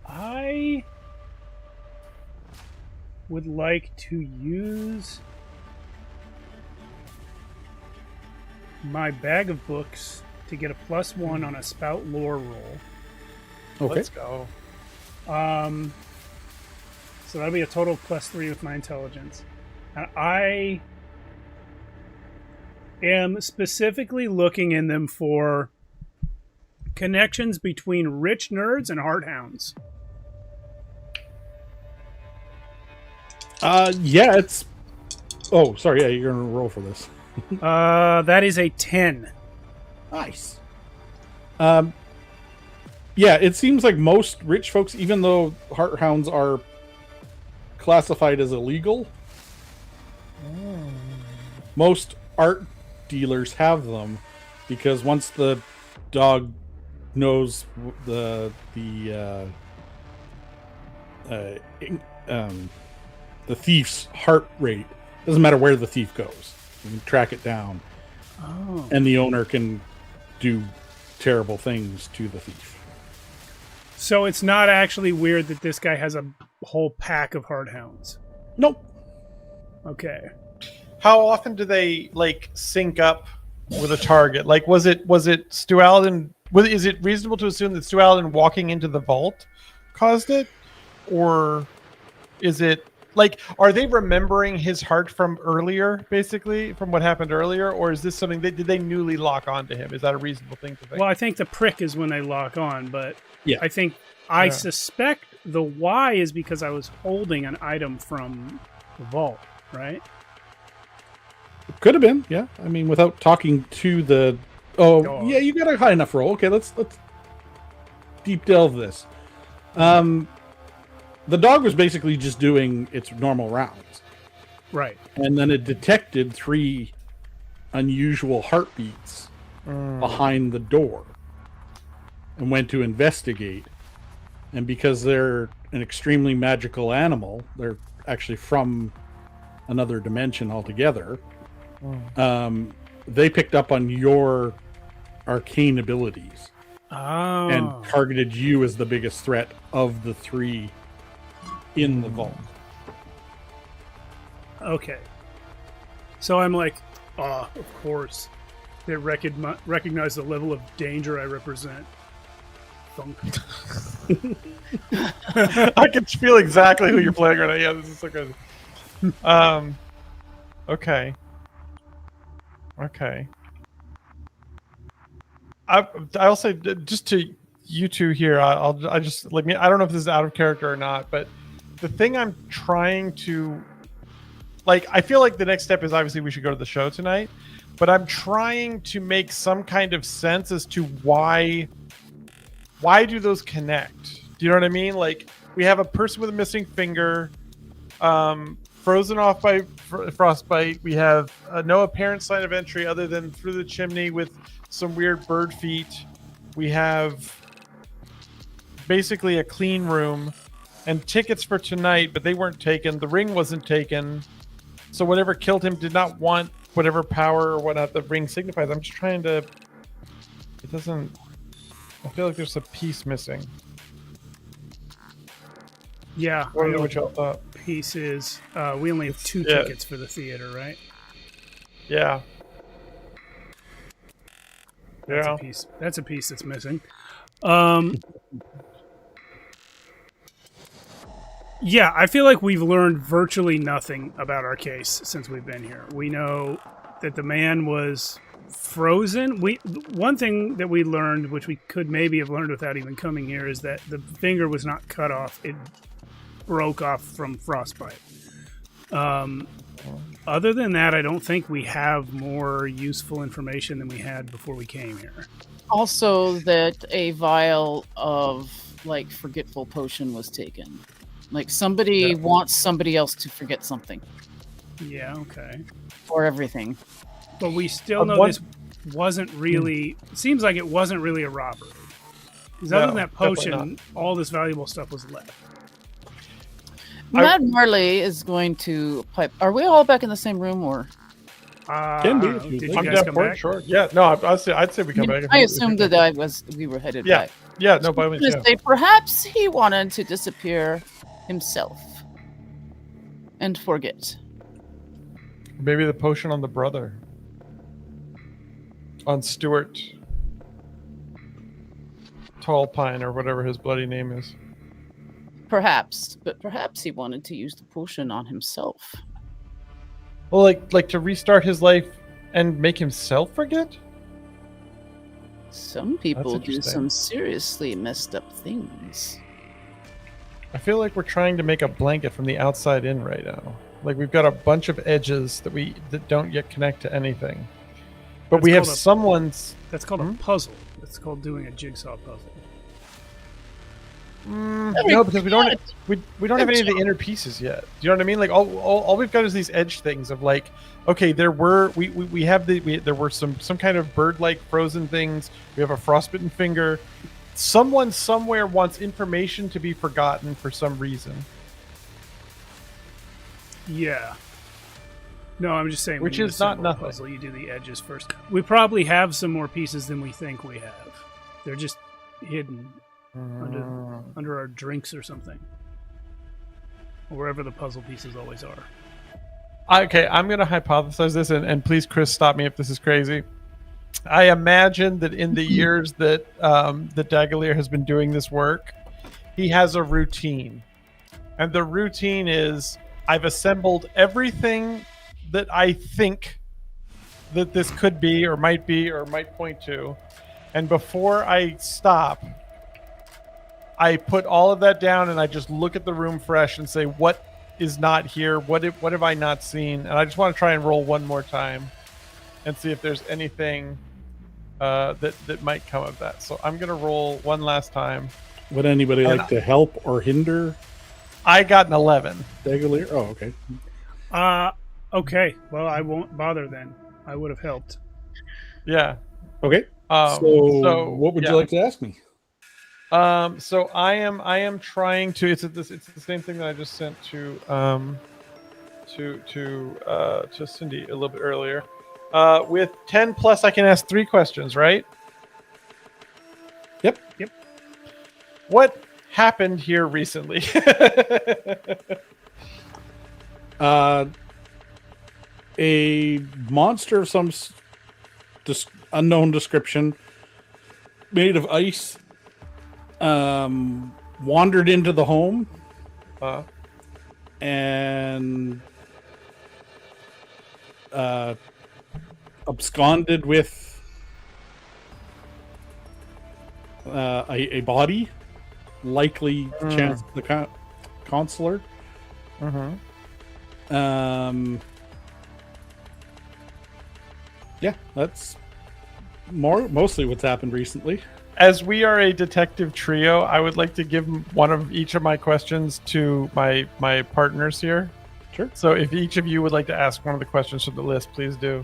Speaker 1: I would like to use my bag of books to get a +1 on a spout lore roll.
Speaker 4: Okay.
Speaker 2: Let's go.
Speaker 1: So that'll be a total +3 with my intelligence. And I am specifically looking in them for connections between rich nerds and hardhounds.
Speaker 4: Yeah, it's... Oh, sorry, yeah, you're going to roll for this.
Speaker 1: That is a 10.
Speaker 4: Nice. Yeah, it seems like most rich folks, even though hearthounds are classified as illegal, most art dealers have them because once the dog knows the thief's heart rate, doesn't matter where the thief goes, you can track it down, and the owner can do terrible things to the thief.
Speaker 1: So it's not actually weird that this guy has a whole pack of hardhounds.
Speaker 4: Nope.
Speaker 1: Okay.
Speaker 2: How often do they like sync up with a target? Like, was it Stu Alden? Is it reasonable to assume that Stu Alden walking into the vault caused it, or is it like, are they remembering his heart from earlier, basically from what happened earlier, or is this something did they newly lock onto him? Is that a reasonable thing to think?
Speaker 1: Well, I think the prick is when they lock on, but
Speaker 4: Yeah.
Speaker 1: I think I suspect the why is because I was holding an item from the vault, right?
Speaker 4: Could have been, yeah. I mean, without talking to the... Oh, yeah, you got a high enough roll. Okay, let's deep delve this. The dog was basically just doing its normal rounds.
Speaker 1: Right.
Speaker 4: And then it detected 3 unusual heartbeats behind the door and went to investigate. And because they're an extremely magical animal, they're actually from another dimension altogether, they picked up on your arcane abilities and targeted you as the biggest threat of the 3 in the vault.
Speaker 1: Okay. So I'm like, of course. They recognize the level of danger I represent. Thunk.
Speaker 2: I can feel exactly who you're playing right now. Yeah, this is so crazy. Okay. I'll say just to you two here. I just like me. I don't know if this is out of character or not, but the thing I'm trying to like, I feel like the next step is obviously we should go to the show tonight, but I'm trying to make some kind of sense as to why do those connect? Do you know what I mean? Like, we have a person with a missing finger, frozen off by frostbite. We have no apparent sign of entry other than through the chimney with some weird bird feet. We have basically a clean room and tickets for tonight, but they weren't taken. The ring wasn't taken. So whatever killed him did not want whatever power or whatnot the ring signifies. I'm just trying to... It doesn't... I feel like there's a piece missing.
Speaker 1: Yeah.
Speaker 2: I don't know what y'all thought.
Speaker 1: Piece is... we only have 2 tickets for the theater, right?
Speaker 2: Yeah.
Speaker 1: That's a piece that's missing. Yeah, I feel like we've learned virtually nothing about our case since we've been here. We know that the man was frozen. One thing that we learned, which we could maybe have learned without even coming here, is that the finger was not cut off. It broke off from frostbite. Other than that, I don't think we have more useful information than we had before we came here.
Speaker 3: Also, that a vial of like forgetful potion was taken. Like somebody wants somebody else to forget something.
Speaker 1: Yeah, okay.
Speaker 3: Or everything.
Speaker 1: But we still know this wasn't really... It seems like it wasn't really a robbery. Because other than that potion, all this valuable stuff was left.
Speaker 3: Matt Marley is going to pipe... Are we all back in the same room, or...?
Speaker 4: Can be.
Speaker 1: Did you guys come back?
Speaker 2: Sure. Yeah, no, I'd say we come back.
Speaker 3: I assumed that we were headed back.
Speaker 2: Yeah, no, by the way.
Speaker 3: Say perhaps he wanted to disappear himself and forget.
Speaker 2: Maybe the potion on the brother. On Stuart Tall Pine, or whatever his bloody name is.
Speaker 3: Perhaps, but perhaps he wanted to use the potion on himself.
Speaker 2: Well, like to restart his life and make himself forget?
Speaker 3: Some people do some seriously messed up things.
Speaker 2: I feel like we're trying to make a blanket from the outside in right now. Like we've got a bunch of edges that don't yet connect to anything. But we have someone's...
Speaker 1: That's called a puzzle. It's called doing a jigsaw puzzle.
Speaker 2: No, because we don't have any of the inner pieces yet. Do you know what I mean? Like all we've got is these edge things of like, okay, there were some kind of bird-like frozen things. We have a frostbitten finger. Someone somewhere wants information to be forgotten for some reason.
Speaker 1: Yeah. No, I'm just saying.
Speaker 2: Which
Speaker 1: when you
Speaker 2: is not
Speaker 1: assemble a
Speaker 2: nothing.
Speaker 1: puzzle, you do the edges first. We probably have some more pieces than we think we have. They're just hidden under our drinks or something, or wherever the puzzle pieces always are.
Speaker 2: Okay, I'm going to hypothesize this, and please, Chris, stop me if this is crazy. I imagine that in the years that Daggalier has been doing this work, he has a routine. And the routine is, I've assembled everything that I think that this could be or might point to. And before I stop, I put all of that down and I just look at the room fresh and say, what is not here? What have I not seen? And I just want to try and roll one more time and see if there's anything that might come of that. So I'm going to roll one last time.
Speaker 4: Would anybody like to help or hinder
Speaker 2: I got an 11.
Speaker 4: Daggalier? Oh, okay.
Speaker 1: Okay. Well, I won't bother then. I would have helped.
Speaker 2: Yeah.
Speaker 4: Okay. So what would you like to ask me?
Speaker 2: So I am trying to. It's the same thing that I just sent to Cindy a little bit earlier. With 10 plus, I can ask 3 questions, right?
Speaker 4: Yep.
Speaker 2: What happened here recently?
Speaker 4: A monster of some unknown description, made of ice, wandered into the home and absconded with a body, likely chance the consular. Yeah, that's mostly what's happened recently.
Speaker 2: As we are a detective trio, I would like to give one of each of my questions to my partners here.
Speaker 4: Sure.
Speaker 2: So if each of you would like to ask one of the questions from the list, please do.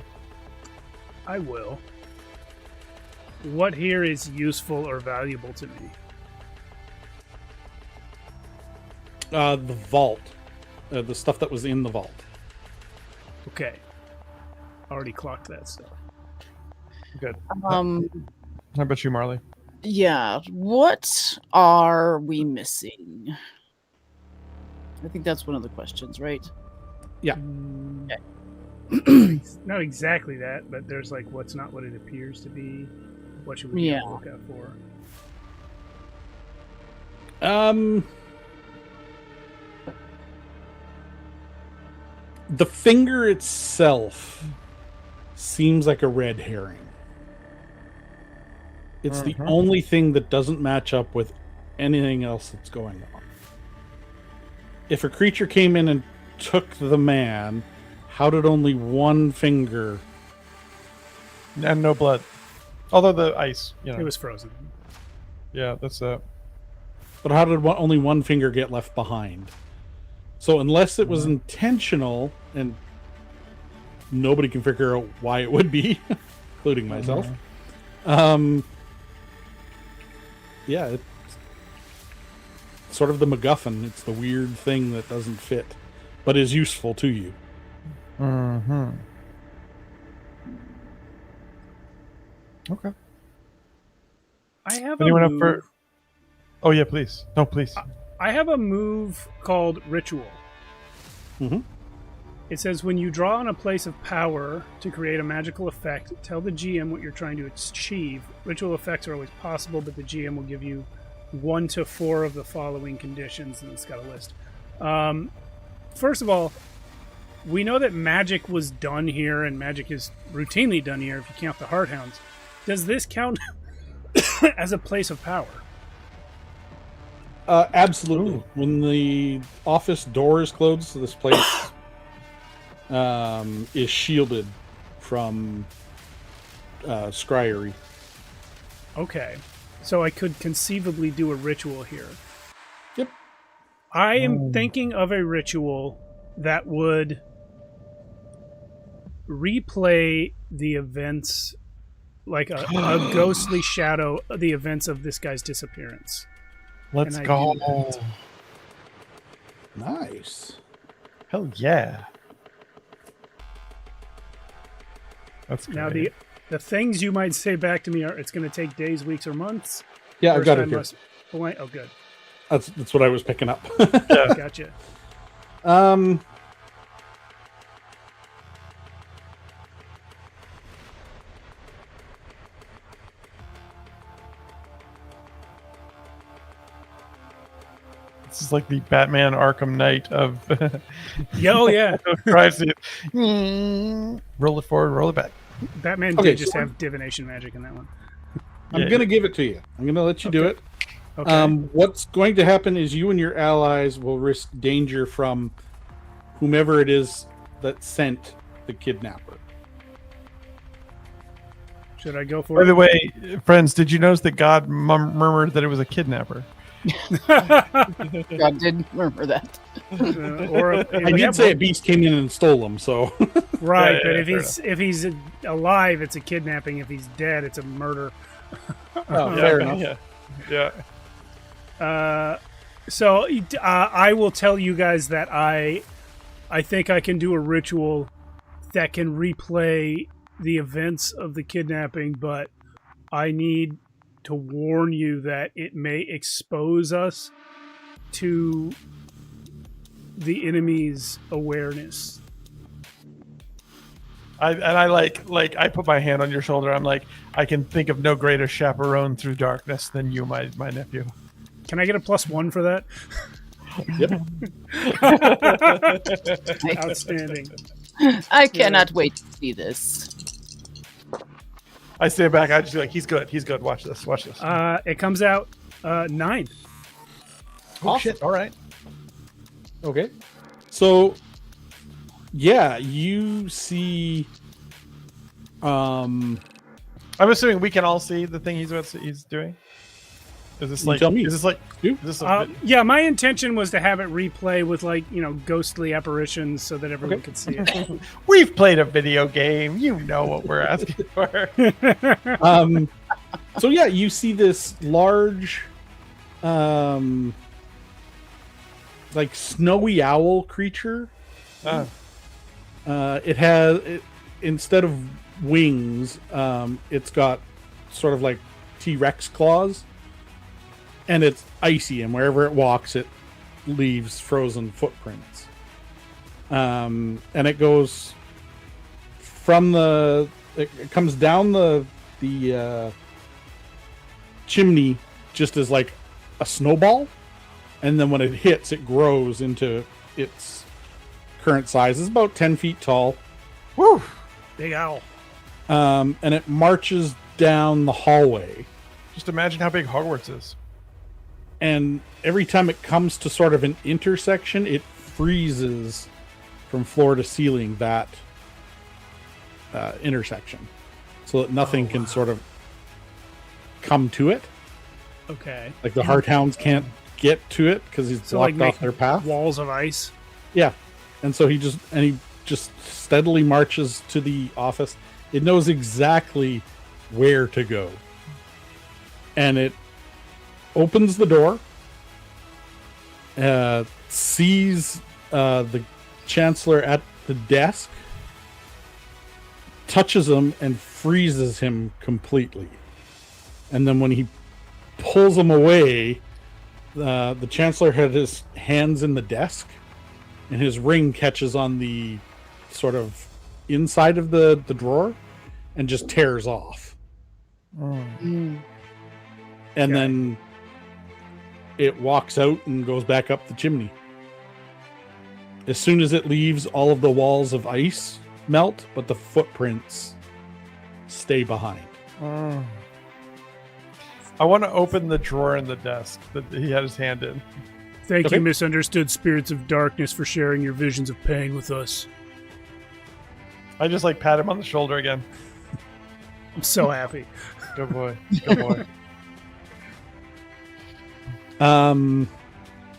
Speaker 1: I will. What here is useful or valuable to me?
Speaker 4: The vault. The stuff that was in the vault.
Speaker 1: Okay. Already clocked that stuff.
Speaker 2: Good.
Speaker 3: Um,
Speaker 2: How about you, Marley?
Speaker 3: yeah. What are we missing? I think that's one of the questions, right?
Speaker 4: Yeah.
Speaker 1: Not exactly that, but there's like what's not what it appears to be. What should we look out for?
Speaker 4: The finger itself seems like a red herring. It's the only thing that doesn't match up with anything else that's going on. If a creature came in and took the man, how did only one finger...
Speaker 2: And no blood. Although the ice,
Speaker 1: It was frozen.
Speaker 2: Yeah, that's that.
Speaker 4: But how did only one finger get left behind? So unless it was intentional, and nobody can figure out why it would be, including myself. Yeah, it's sort of the MacGuffin. It's the weird thing that doesn't fit, but is useful to you.
Speaker 2: Okay.
Speaker 1: I have
Speaker 2: Anyone
Speaker 1: a
Speaker 2: up
Speaker 1: move.
Speaker 2: for... Oh, yeah, please. No, please.
Speaker 1: I have a move called Ritual. It says when you draw on a place of power to create a magical effect, tell the GM what you're trying to achieve. Ritual effects are always possible, but the GM will give you 1 to 4 of the following conditions, and it's got a list. First of all, we know that magic was done here, and magic is routinely done here if you count the Hearthounds. Does this count as a place of power?
Speaker 4: Absolutely.
Speaker 2: Ooh.
Speaker 4: When the office door is closed, this place is shielded from scryery.
Speaker 1: Okay. So I could conceivably do a ritual here.
Speaker 4: Yep.
Speaker 1: I am thinking of a ritual that would replay the events, like a ghostly shadow of the events of this guy's disappearance.
Speaker 2: Let's
Speaker 1: And I
Speaker 2: go.
Speaker 1: do that.
Speaker 4: Nice.
Speaker 2: Hell yeah. That's
Speaker 1: Now
Speaker 2: great.
Speaker 1: the things you might say back to me are it's going to take days, weeks, or months.
Speaker 4: Yeah, I've
Speaker 1: First
Speaker 4: got
Speaker 1: I
Speaker 4: it here.
Speaker 1: must blank. Oh, good.
Speaker 4: That's what I was picking up.
Speaker 1: Gotcha.
Speaker 2: This is like the Batman Arkham Knight of
Speaker 1: Yeah, oh yeah.
Speaker 2: crime scene. Roll it forward, roll it back.
Speaker 1: Batman
Speaker 4: Okay,
Speaker 1: did just
Speaker 4: so-
Speaker 1: have divination magic in that one.
Speaker 4: I'm
Speaker 2: Yeah.
Speaker 4: gonna give it to you. I'm gonna let you do it.
Speaker 1: Okay.
Speaker 4: What's going to happen is you and your allies will risk danger from whomever it is that sent the kidnapper.
Speaker 1: Should I go for
Speaker 2: By
Speaker 1: it?
Speaker 2: the way, friends, did you notice that God murmured that it was a kidnapper?
Speaker 3: God did remember that.
Speaker 4: I did say a beast came in and stole them, so
Speaker 1: right,
Speaker 2: Yeah,
Speaker 1: but
Speaker 2: yeah,
Speaker 1: if he's alive, it's a kidnapping. If he's dead, it's a murder.
Speaker 4: fair enough.
Speaker 2: Yeah.
Speaker 1: So I will tell you guys that I think I can do a ritual that can replay the events of the kidnapping, but I need to warn you that it may expose us to the enemy's awareness.
Speaker 2: I put my hand on your shoulder. I'm like, I can think of no greater chaperone through darkness than you, my nephew.
Speaker 1: Can I get a +1 for that?
Speaker 4: Yep.
Speaker 1: Outstanding.
Speaker 3: I cannot wait to see this.
Speaker 2: I stand back. I just be like, he's good. He's good. Watch this. Watch this.
Speaker 1: It comes out 9.
Speaker 2: Oh shit! All right.
Speaker 4: Okay. So, yeah, you see.
Speaker 2: I'm assuming we can all see the thing he's doing. Is this
Speaker 4: You
Speaker 2: like?
Speaker 4: tell me.
Speaker 2: Is this like?
Speaker 4: You?
Speaker 2: Is this
Speaker 1: Yeah, my intention was to have it replay with ghostly apparitions so that everyone could see it.
Speaker 2: We've played a video game. You know what we're asking for.
Speaker 4: So yeah, you see this large, like snowy owl creature. It has instead of wings, it's got sort of like T-Rex claws. And it's icy, and wherever it walks, it leaves frozen footprints. And it goes from it comes down the chimney just as like a snowball, and then when it hits, it grows into its current size. It's about 10 feet tall.
Speaker 2: Woo!
Speaker 1: Big owl.
Speaker 4: And it marches down the hallway.
Speaker 2: Just imagine how big Hogwarts is.
Speaker 4: And every time it comes to sort of an intersection, it freezes from floor to ceiling that intersection, so that nothing can sort of come to it.
Speaker 1: Okay.
Speaker 4: Like the Hearthounds can't get to it because he's blocked
Speaker 1: make
Speaker 4: off their path.
Speaker 1: walls of ice.
Speaker 4: Yeah, and so he just steadily marches to the office. It knows exactly where to go, and it opens the door, sees the Chancellor at the desk, touches him, and freezes him completely. And then when he pulls him away, the Chancellor had his hands in the desk, and his ring catches on the sort of inside of the drawer and just tears off. And then it walks out and goes back up the chimney. As soon as it leaves, all of the walls of ice melt, but the footprints stay behind.
Speaker 2: I want to open the drawer in the desk that he had his hand in.
Speaker 1: Thank
Speaker 4: Okay.
Speaker 1: you, misunderstood spirits of darkness, for sharing your visions of pain with us.
Speaker 2: I just like pat him on the shoulder again.
Speaker 1: I'm so happy.
Speaker 2: Good boy. Good boy.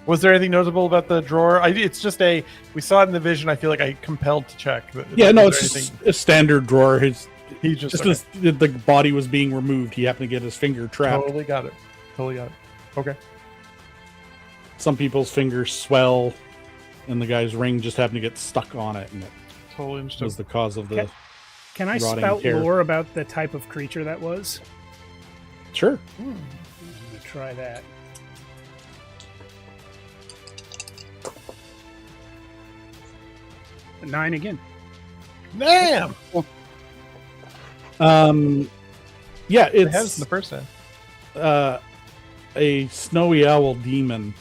Speaker 2: Was there anything notable about the drawer? It's just we saw it in the vision. I feel like I compelled to check.
Speaker 4: Yeah, no,
Speaker 2: Was
Speaker 4: it's
Speaker 2: there
Speaker 4: just a standard drawer.
Speaker 2: he just
Speaker 4: Just
Speaker 2: okay.
Speaker 4: as the body was being removed, he happened to get his finger trapped.
Speaker 2: Totally got it. Okay.
Speaker 4: Some people's fingers swell, and the guy's ring just happened to get stuck on it, and it
Speaker 2: Totally understood.
Speaker 4: was the cause of the.
Speaker 1: Can I
Speaker 4: rotting
Speaker 1: spout
Speaker 4: care.
Speaker 1: lore about the type of creature that was?
Speaker 4: Sure.
Speaker 1: I'm going to try that. A 9 again.
Speaker 2: Damn.
Speaker 4: Yeah,
Speaker 2: It has
Speaker 4: it's
Speaker 2: the first time.
Speaker 4: A snowy owl demon,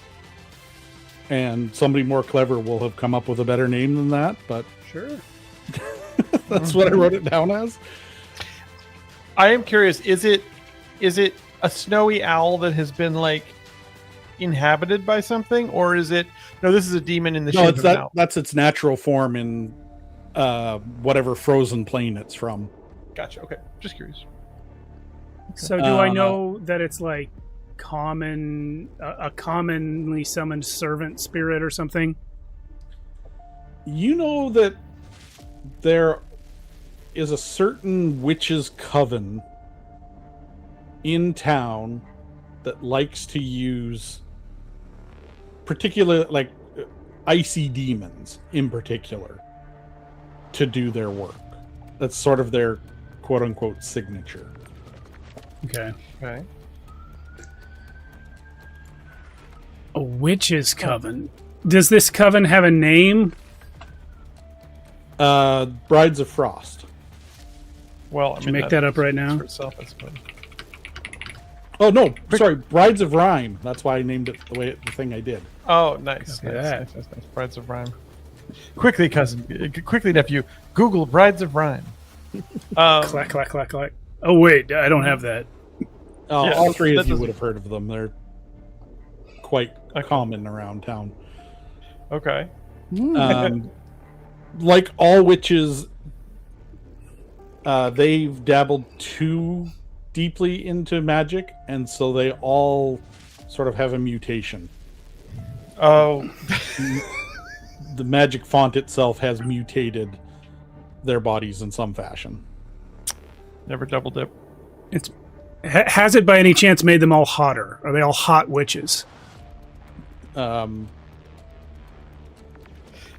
Speaker 4: and somebody more clever will have come up with a better name than that, but
Speaker 1: Sure.
Speaker 4: that's what I wrote it down as.
Speaker 2: I am curious. Is it a snowy owl that has been like inhabited by something, or is it? No, this is a demon in the
Speaker 4: No,
Speaker 2: shape
Speaker 4: it's
Speaker 2: of an owl.
Speaker 4: that's its natural form in whatever frozen plane it's from.
Speaker 2: Gotcha. Okay, just curious.
Speaker 1: So do I know that it's like a commonly summoned servant spirit or something?
Speaker 4: You know that there is a certain witch's coven in town that likes to use particular, like, icy demons in particular to do their work. That's sort of their quote-unquote signature.
Speaker 1: Okay.
Speaker 2: Okay.
Speaker 1: A witch's coven. Does this coven have a name?
Speaker 4: Brides of Frost.
Speaker 2: Well, I
Speaker 1: Did
Speaker 2: mean,
Speaker 1: you make that up right now?
Speaker 2: for itself, I suppose.
Speaker 4: Oh no, sorry, Brides of Rime. That's why I named it the thing I did.
Speaker 2: Oh, nice.
Speaker 1: Look at
Speaker 2: Nice,
Speaker 1: that.
Speaker 2: nice. Brides of Rime. Quickly, cousin. Quickly, nephew. Google Brides of Rime.
Speaker 1: Clack, clack, clack, clack. Oh, wait, I don't have that.
Speaker 2: Yeah,
Speaker 4: All three
Speaker 2: that
Speaker 4: of you
Speaker 2: doesn't-
Speaker 4: would have heard of them. They're quite common around town.
Speaker 2: Okay.
Speaker 4: Like all witches, they've dabbled too deeply into magic, and so they all sort of have a mutation.
Speaker 2: Oh,
Speaker 4: The magic font itself has mutated their bodies in some fashion.
Speaker 2: never double dip.
Speaker 1: Has it by any chance made them all hotter? Are they all hot witches?
Speaker 2: God,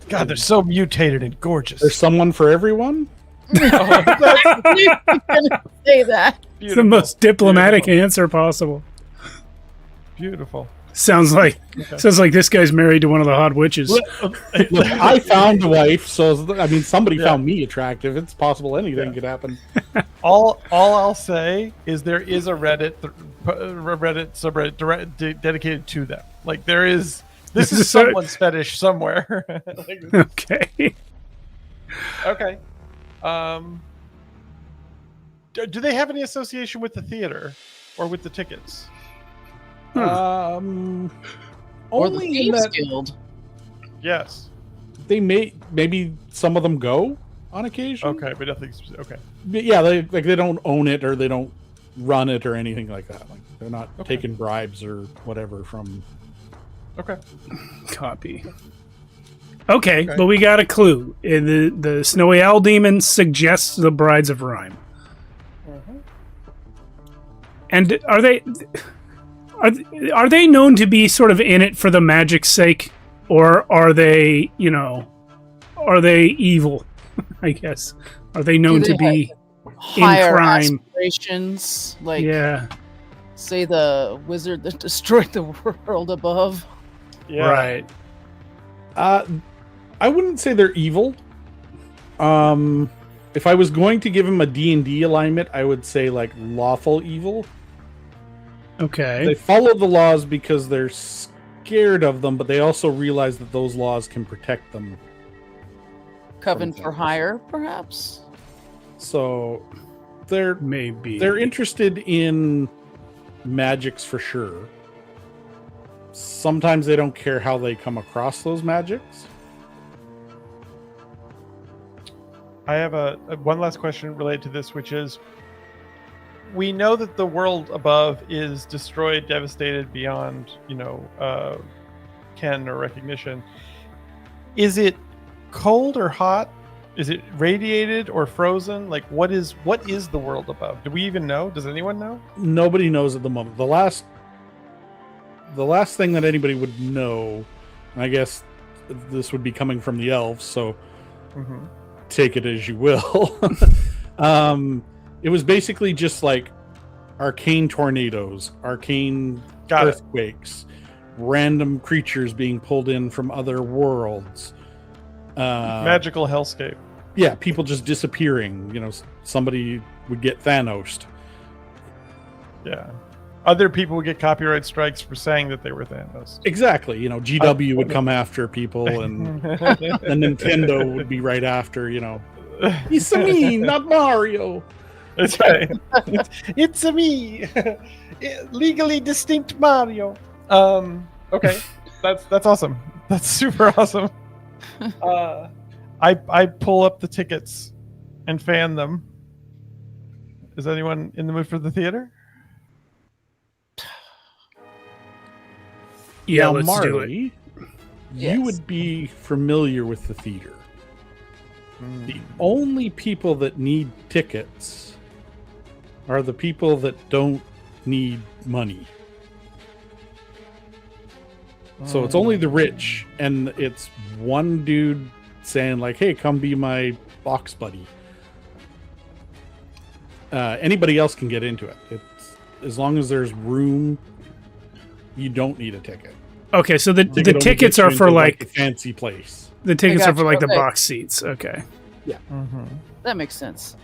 Speaker 2: they're so mutated and gorgeous.
Speaker 4: There's someone for everyone.
Speaker 3: Say that.
Speaker 1: It's the most diplomatic answer possible.
Speaker 2: Beautiful.
Speaker 1: Sounds like this guy's married to one of the hot witches.
Speaker 4: Look, I found a wife, so I mean, somebody
Speaker 2: Yeah.
Speaker 4: found me attractive. It's possible anything could happen.
Speaker 2: All I'll say is there is a Reddit subreddit dedicated to them. Like there is. This is
Speaker 1: So-
Speaker 2: someone's fetish somewhere. Like,
Speaker 1: Okay.
Speaker 2: okay. Do they have any association with the theater or with the tickets?
Speaker 3: Or the
Speaker 4: Only in
Speaker 3: Thieves
Speaker 4: that
Speaker 3: Guild.
Speaker 2: Yes.
Speaker 4: they maybe some of them go on occasion.
Speaker 2: Okay, but nothing. Okay.
Speaker 4: But yeah, they don't own it or they don't run it or anything like that. Like they're not
Speaker 2: Okay.
Speaker 4: taking bribes or whatever from.
Speaker 2: Okay.
Speaker 1: Copy. Okay, but we got a clue. The Snowy Owl Demon suggests the Brides of Rime. And are they known to be sort of in it for the magic's sake, or are they evil? I guess. Are they known
Speaker 3: Do
Speaker 1: to
Speaker 3: they
Speaker 1: be
Speaker 3: Higher
Speaker 1: crime?
Speaker 3: aspirations, like
Speaker 1: Yeah,
Speaker 3: say the wizard that destroyed the world above.
Speaker 2: Yeah.
Speaker 1: right.
Speaker 4: I wouldn't say they're evil. If I was going to give him a D&D alignment, I would say like lawful evil.
Speaker 1: Okay.
Speaker 4: They follow the laws because they're scared of them, but they also realize that those laws can protect them.
Speaker 3: Coven for hire, perhaps.
Speaker 4: So they're
Speaker 1: Maybe.
Speaker 4: interested in magics for sure. Sometimes they don't care how they come across those magics.
Speaker 2: I have a one last question related to this, which is: we know that the world above is destroyed, devastated beyond, ken or recognition. Is it cold or hot? Is it radiated or frozen? Like, what is the world above? Do we even know? Does anyone know?
Speaker 4: Nobody knows at the moment. The last thing that anybody would know, and I guess this would be coming from the elves, so
Speaker 2: Mm-hmm.
Speaker 4: take it as you will. It was basically just like arcane tornadoes, arcane earthquakes, random creatures being pulled in from other worlds.
Speaker 2: Magical hellscape.
Speaker 4: Yeah, people just disappearing. You know, somebody would get Thanos'd.
Speaker 2: Yeah. Other people would get copyright strikes for saying that they were Thanos.
Speaker 4: Exactly. You know, GW would come after people, and Nintendo would be right after, you know. It's me, not Mario.
Speaker 2: That's right. It's a me. Legally distinct Mario. Okay. That's awesome. That's super awesome. I pull up the tickets and fan them. Is anyone in the mood for the theater?
Speaker 1: Yeah,
Speaker 4: now,
Speaker 1: let's
Speaker 4: Marley,
Speaker 1: do it.
Speaker 4: you
Speaker 3: Yes.
Speaker 4: would be familiar with the theater. The only people that need tickets are the people that don't need money. So it's only the rich, and it's one dude saying like, "Hey, come be my box buddy." Anybody else can get into it. It's as long as there's room. You don't need a ticket.
Speaker 1: Okay, so the
Speaker 4: They could only
Speaker 1: tickets
Speaker 4: get you
Speaker 1: are for
Speaker 4: into,
Speaker 1: like
Speaker 4: a fancy place.
Speaker 1: the tickets
Speaker 3: I
Speaker 1: are for
Speaker 3: got
Speaker 1: like
Speaker 3: you.
Speaker 1: the
Speaker 3: Okay.
Speaker 1: box seats. Okay.
Speaker 3: That makes sense.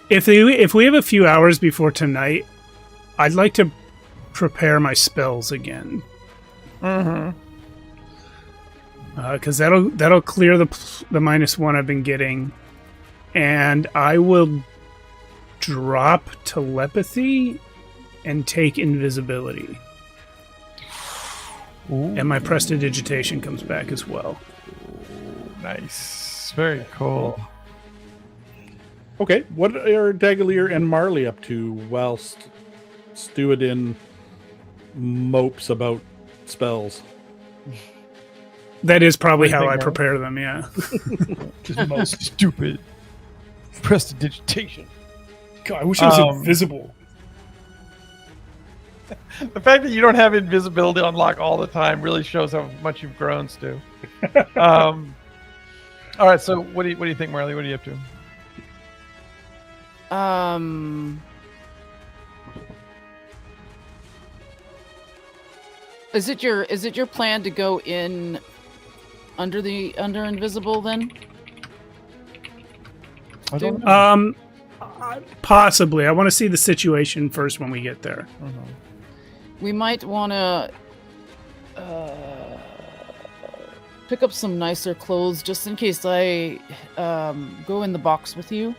Speaker 1: If we have a few hours before tonight, I'd like to prepare my spells again. Because that'll clear the -1 I've been getting, and I will drop telepathy and take invisibility.
Speaker 2: Ooh,
Speaker 1: And my prestidigitation comes back as well.
Speaker 2: nice. Very cool.
Speaker 4: Okay, what are Dagalier and Marley up to whilst Stewardin mopes about spells?
Speaker 1: That is probably how I
Speaker 2: Anything else?
Speaker 1: prepare them, yeah.
Speaker 2: Just most stupid prestidigitation.
Speaker 1: God, I wish
Speaker 2: I was
Speaker 1: invisible.
Speaker 2: The fact that you don't have invisibility on lock all the time really shows how much you've grown, Stu. All right, so what do you think, Marley? What are you up to?
Speaker 3: Is it your plan to go in under invisible then?
Speaker 2: I don't know.
Speaker 1: Possibly. I want to see the situation first when we get there.
Speaker 3: We might want to pick up some nicer clothes just in case I go in the box with you.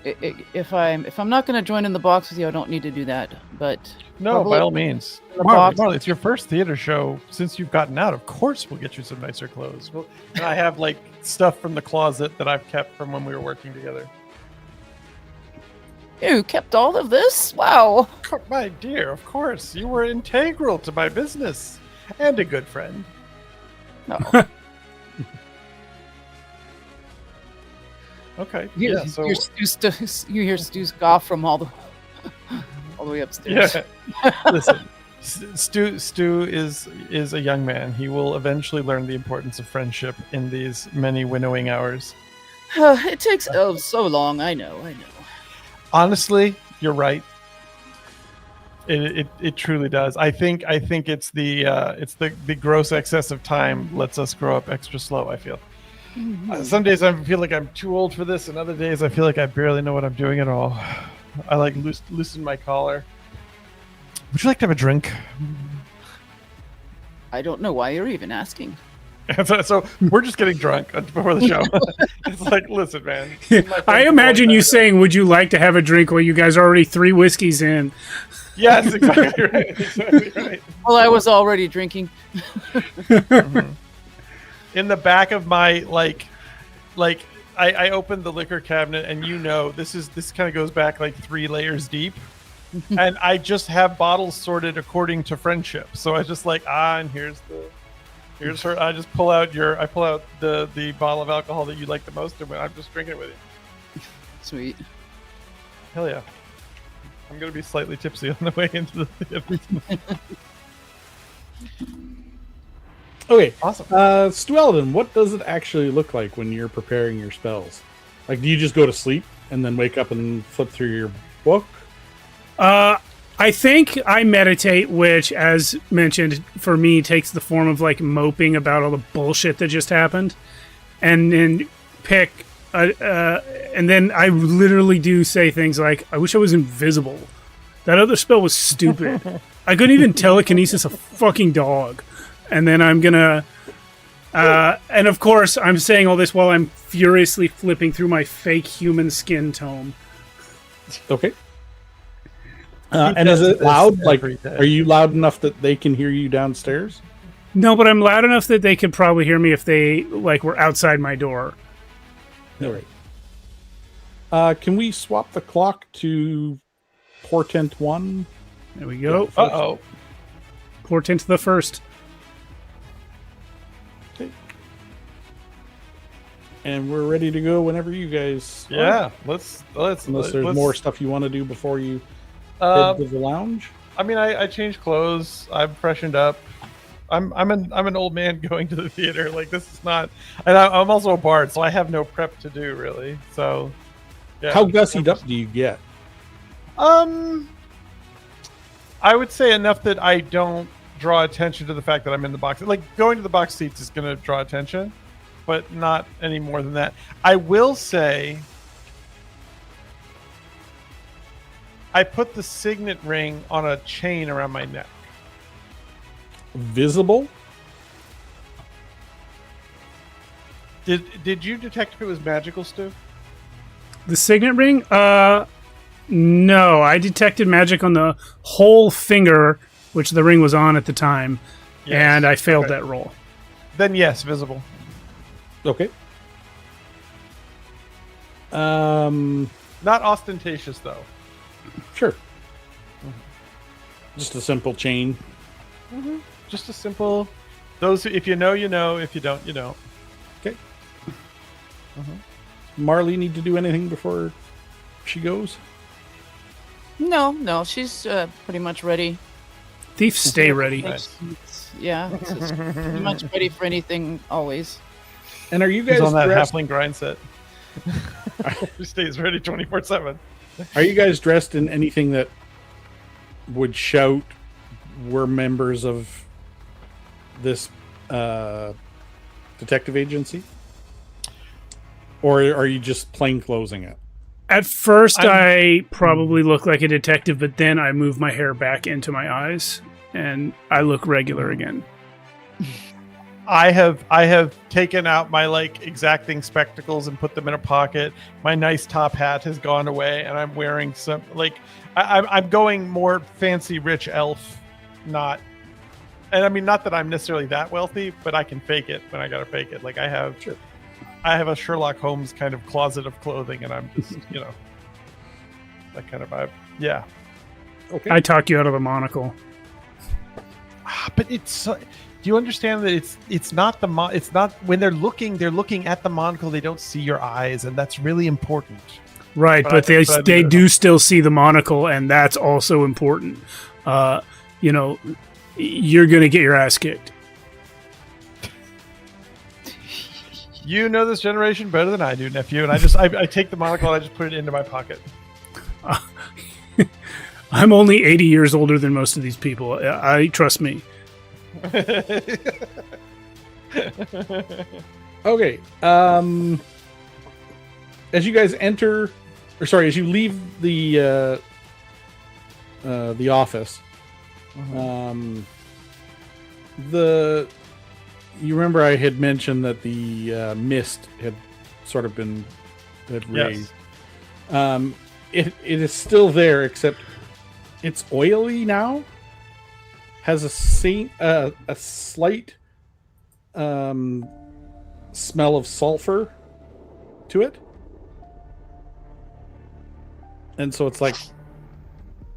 Speaker 3: If I'm not going to join in the box with you, I don't need to do that. But
Speaker 2: No,
Speaker 3: probably
Speaker 2: by all means.
Speaker 3: in the
Speaker 2: Marley,
Speaker 3: box.
Speaker 2: Marley, it's your first theater show since you've gotten out. Of course, we'll get you some nicer clothes. And I have like stuff from the closet that I've kept from when we were working together.
Speaker 3: You kept all of this? Wow.
Speaker 2: My dear, of course, you were integral to my business and a good friend.
Speaker 3: No.
Speaker 2: Okay.
Speaker 3: You,
Speaker 2: Yeah. So
Speaker 3: you hear Stu's scoff from all the way upstairs.
Speaker 2: yeah. Listen, Stu is a young man. He will eventually learn the importance of friendship in these many winnowing hours.
Speaker 3: It takes so long. I know.
Speaker 2: Honestly, you're right. It truly does. I think it's the gross excess of time lets us grow up extra slow. I feel. Some days I feel like I'm too old for this, and other days I feel like I barely know what I'm doing at all. I like loosen my collar. Would you like to have a drink?
Speaker 3: I don't know why you're even asking.
Speaker 2: So we're just getting drunk before the show. It's like, listen, man.
Speaker 1: I imagine you saying, "Would you like to have a drink?" While you guys are already 3 whiskeys in.
Speaker 2: Yes, exactly right. Exactly right.
Speaker 3: Well, I was already drinking.
Speaker 2: In the back of my I opened the liquor cabinet, and this kind of goes back like 3 layers deep, and I just have bottles sorted according to friendship. So I just and here's her. I just pull out the bottle of alcohol that you like the most, and I'm just drinking it with you.
Speaker 3: Sweet.
Speaker 2: Hell yeah. I'm gonna be slightly tipsy on the way into the theater.
Speaker 4: Okay.
Speaker 2: Awesome.
Speaker 4: Stu Eldon, what does it actually look like when you're preparing your spells? Like, do you just go to sleep and then wake up and flip through your book?
Speaker 1: I think I meditate, which, as mentioned, for me takes the form of like moping about all the bullshit that just happened, and then and then I literally do say things like, "I wish I was invisible. That other spell was stupid. I couldn't even telekinesis a fucking dog." And then I'm gonna, and of course, I'm saying all this while I'm furiously flipping through my fake human skin tome.
Speaker 4: Okay. And is it loud? Like, are you loud enough that they can hear you downstairs?
Speaker 1: No, but I'm loud enough that they could probably hear me if they like were outside my door.
Speaker 4: All right. Can we swap the clock to Portent 1?
Speaker 1: There we go.
Speaker 2: Uh-oh.
Speaker 1: Portent the first.
Speaker 4: Okay. And we're ready to go whenever you guys.
Speaker 2: Yeah, let's.
Speaker 4: Unless there's more stuff you want to do before you head to the lounge.
Speaker 2: I mean, I changed clothes. I'm freshened up. I'm an old man going to the theater. Like, this is not, and I'm also a bard, so I have no prep to do really. So, yeah.
Speaker 4: How gussied up do you get?
Speaker 2: I would say enough that I don't draw attention to the fact that I'm in the box. Like, going to the box seats is going to draw attention, but not any more than that. I will say, I put the signet ring on a chain around my neck.
Speaker 4: Visible?
Speaker 2: Did you detect if it was magical, Stu?
Speaker 1: The signet ring? No. I detected magic on the whole finger, which the ring was on at the time, and I failed that roll.
Speaker 2: Then yes, visible.
Speaker 4: Okay.
Speaker 2: Not ostentatious, though.
Speaker 4: Sure. Just a simple chain.
Speaker 2: Mm-hmm. Just a simple. Those, if you know, you know. If you don't, you don't.
Speaker 4: Okay. Marley need to do anything before she goes?
Speaker 3: No, she's pretty much ready.
Speaker 1: Thief, stay ready.
Speaker 3: Yeah, it's pretty much ready for anything always.
Speaker 4: And are you guys
Speaker 2: on that
Speaker 4: dressed...
Speaker 2: halfling grind set? He stays ready 24/7.
Speaker 4: Are you guys dressed in anything that would shout we're members of this detective agency? Or are you just plain closing it?
Speaker 1: At first, I probably look like a detective, but then I move my hair back into my eyes, and I look regular again.
Speaker 2: I have taken out my like exacting spectacles and put them in a pocket. My nice top hat has gone away, and I'm wearing some like I'm going more fancy, rich elf. Not, and I mean, not that I'm necessarily that wealthy, but I can fake it when I gotta fake it. Like I have a Sherlock Holmes kind of closet of clothing, and I'm just that kind of vibe. Yeah.
Speaker 4: Okay.
Speaker 1: I talk you out of the monocle.
Speaker 2: But it's. Do you understand that it's not the it's not when they're looking at the monocle, they don't see your eyes, and that's really important.
Speaker 1: Right, but they do still see the monocle, and that's also important. You're gonna get your ass kicked.
Speaker 2: You know this generation better than I do, nephew, and I take the monocle and I just put it into my pocket.
Speaker 1: I'm only 80 years older than most of these people. I trust me.
Speaker 4: Okay. As you guys enter, as you leave the office, you remember I had mentioned that the mist had sort of been raised.
Speaker 2: Yes.
Speaker 4: It is still there, except it's oily now. Has a slight smell of sulfur to it, and so it's like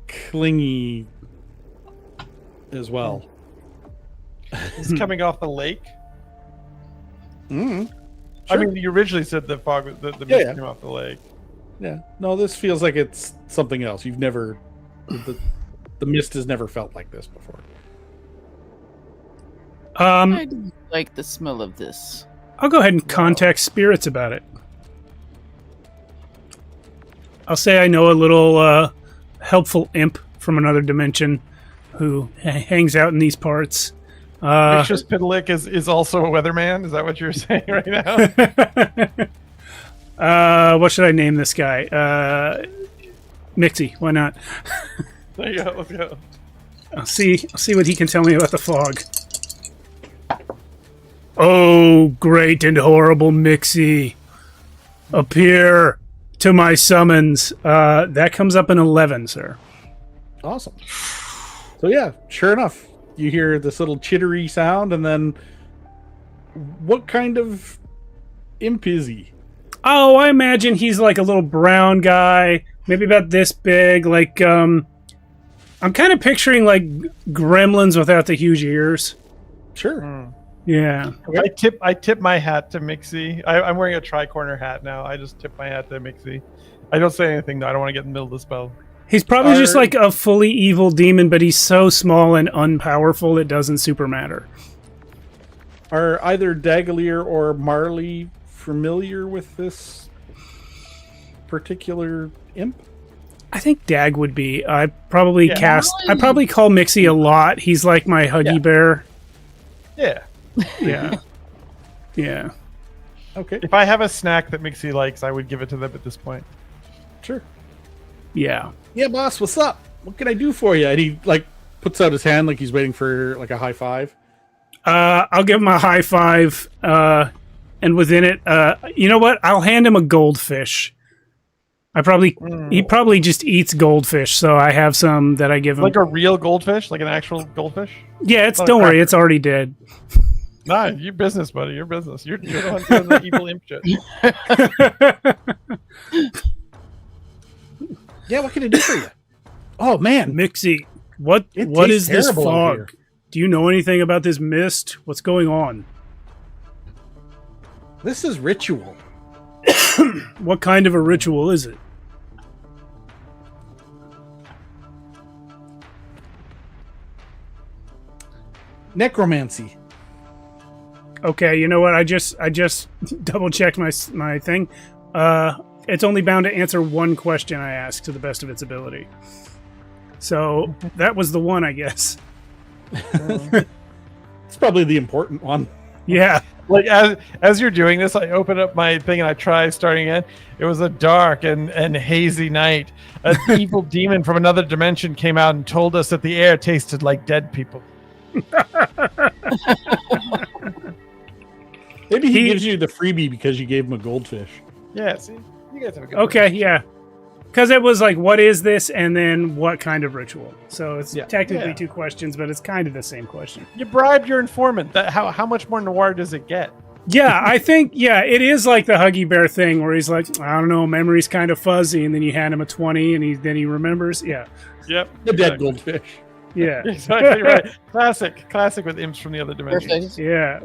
Speaker 4: clingy as well.
Speaker 2: It's coming off the lake.
Speaker 4: Sure.
Speaker 2: I mean, you originally said the fog, the mist came off the lake.
Speaker 4: Yeah. No, this feels like it's something else. You've never, the mist has never felt like this before.
Speaker 3: like the smell of this.
Speaker 1: I'll go ahead and contact spirits about it. I'll say I know a little helpful imp from another dimension who hangs out in these parts.
Speaker 2: Vicious Pitalik is also a weatherman. Is that what you're saying right now?
Speaker 1: What should I name this guy? Mixie. Why not?
Speaker 2: There you go. Let's go.
Speaker 1: I'll see what he can tell me about the fog. Oh, great and horrible Mixie, appear to my summons. That comes up in 11, sir.
Speaker 4: Awesome. So yeah, sure enough, you hear this little chittery sound, and then what kind of imp is he?
Speaker 1: Oh, I imagine he's like a little brown guy, maybe about this big. Like, I'm kind of picturing like gremlins without the huge ears.
Speaker 4: Sure.
Speaker 1: Yeah.
Speaker 2: I tip my hat to Mixie. I'm wearing a tri-corner hat now. I just tip my hat to Mixie. I don't say anything though. I don't want to get in the middle of the spell.
Speaker 1: He's probably just like a fully evil demon, but he's so small and unpowerful it doesn't super matter.
Speaker 4: Are either Daggalier or Marley familiar with this particular imp?
Speaker 1: I think Dag would be. I probably
Speaker 3: Marley.
Speaker 1: I probably call Mixie a lot. He's like my huggy bear.
Speaker 2: Yeah.
Speaker 1: Yeah. Yeah.
Speaker 4: Okay.
Speaker 2: If I have a snack that Mixie likes, I would give it to them at this point.
Speaker 4: Sure.
Speaker 1: Yeah.
Speaker 4: Yeah, boss, what's up? What can I do for you? And he like puts out his hand like he's waiting for like a high five.
Speaker 1: I'll give him a high five, and within it, you know what? I'll hand him a goldfish. He probably just eats goldfish, so I have some that I give him.
Speaker 2: Like a real goldfish, like an actual goldfish.
Speaker 1: Yeah, don't worry, it's already dead.
Speaker 2: Nah, your business, buddy. Your business. You're the one doing the evil imp shit.
Speaker 4: Yeah, what can I do for you? Oh man,
Speaker 1: Mixie, what is this
Speaker 4: terrible out
Speaker 1: fog?
Speaker 4: here.
Speaker 1: Do you know anything about this mist? What's going on?
Speaker 4: This is ritual.
Speaker 1: What kind of a ritual is it?
Speaker 4: Necromancy.
Speaker 1: Okay, you know what? I just double checked my thing. It's only bound to answer one question I ask to the best of its ability. So that was the one, I guess.
Speaker 4: It's probably the important one.
Speaker 1: Yeah.
Speaker 2: Like as you're doing this, I open up my thing and I try starting it. It was a dark and hazy night. An evil demon from another dimension came out and told us that the air tasted like dead people.
Speaker 4: Maybe he gives you the freebie because you gave him a goldfish.
Speaker 2: Yeah, see, you guys have a good
Speaker 1: Okay,
Speaker 2: one.
Speaker 1: yeah. Because it was like, what is this? And then what kind of ritual? So it's technically two questions, but it's kind of the same question.
Speaker 2: You bribed your informant. How much more noir does it get?
Speaker 1: Yeah, I think, it is like the Huggy Bear thing where he's like, I don't know, memory's kind of fuzzy. And then you hand him a 20 and then he remembers. Yeah.
Speaker 2: Yep.
Speaker 4: The dead goldfish.
Speaker 1: Yeah.
Speaker 2: Exactly right. Classic with imps from the other dimension.
Speaker 3: Perfect.
Speaker 1: Yeah.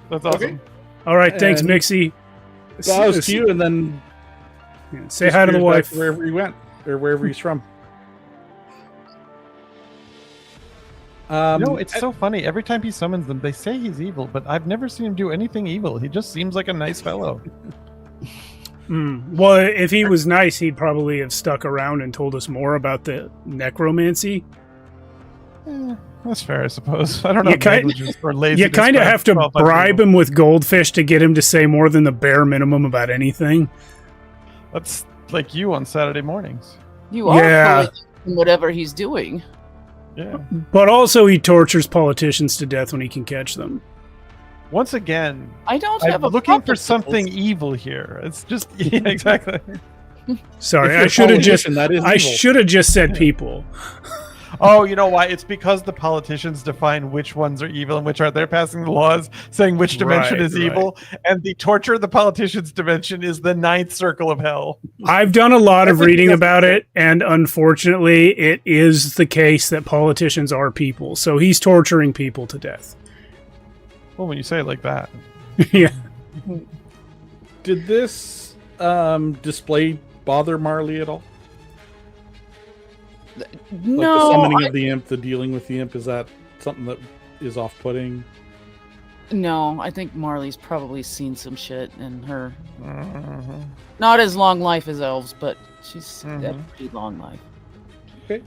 Speaker 2: That's awesome.
Speaker 4: Okay.
Speaker 1: All right. Thanks,
Speaker 4: And-
Speaker 1: Mixie.
Speaker 4: Bows to you and then
Speaker 1: Say hi to the
Speaker 4: disappears back
Speaker 1: wife.
Speaker 4: to wherever he went or wherever he's from.
Speaker 2: It's so funny. Every time he summons them, they say he's evil, but I've never seen him do anything evil. He just seems like a nice fellow.
Speaker 1: Well, if he was nice, he'd probably have stuck around and told us more about the necromancy.
Speaker 2: That's fair, I suppose. I don't know.
Speaker 1: You kind of have to bribe him with goldfish to get him to say more than the bare minimum about anything.
Speaker 2: That's like you on Saturday mornings.
Speaker 3: You are
Speaker 1: Yeah.
Speaker 3: in whatever he's doing.
Speaker 2: Yeah.
Speaker 1: But also, he tortures politicians to death when he can catch them.
Speaker 2: Once again,
Speaker 3: I don't
Speaker 2: I'm
Speaker 3: have a
Speaker 2: looking
Speaker 3: problem
Speaker 2: for
Speaker 3: with
Speaker 2: something
Speaker 3: this.
Speaker 2: evil here. It's just yeah, exactly.
Speaker 1: Sorry,
Speaker 4: If you're
Speaker 1: I should have just.
Speaker 4: politician, that is
Speaker 1: I
Speaker 4: evil.
Speaker 1: should have just said people.
Speaker 2: Oh, you know why? It's because the politicians define which ones are evil and which aren't. They're passing the laws saying which dimension
Speaker 1: Right,
Speaker 2: is evil, and the torture of the politicians dimension is the ninth circle of hell.
Speaker 1: I've done a lot of
Speaker 2: I think
Speaker 1: reading
Speaker 2: that's
Speaker 1: about
Speaker 2: okay.
Speaker 1: it, and unfortunately, it is the case that politicians are people. So he's torturing people to death.
Speaker 2: Well, when you say it like that,
Speaker 1: Yeah.
Speaker 4: Did this display bother Marley at all? Like the
Speaker 3: No,
Speaker 4: summoning of the imp, the dealing with the imp, is that something that is off-putting?
Speaker 3: No, I think Marley's probably seen some shit in her.
Speaker 2: Mhm.
Speaker 3: Not as long life as elves, but she's
Speaker 2: Mhm.
Speaker 3: had a pretty long life.
Speaker 4: Okay.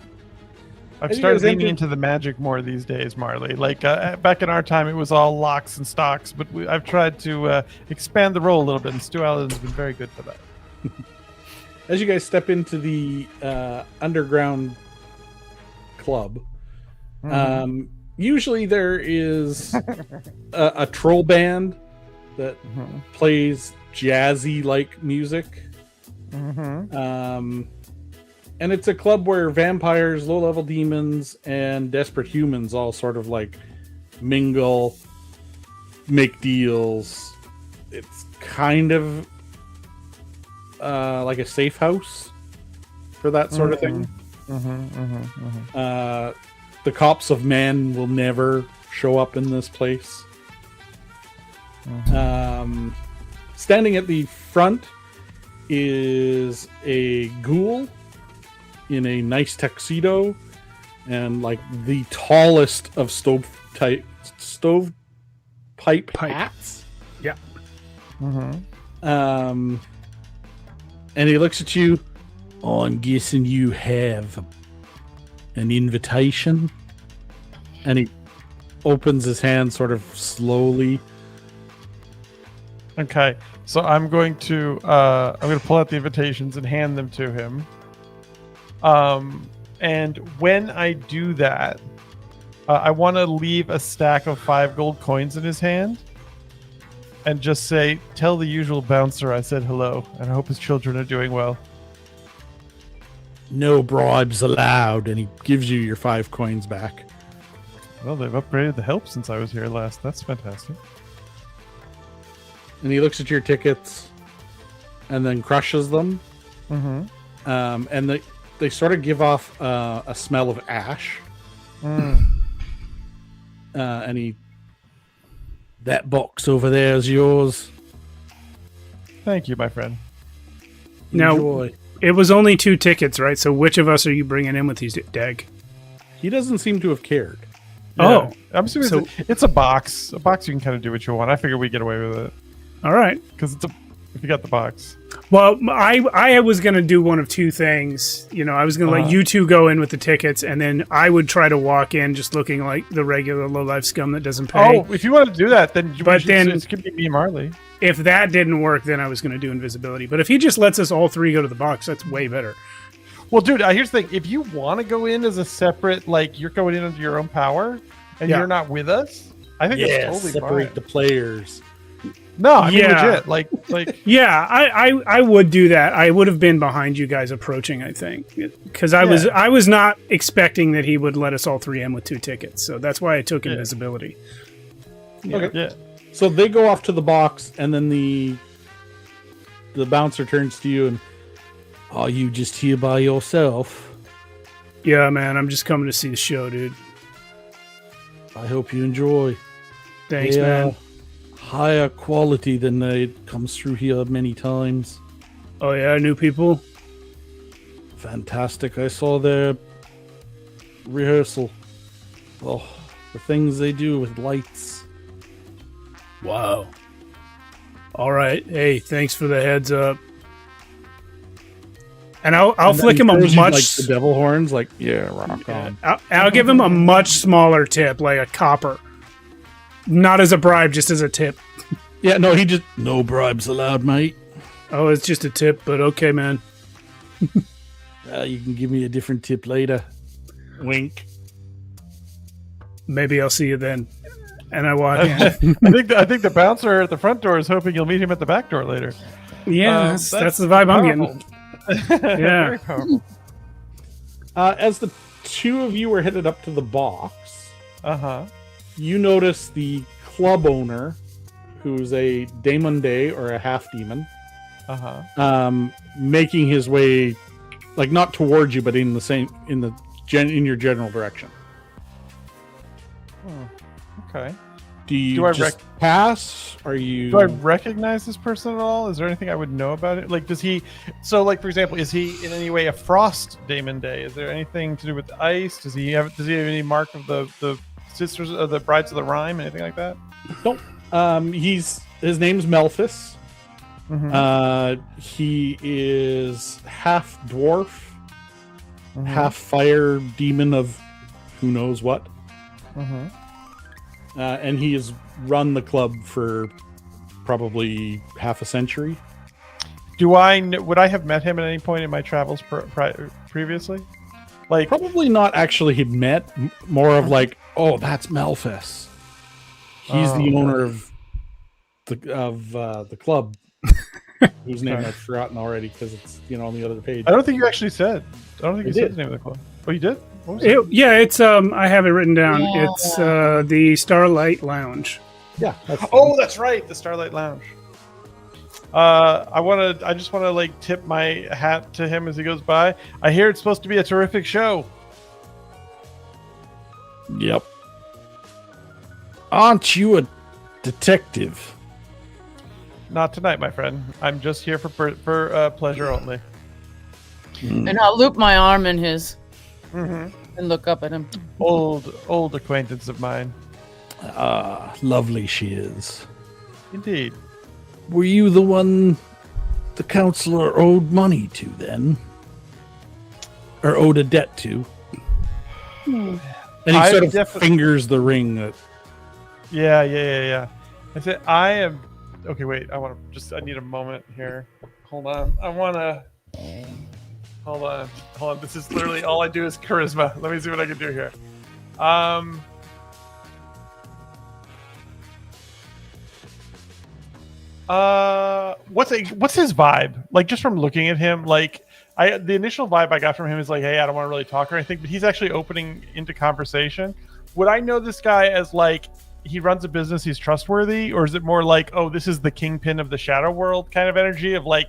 Speaker 2: I've
Speaker 4: Have you
Speaker 2: started
Speaker 4: guys
Speaker 2: leaning
Speaker 4: entered-
Speaker 2: into the magic more these days, Marley. Like back in our time, it was all locks and stocks, but I've tried to expand the role a little bit, and Stu Allen's been very good for that.
Speaker 4: As you guys step into the underground club, usually there is a troll band that plays jazzy-like music. And it's a club where vampires, low-level demons, and desperate humans all sort of like mingle, make deals. It's kind of like a safe house for that sort of thing. The cops of man will never show up in this place. Standing at the front is a ghoul in a nice tuxedo and like the tallest of stovepipe hats.
Speaker 1: Yeah.
Speaker 4: And he looks at you. Oh, I'm guessing you have an invitation. And he opens his hand sort of slowly.
Speaker 2: Okay, so I'm going to pull out the invitations and hand them to him. And when I do that, I want to leave a stack of 5 gold coins in his hand, and just say, "Tell the usual bouncer I said hello, and I hope his children are doing well."
Speaker 4: No bribes allowed. And he gives you your 5 coins back.
Speaker 2: Well, they've upgraded the help since I was here last. That's fantastic.
Speaker 4: And he looks at your tickets and then crushes them. And they sort of give off a smell of ash. And that box over there is yours.
Speaker 2: Thank you, my friend.
Speaker 1: Now,
Speaker 4: Enjoy.
Speaker 1: it was only 2 tickets, right? So which of us are you bringing in with these, Dag?
Speaker 4: He doesn't seem to have cared.
Speaker 1: Oh,
Speaker 2: I'm assuming
Speaker 1: so-
Speaker 2: it's a box. A box you can kind of do what you want. I figure we get away with it
Speaker 1: all right.
Speaker 2: because if you got the box.
Speaker 1: Well, I was going to do one of 2 things. You know, I was going to let you 2 go in with the tickets, and then I would try to walk in just looking like the regular low-life scum that doesn't pay.
Speaker 2: Oh, if you want to do that, then
Speaker 1: Then-
Speaker 2: it could be me and Marley.
Speaker 1: If that didn't work, then I was going to do invisibility. But if he just lets us all 3 go to the box, that's way better.
Speaker 2: Well, dude, here's the thing. If you want to go in as a separate, like, you're going in under your own power, and
Speaker 1: Yeah.
Speaker 2: you're not with us, I think that's totally
Speaker 4: separate
Speaker 2: fine.
Speaker 4: the players.
Speaker 2: No, I mean
Speaker 1: Yeah.
Speaker 2: legit. Like
Speaker 1: Yeah, I would do that. I would have been behind you guys approaching, I think, because I was not expecting that he would let us all 3 in with 2 tickets. So that's why I took invisibility.
Speaker 4: Okay.
Speaker 2: yeah.
Speaker 4: So they go off to the box, and then the bouncer turns to you and, "Are you just here by yourself?
Speaker 1: Yeah, man, I'm just coming to see the show, dude.
Speaker 4: I hope you enjoy.
Speaker 1: Thanks,
Speaker 4: They are
Speaker 1: man.
Speaker 4: higher quality than it comes through here many times.
Speaker 1: Oh yeah, new people.
Speaker 4: Fantastic. I saw their rehearsal. Oh, the things they do with lights.
Speaker 1: Wow. All right. Hey, thanks for the heads up. And I'll
Speaker 4: And
Speaker 1: flick
Speaker 4: then
Speaker 1: him a
Speaker 4: throws you,
Speaker 1: much.
Speaker 4: like the devil horns. Like, yeah, rock on.
Speaker 1: I'll give him a much smaller tip, like a copper. Not as a bribe, just as a tip.
Speaker 4: Yeah, no, he just no bribes allowed, mate.
Speaker 1: Oh, it's just a tip, but okay, man.
Speaker 4: You can give me a different tip later. Wink.
Speaker 1: Maybe I'll see you then. And I walk in.
Speaker 2: I think the bouncer at the front door is hoping you'll meet him at the back door later.
Speaker 1: Yeah, that's the vibe I'm getting. Yeah.
Speaker 2: Very powerful.
Speaker 4: As the 2 of you are headed up to the box, you notice the club owner, who's a Daemon Day or a half demon, making his way, like not towards you, but in your general direction.
Speaker 2: Okay.
Speaker 4: Do I just pass? Are you?
Speaker 2: Do I recognize this person at all? Is there anything I would know about it? Like, does he? So, like, for example, is he in any way a frost Daemon Day? Is there anything to do with ice? Does he have any mark of the sisters of the brides of the Rime? Anything like that?
Speaker 4: Nope. His name's Melphis.
Speaker 2: Mhm.
Speaker 4: He is half dwarf,
Speaker 2: Mhm.
Speaker 4: half fire demon of who knows what.
Speaker 2: Mhm.
Speaker 4: And he has run the club for probably half a century.
Speaker 2: Would I have met him at any point in my travels previously? Like,
Speaker 4: Probably not actually had met, more of like, oh, that's Melphis. He's
Speaker 2: Oh,
Speaker 4: the
Speaker 2: okay.
Speaker 4: owner of the club, whose name
Speaker 2: Okay.
Speaker 4: I've forgotten already because it's on the other page.
Speaker 2: I don't think you actually said. I don't think
Speaker 4: I
Speaker 2: you said
Speaker 4: did.
Speaker 2: the name of the club. Oh, you did? What was it?
Speaker 1: Yeah, it's I have it written down.
Speaker 3: Yeah.
Speaker 1: It's the Starlight Lounge.
Speaker 4: Yeah. That's
Speaker 2: Oh, that's right, the Starlight Lounge. I just want to like tip my hat to him as he goes by. I hear it's supposed to be a terrific show.
Speaker 4: Yep. Aren't you a detective?
Speaker 2: Not tonight, my friend. I'm just here for pleasure only.
Speaker 3: And I'll loop my arm in his
Speaker 2: Mm-hmm.
Speaker 3: and look up at him.
Speaker 2: Old acquaintance of mine.
Speaker 4: Ah, lovely she is.
Speaker 2: Indeed.
Speaker 4: Were you the one the counselor owed money to then? Or owed a debt to? And he
Speaker 2: I
Speaker 4: sort of
Speaker 2: definitely-
Speaker 4: fingers the ring that
Speaker 2: Yeah. I said I am. Okay, wait. I need a moment here. Hold on. Hold on. This is literally all I do is charisma. Let me see what I can do here. What's his vibe? Like, just from looking at him, like the initial vibe I got from him is like, hey, I don't want to really talk or anything, but he's actually opening into conversation. Would I know this guy as like he runs a business, he's trustworthy, or is it more like, oh, this is the kingpin of the shadow world kind of energy of like,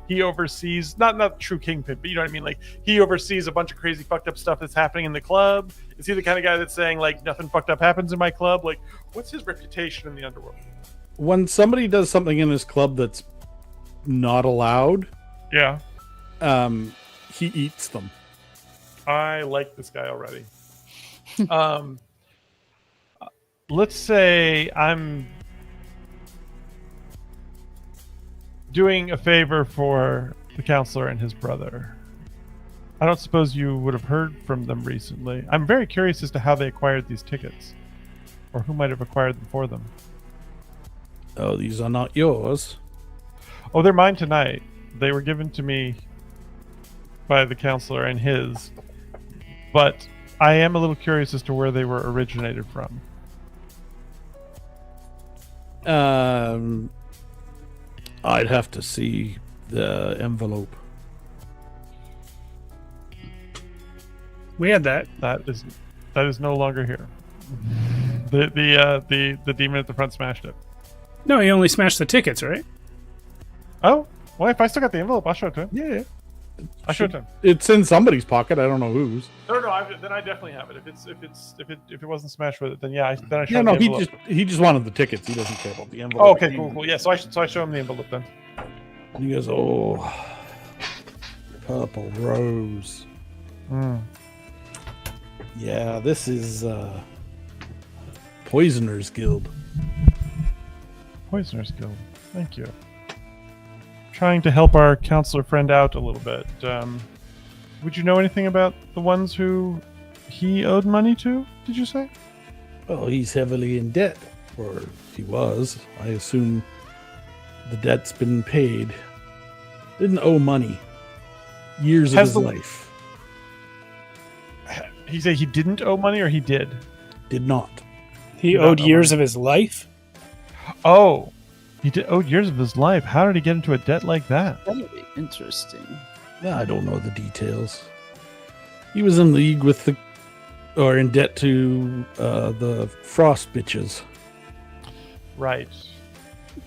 Speaker 2: he oversees not true kingpin, but you know what I mean? Like he oversees a bunch of crazy fucked up stuff that's happening in the club. Is he the kind of guy that's saying like nothing fucked up happens in my club? Like, what's his reputation in the underworld?
Speaker 4: when somebody does something in his club that's not allowed,
Speaker 2: Yeah.
Speaker 4: he eats them.
Speaker 2: I like this guy already. Let's say I'm doing a favor for the counselor and his brother. I don't suppose you would have heard from them recently. I'm very curious as to how they acquired these tickets, or who might have acquired them for them.
Speaker 4: Oh, these are not yours.
Speaker 2: Oh, they're mine tonight. They were given to me by the counselor and his, but I am a little curious as to where they were originated from.
Speaker 4: I'd have to see the envelope.
Speaker 1: We had that.
Speaker 2: That is no longer here. The demon at the front smashed it.
Speaker 1: No, he only smashed the tickets, right?
Speaker 2: Oh, well, if I still got the envelope, I'll show it to him.
Speaker 4: Yeah.
Speaker 2: I'll show it to him.
Speaker 4: It's in somebody's pocket. I don't know whose.
Speaker 2: No, then I definitely have it. If it wasn't smashed with it, then yeah, then I show
Speaker 4: Yeah,
Speaker 2: him
Speaker 4: no,
Speaker 2: the envelope.
Speaker 4: he just wanted the tickets. He doesn't care about the envelope.
Speaker 2: Oh, okay, cool. Yeah, so I show him the envelope then.
Speaker 4: And he goes, oh, purple rose.
Speaker 2: Mm.
Speaker 4: Yeah, this is Poisoner's Guild.
Speaker 2: Poisoner's Guild. Thank you. Trying to help our counselor friend out a little bit. Would you know anything about the ones who he owed money to? Did you say?
Speaker 4: Well, he's heavily in debt, or he was. I assume the debt's been paid. Didn't owe money. Years of
Speaker 2: Has
Speaker 4: his
Speaker 2: the-
Speaker 4: life.
Speaker 2: He said he didn't owe money, or he did?
Speaker 4: Did not.
Speaker 1: He
Speaker 2: Did
Speaker 1: owed
Speaker 2: not know
Speaker 1: years
Speaker 2: money.
Speaker 1: of his life.
Speaker 2: Oh, he owed years of his life. How did he get into a debt like that?
Speaker 3: That would be interesting.
Speaker 4: I don't know the details. He was in league with or in debt to the Frost bitches.
Speaker 2: Right.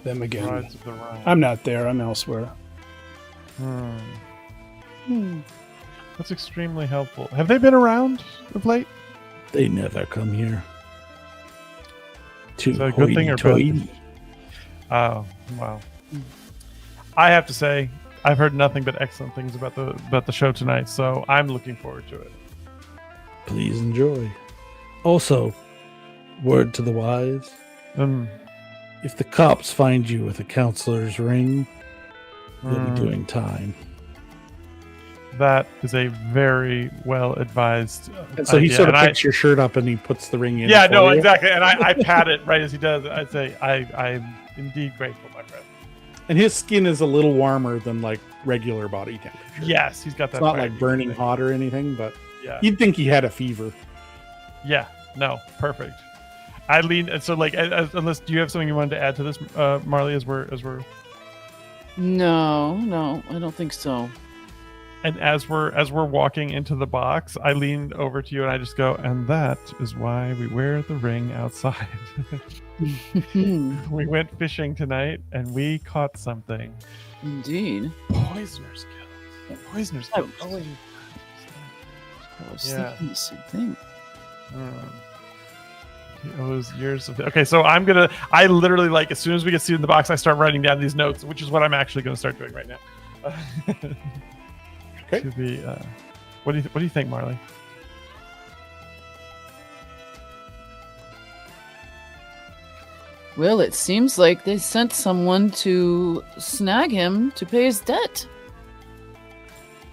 Speaker 1: Them again.
Speaker 2: Rides of the Rhine.
Speaker 1: I'm not there. I'm elsewhere.
Speaker 2: That's extremely helpful. Have they been around of late?
Speaker 4: They never come here. Too
Speaker 2: Is that a good thing or bad?
Speaker 4: hoity-toity.
Speaker 2: Oh, wow. I have to say, I've heard nothing but excellent things about the show tonight, so I'm looking forward to it.
Speaker 4: Please enjoy. Also, word to the wise. If the cops find you with a counselor's ring, you'll be doing time.
Speaker 2: That is a very well advised.
Speaker 4: And so he sort of picks your shirt up and he puts the ring in.
Speaker 2: Yeah, no,
Speaker 4: you.
Speaker 2: exactly. And I pat it right as he does. I'd say I'm indeed grateful, my friend.
Speaker 4: And his skin is a little warmer than like regular body temperature.
Speaker 2: Yes, he's got that.
Speaker 4: It's not like burning hot or anything, but
Speaker 2: yeah,
Speaker 4: you'd think he had a fever.
Speaker 2: Yeah, no, perfect. I lean, and so like, unless do you have something you wanted to add to this, Marley? As we're
Speaker 3: No, I don't think so.
Speaker 2: And as we're walking into the box, I lean over to you and I just go, and that is why we wear the ring outside. We went fishing tonight and we caught something.
Speaker 3: Indeed.
Speaker 2: Poisoner's gills. Poisoner's gills.
Speaker 3: I was thinking the same thing.
Speaker 2: He owes years of. Okay, so I literally, like, as soon as we get seated in the box, I start writing down these notes, which is what I'm actually going to start doing right now.
Speaker 4: Okay.
Speaker 2: To be, what do you think, Marley?
Speaker 3: Well, it seems like they sent someone to snag him to pay his debt.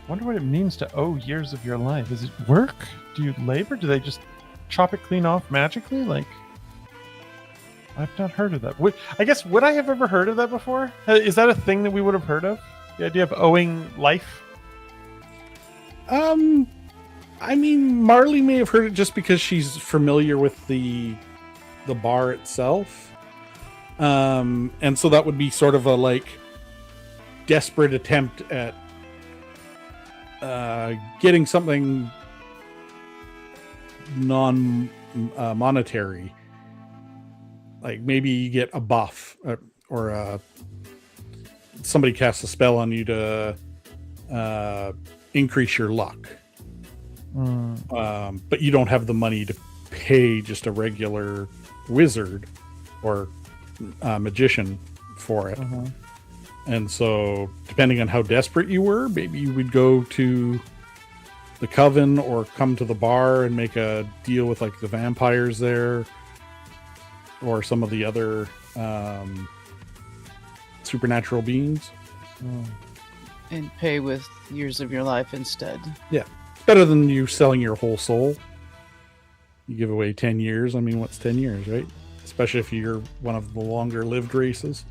Speaker 2: Wonder what it means to owe years of your life. Is it work? Do you labor? Do they just chop it clean off magically? Like, I've not heard of that. Would I have ever heard of that before? Is that a thing that we would have heard of? The idea of owing life?
Speaker 4: I mean, Marley may have heard it just because she's familiar with the bar itself. And so that would be sort of a like desperate attempt at getting something non-monetary. Like maybe you get a buff or somebody casts a spell on you to increase your luck. But you don't have the money to pay just a regular wizard or magician for it. And so depending on how desperate you were, maybe you would go to the coven or come to the bar and make a deal with like the vampires there or some of the other supernatural beings.
Speaker 3: And pay with years of your life instead.
Speaker 4: Yeah. It's better than you selling your whole soul. You give away 10 years. I mean, what's 10 years, right? Especially if you're one of the longer lived races.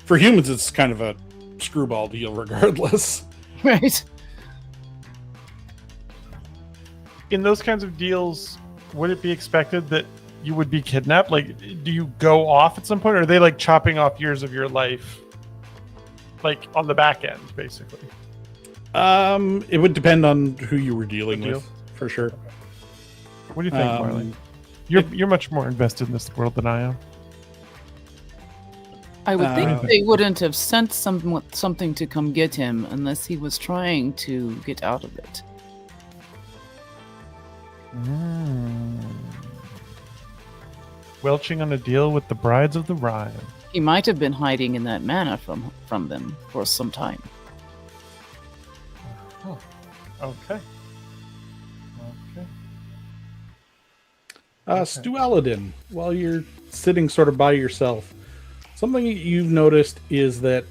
Speaker 4: For humans, it's kind of a screwball deal regardless.
Speaker 3: Right.
Speaker 2: In those kinds of deals, would it be expected that you would be kidnapped? Like, do you go off at some point, or are they like chopping off years of your life, like on the back end, basically?
Speaker 4: It would depend on who you were dealing with, for sure.
Speaker 2: What do you think, Marley? You're much more invested in this world than I am.
Speaker 3: I would think they wouldn't have sent something to come get him unless he was trying to get out of it.
Speaker 2: Welching on a deal with the brides of the Rime.
Speaker 3: He might have been hiding in that manor from them for some time.
Speaker 2: Oh, okay.
Speaker 4: Stu Aladin, while you're sitting sort of by yourself, something you've noticed is that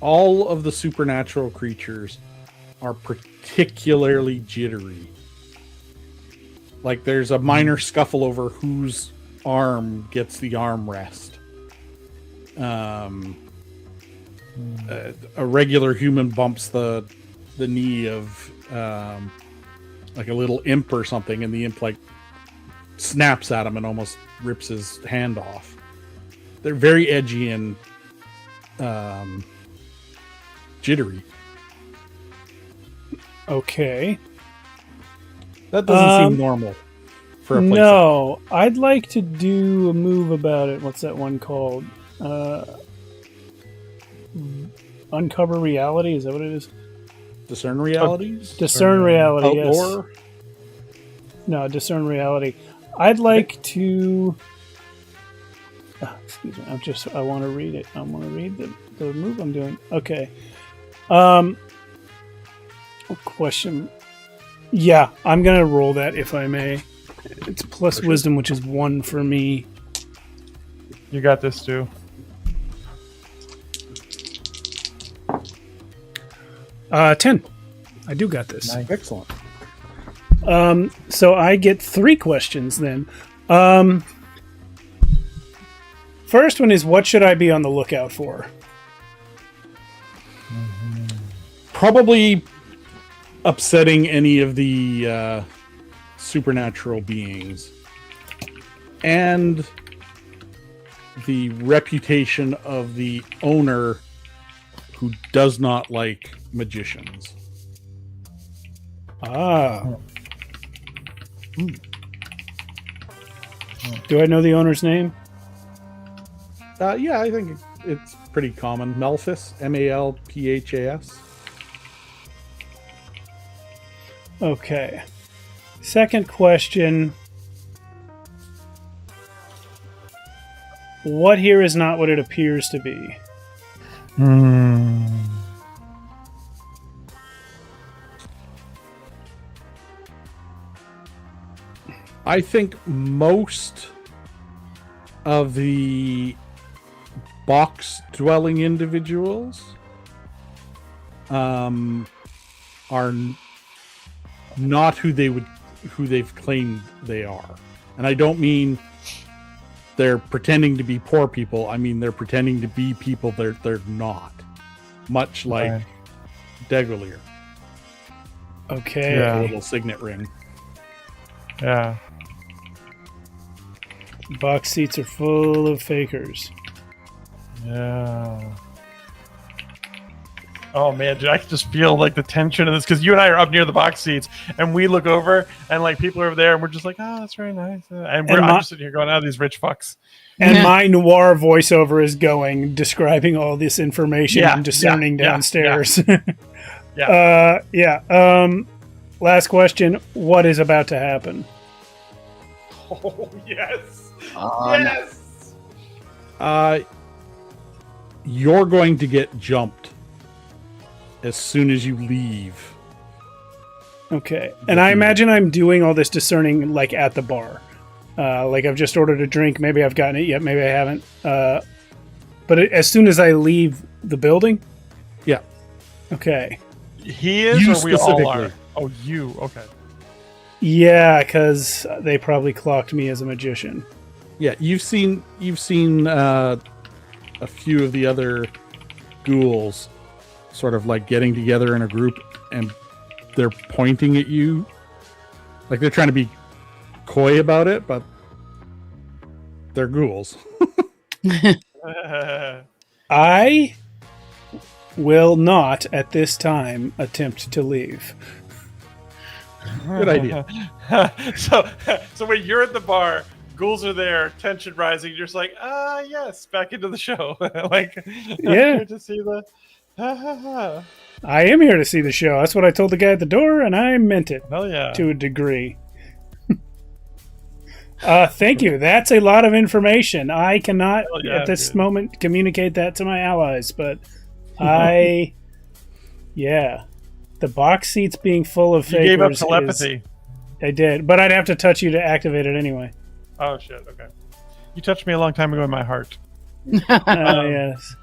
Speaker 4: all of the supernatural creatures are particularly jittery. Like there's a minor scuffle over whose arm gets the armrest. A regular human bumps the knee of like a little imp or something, and the imp like snaps at him and almost rips his hand off. They're very edgy and jittery.
Speaker 1: Okay.
Speaker 4: That doesn't seem normal for a place.
Speaker 1: No, I'd like to do a move about it. What's that one called? Uncover reality? Is that what it is?
Speaker 4: Discern realities?
Speaker 1: Discern reality, yes.
Speaker 4: Outdoor?
Speaker 1: No, discern reality. I'd like to... excuse me. I want to read it. I want to read the move I'm doing. Okay. Question. Yeah, I'm going to roll that if I may. It's plus wisdom, which is 1 for me.
Speaker 2: You got this, too.
Speaker 1: Uh, 10. I do got this.
Speaker 2: Nice.
Speaker 4: Excellent.
Speaker 1: So I get 3 questions then. First one is, what should I be on the lookout for?
Speaker 4: Probably upsetting any of the supernatural beings. And the reputation of the owner who does not like magicians.
Speaker 1: Ah. Do I know the owner's name?
Speaker 4: Yeah, I think it's pretty common. Malphas, Malphas.
Speaker 1: Okay. Second question. What here is not what it appears to be?
Speaker 4: I think most of the box-dwelling individuals are not who they've claimed they are, and I don't mean they're pretending to be poor people. I mean they're pretending to be people they're not, much like Degolier.
Speaker 1: Okay.
Speaker 2: Yeah.
Speaker 4: A little signet ring.
Speaker 2: Yeah.
Speaker 1: Box seats are full of fakers.
Speaker 2: Yeah. Oh man, dude, I can just feel like the tension of this because you and I are up near the box seats, and we look over, and like people are over there, and we're just like, "Oh, that's very nice," and I'm just sitting here going, "Oh, these rich fucks."
Speaker 1: And my noir voiceover is going, describing all this information and discerning downstairs. Last question: what is about to happen?
Speaker 2: Oh yes,
Speaker 4: yes. You're going to get jumped as soon as you leave.
Speaker 1: Okay. And I imagine I'm doing all this discerning like at the bar. Like I've just ordered a drink. Maybe I've gotten it yet. Maybe I haven't. But as soon as I leave the building?
Speaker 4: Yeah.
Speaker 1: Okay.
Speaker 2: He is,
Speaker 4: You
Speaker 2: or we all
Speaker 4: specifically.
Speaker 2: are? Oh, you. Okay.
Speaker 1: Yeah, because they probably clocked me as a magician.
Speaker 4: Yeah, you've seen a few of the other ghouls sort of like getting together in a group, and they're pointing at you like they're trying to be coy about it, but they're ghouls.
Speaker 1: I will not at this time attempt to leave.
Speaker 4: Good idea.
Speaker 2: so when you're at the bar, ghouls are there, tension rising. You're just like, yes, back into the show. Like,
Speaker 1: Yeah.
Speaker 2: here to see the.
Speaker 1: I am here to see the show. That's what I told the guy at the door, and I meant it
Speaker 2: Hell yeah.
Speaker 1: to a degree. Thank you. That's a lot of information. I cannot at this moment communicate that to my allies, but the box seats being full of fakers.
Speaker 2: You gave up telepathy.
Speaker 1: I did, but I'd have to touch you to activate it anyway.
Speaker 2: Oh shit. Okay. You touched me a long time ago in my heart.
Speaker 1: Yes.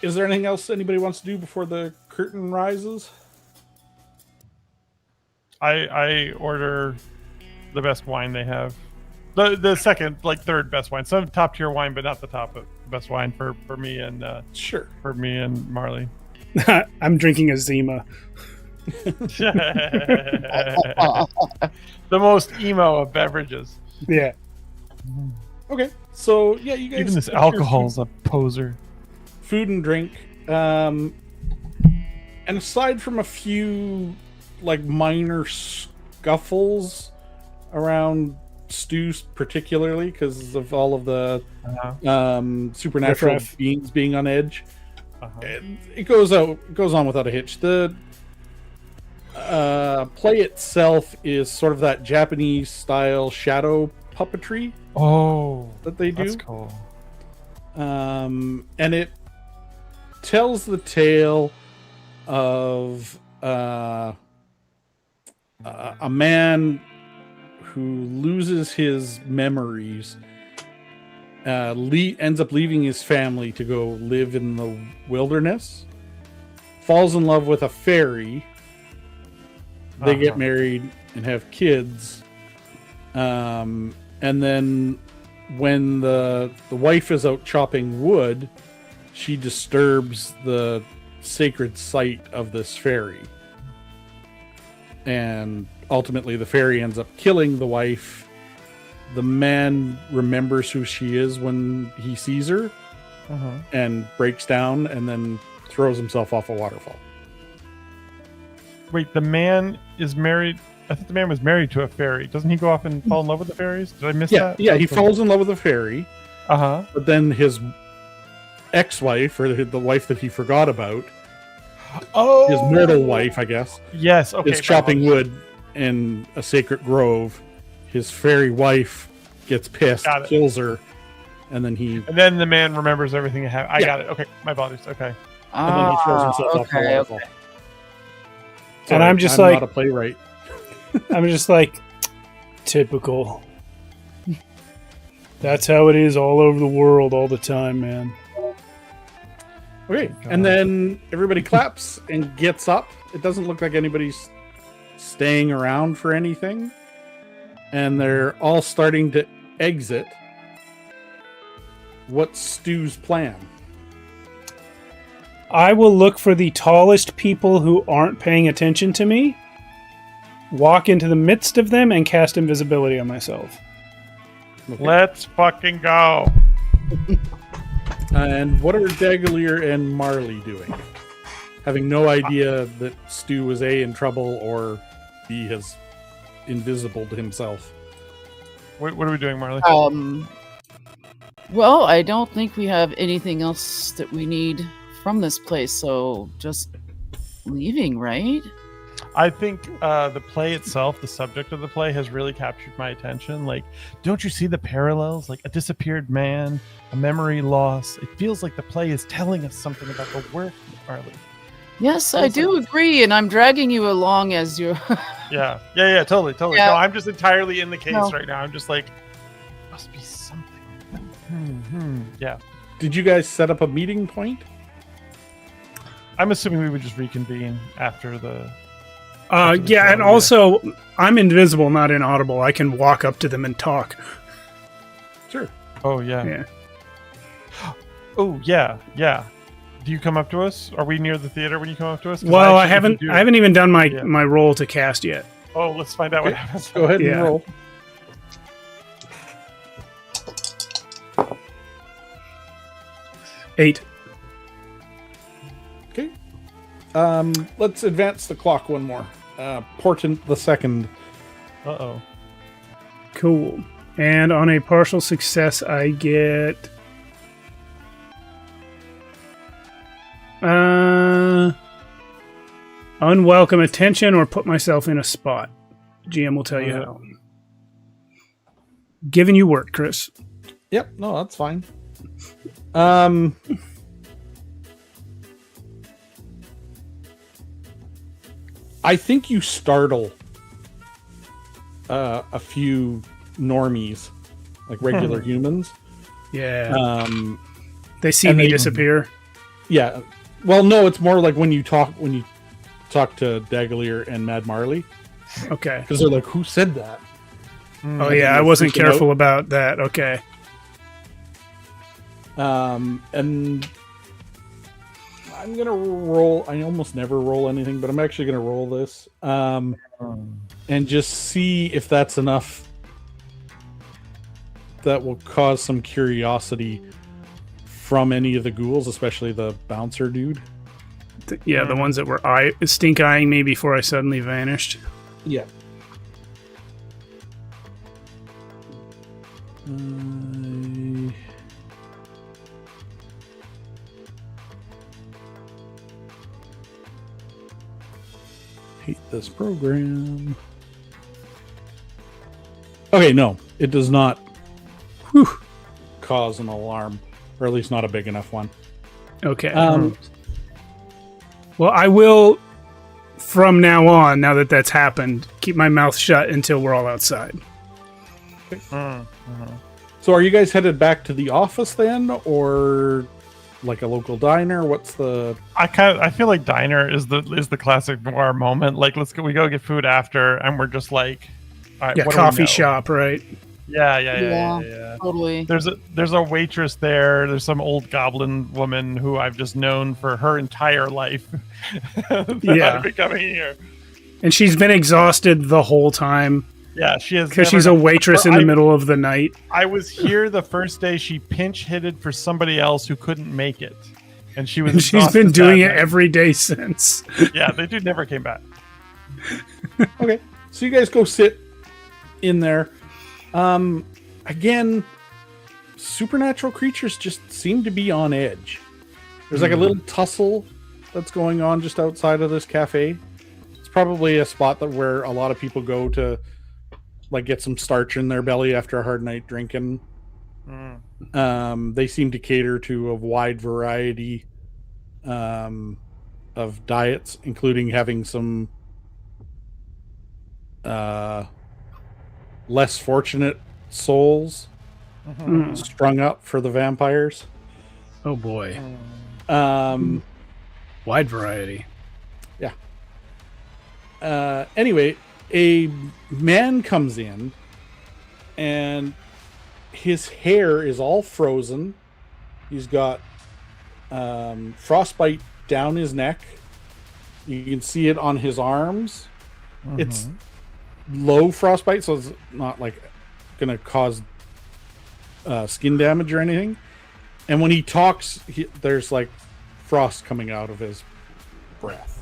Speaker 4: Is there anything else anybody wants to do before the curtain rises?
Speaker 2: I order the best wine they have. The second, like third best wine. Some top tier wine, but not the top of best wine for me and
Speaker 4: Sure.
Speaker 2: for me and Marley.
Speaker 1: I'm drinking a Zima.
Speaker 2: The most emo of beverages.
Speaker 1: Yeah.
Speaker 4: Okay. So yeah, you guys.
Speaker 2: Even this
Speaker 4: get your
Speaker 2: alcohol's a poser.
Speaker 4: food and drink, and aside from a few like minor scuffles around stews, particularly because of all of the supernatural
Speaker 1: Riff-raff.
Speaker 4: beings being on edge, it goes on without a hitch. The play itself is sort of that Japanese style shadow puppetry that they do.
Speaker 2: That's cool.
Speaker 4: And it tells the tale of a man who loses his memories ends up leaving his family to go live in the wilderness, falls in love with a fairy. They get married and have kids. And then when the wife is out chopping wood, she disturbs the sacred site of this fairy. And ultimately the fairy ends up killing the wife. The man remembers who she is when he sees her and breaks down and then throws himself off a waterfall.
Speaker 2: Wait, the man is married. I thought the man was married to a fairy. Doesn't he go off and fall in love with the fairies? Did I miss that?
Speaker 4: Yeah, he falls in love with a fairy.
Speaker 2: But
Speaker 4: then his ex-wife, or the wife that he forgot about, his mortal wife, I guess,
Speaker 2: yes, okay,
Speaker 4: is chopping wood in a sacred grove. His fairy wife gets pissed, kills her, and then the man remembers everything that happened. I got it. Okay, my apologies. Okay. And then he throws himself off the waterfall.
Speaker 1: Okay. And I'm just
Speaker 4: not a playwright.
Speaker 1: I'm just like, typical. That's how it is all over the world all the time, man.
Speaker 4: Okay, and then everybody claps and gets up. It doesn't look like anybody's staying around for anything. And they're all starting to exit. What's Stu's plan?
Speaker 1: I will look for the tallest people who aren't paying attention to me, walk into the midst of them, and cast invisibility on myself.
Speaker 2: Okay. Let's fucking go.
Speaker 4: And what are Dagalier and Marley doing? Having no idea that Stu was A, in trouble, or B, has invisible to himself.
Speaker 2: What are we doing, Marley?
Speaker 3: Well, I don't think we have anything else that we need from this place, so just leaving, right?
Speaker 2: I think the play itself, the subject of the play, has really captured my attention. Like, don't you see the parallels? Like a disappeared man, a memory loss. It feels like the play is telling us something about the work, Marley.
Speaker 3: Yes, I do agree, and I'm dragging you along as you.
Speaker 2: Yeah, totally.
Speaker 3: Yeah.
Speaker 2: No, I'm just entirely in the case right now. I'm just like, must be something. Yeah.
Speaker 4: Did you guys set up a meeting point?
Speaker 2: I'm assuming we would just reconvene after the.
Speaker 1: Yeah, and also, I'm invisible, not inaudible. I can walk up to them and talk.
Speaker 4: Sure.
Speaker 2: Oh, yeah. Oh, yeah. Do you come up to us? Are we near the theater when you come up to us?
Speaker 1: Well, I haven't even done my roll to cast yet.
Speaker 2: Oh, let's find out what happens.
Speaker 4: Go ahead and roll.
Speaker 1: Eight.
Speaker 4: Okay. Let's advance the clock one more. Portent the second.
Speaker 2: Uh-oh.
Speaker 1: Cool. And on a partial success, I get... unwelcome attention or put myself in a spot. GM will tell you how. Giving you work, Chris.
Speaker 4: Yep, no, that's fine. I think you startle a few normies, like regular humans.
Speaker 1: Yeah. They see me disappear.
Speaker 4: Yeah. Well, no, it's more like when you talk to Dagalier and Mad Marley.
Speaker 1: Okay.
Speaker 4: Because they're like, who said that?
Speaker 1: Oh, yeah, I wasn't careful about that. Okay.
Speaker 4: And I'm going to roll. I almost never roll anything, but I'm actually going to roll this. And just see if that's enough that will cause some curiosity from any of the ghouls, especially the bouncer dude.
Speaker 1: Yeah, the ones that were stink-eyeing me before I suddenly vanished.
Speaker 4: Yeah. Hate this program. Okay, no, it does not cause an alarm, or at least not a big enough one.
Speaker 1: Okay. Well, I will, from now on, now that that's happened, keep my mouth shut until we're all outside.
Speaker 4: So are you guys headed back to the office then, or like a local diner? What's the?
Speaker 2: I feel like diner is the classic noir moment. Like we go get food after, and we're just like, all right,
Speaker 1: Yeah,
Speaker 2: what do we
Speaker 1: coffee
Speaker 2: know?
Speaker 1: shop, right?
Speaker 2: Yeah.
Speaker 3: Totally.
Speaker 2: There's a waitress there. There's some old goblin woman who I've just known for her entire life.
Speaker 1: Yeah.
Speaker 2: I've been coming here.
Speaker 1: And she's been exhausted the whole time
Speaker 2: Yeah, she has.
Speaker 1: because
Speaker 2: never
Speaker 1: she's a
Speaker 2: done-
Speaker 1: waitress in the middle of the night.
Speaker 2: I was here the first day she pinch hitted for somebody else who couldn't make it, and she was.
Speaker 1: And she's been
Speaker 2: exhausted
Speaker 1: doing
Speaker 2: that
Speaker 1: it
Speaker 2: night.
Speaker 1: every day since.
Speaker 2: Yeah, the dude never came back.
Speaker 4: Okay, so you guys go sit in there. Again, supernatural creatures just seem to be on edge. There's like a little tussle that's going on just outside of this cafe. It's probably a spot where a lot of people go to like get some starch in their belly after a hard night drinking. They seem to cater to a wide variety of diets, including having some less fortunate souls strung up for the vampires.
Speaker 1: Oh boy.
Speaker 4: Um,
Speaker 1: Wide variety.
Speaker 4: Anyway, a man comes in and his hair is all frozen. He's got frostbite down his neck. You can see it on his arms. It's low frostbite, so it's not like gonna cause skin damage or anything. And when he talks, there's like frost coming out of his breath.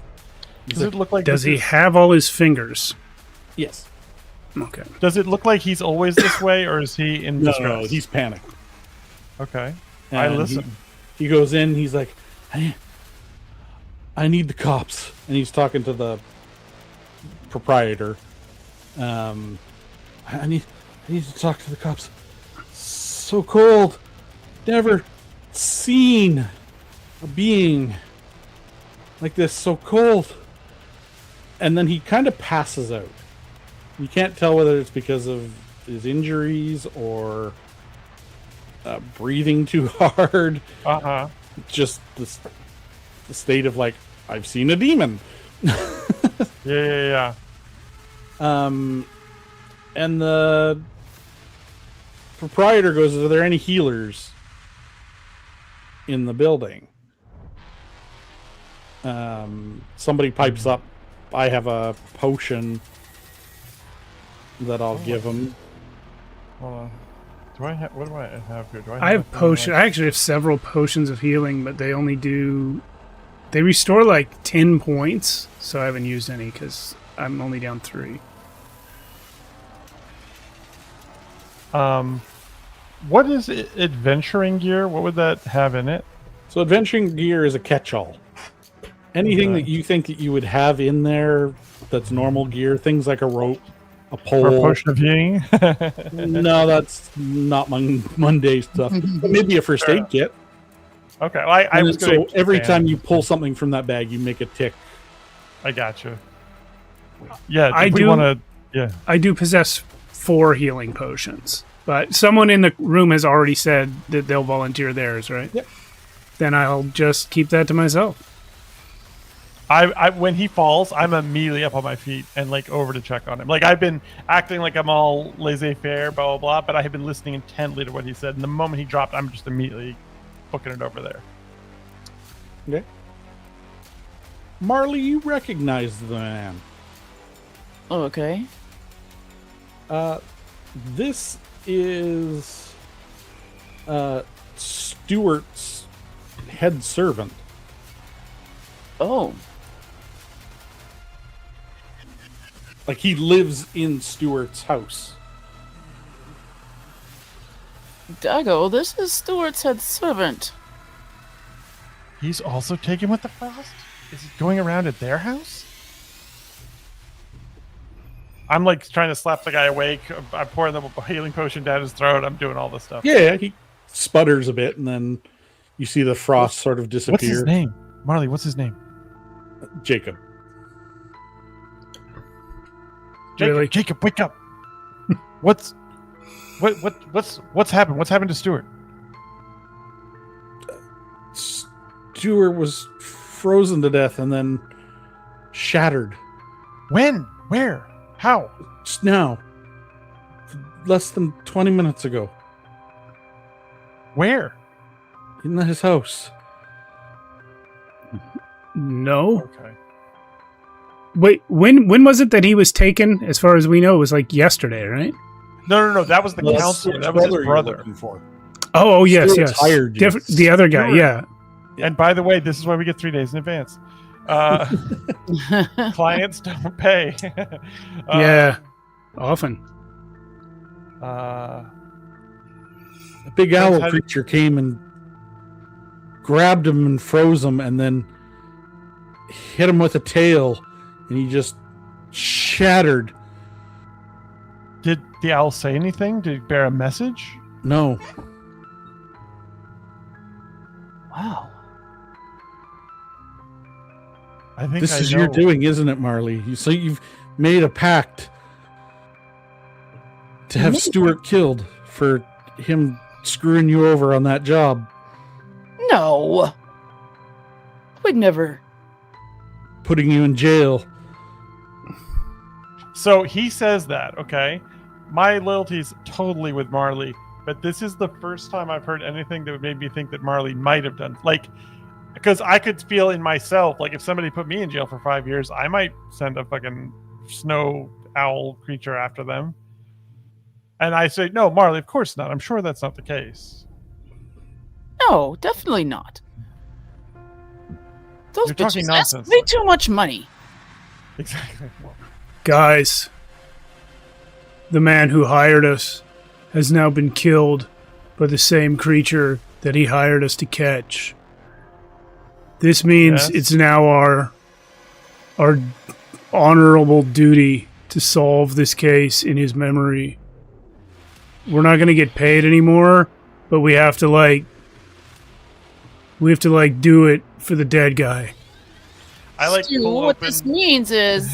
Speaker 2: Does it look like?
Speaker 1: Does he have all his fingers?
Speaker 4: Yes.
Speaker 1: Okay.
Speaker 2: Does it look like he's always this way, or is he in distress?
Speaker 4: No, he's panicked.
Speaker 2: Okay.
Speaker 4: And
Speaker 2: I listen.
Speaker 4: He goes in. He's like, I need the cops, and he's talking to the proprietor. I need to talk to the cops. So cold. Never seen a being like this. So cold. And then he kind of passes out. You can't tell whether it's because of his injuries or breathing too hard. Just the state of like, I've seen a demon.
Speaker 2: Yeah.
Speaker 4: And the proprietor goes, are there any healers in the building? Somebody pipes up, I have a potion that I'll give him.
Speaker 2: Hold on. What do I have here?
Speaker 1: I have potion. I actually have several potions of healing, but they restore like 10 points, so I haven't used any because I'm only down 3.
Speaker 2: What is adventuring gear? What would that have in it?
Speaker 4: So adventuring gear is a catch-all. Anything that you think that you would have in there that's normal gear, things like a rope, a pole.
Speaker 2: Or a potion of healing?
Speaker 4: No, that's not Monday stuff. But maybe a first aid kit.
Speaker 2: Okay, well, I was
Speaker 4: so
Speaker 2: going to
Speaker 4: every time you pull something from that bag, you make a tick.
Speaker 2: I got you. Yeah,
Speaker 1: I
Speaker 2: we
Speaker 1: do-
Speaker 2: want to. Yeah.
Speaker 1: I do possess 4 healing potions, but someone in the room has already said that they'll volunteer theirs, right?
Speaker 4: Yep.
Speaker 1: Then I'll just keep that to myself.
Speaker 2: I when he falls, I'm immediately up on my feet and like over to check on him. Like I've been acting like I'm all laissez-faire, blah blah blah, but I have been listening intently to what he said. And the moment he dropped, I'm just immediately booking it over there.
Speaker 4: Okay. Marley, you recognize the man.
Speaker 3: Oh, okay.
Speaker 4: This is Stuart's head servant.
Speaker 3: Oh,
Speaker 4: Like he lives in Stuart's house.
Speaker 3: Dago, this is Stuart's head servant.
Speaker 2: He's also taken with the frost? Is he going around at their house? I'm like trying to slap the guy awake. I'm pouring the healing potion down his throat. I'm doing all this stuff.
Speaker 4: Yeah, he sputters a bit, and then you see the frost sort of disappear.
Speaker 2: What's his name? Marley, what's his name?
Speaker 4: Jacob.
Speaker 2: Jacob,
Speaker 1: Really?
Speaker 2: Jacob, wake up. What's What's happened? What's happened to Stuart?
Speaker 4: Stuart was frozen to death and then shattered.
Speaker 2: When? Where? How?
Speaker 4: Just now. Less than 20 minutes ago.
Speaker 2: Where?
Speaker 4: In his house.
Speaker 1: No.
Speaker 2: Okay.
Speaker 1: Wait, when was it that he was taken? As far as we know, it was like yesterday, right?
Speaker 2: No. That was the
Speaker 4: Well,
Speaker 2: counselor.
Speaker 4: Stuart's
Speaker 2: That was his
Speaker 4: you're
Speaker 2: brother.
Speaker 4: looking for.
Speaker 1: Oh, yes,
Speaker 4: Stuart's
Speaker 1: yes.
Speaker 4: hired you.
Speaker 1: The other guy,
Speaker 2: Stuart.
Speaker 1: yeah.
Speaker 2: And by the way, this is why we get 3 days in advance. Clients don't pay.
Speaker 1: Yeah, often.
Speaker 4: A big owl creature came and grabbed him and froze him and then hit him with a tail and he just shattered.
Speaker 2: Did the owl say anything? Did it bear a message?
Speaker 4: No.
Speaker 3: Wow.
Speaker 2: I think
Speaker 4: This
Speaker 2: I
Speaker 4: is
Speaker 2: know.
Speaker 4: your doing, isn't it, Marley? So you've made a pact to have Stuart killed for him screwing you over on that job,
Speaker 3: No. We'd never.
Speaker 4: putting you in jail.
Speaker 2: So he says that, okay? My loyalty's totally with Marley, but this is the first time I've heard anything that would make me think that Marley might have done. Like, because I could feel in myself, like if somebody put me in jail for 5 years, I might send a fucking snow owl creature after them. And I say, no, Marley, of course not. I'm sure that's not the case.
Speaker 3: No, definitely not. Those
Speaker 2: You're talking
Speaker 3: bitches
Speaker 2: nonsense.
Speaker 3: ask way too much money.
Speaker 2: Exactly.
Speaker 1: Guys, the man who hired us has now been killed by the same creature that he hired us to catch. This means
Speaker 2: Yes.
Speaker 1: it's now our honorable duty to solve this case in his memory. We're not going to get paid anymore, but we have to do it for the dead guy.
Speaker 2: I like
Speaker 3: Stu,
Speaker 2: pull
Speaker 3: what
Speaker 2: open.
Speaker 3: this means is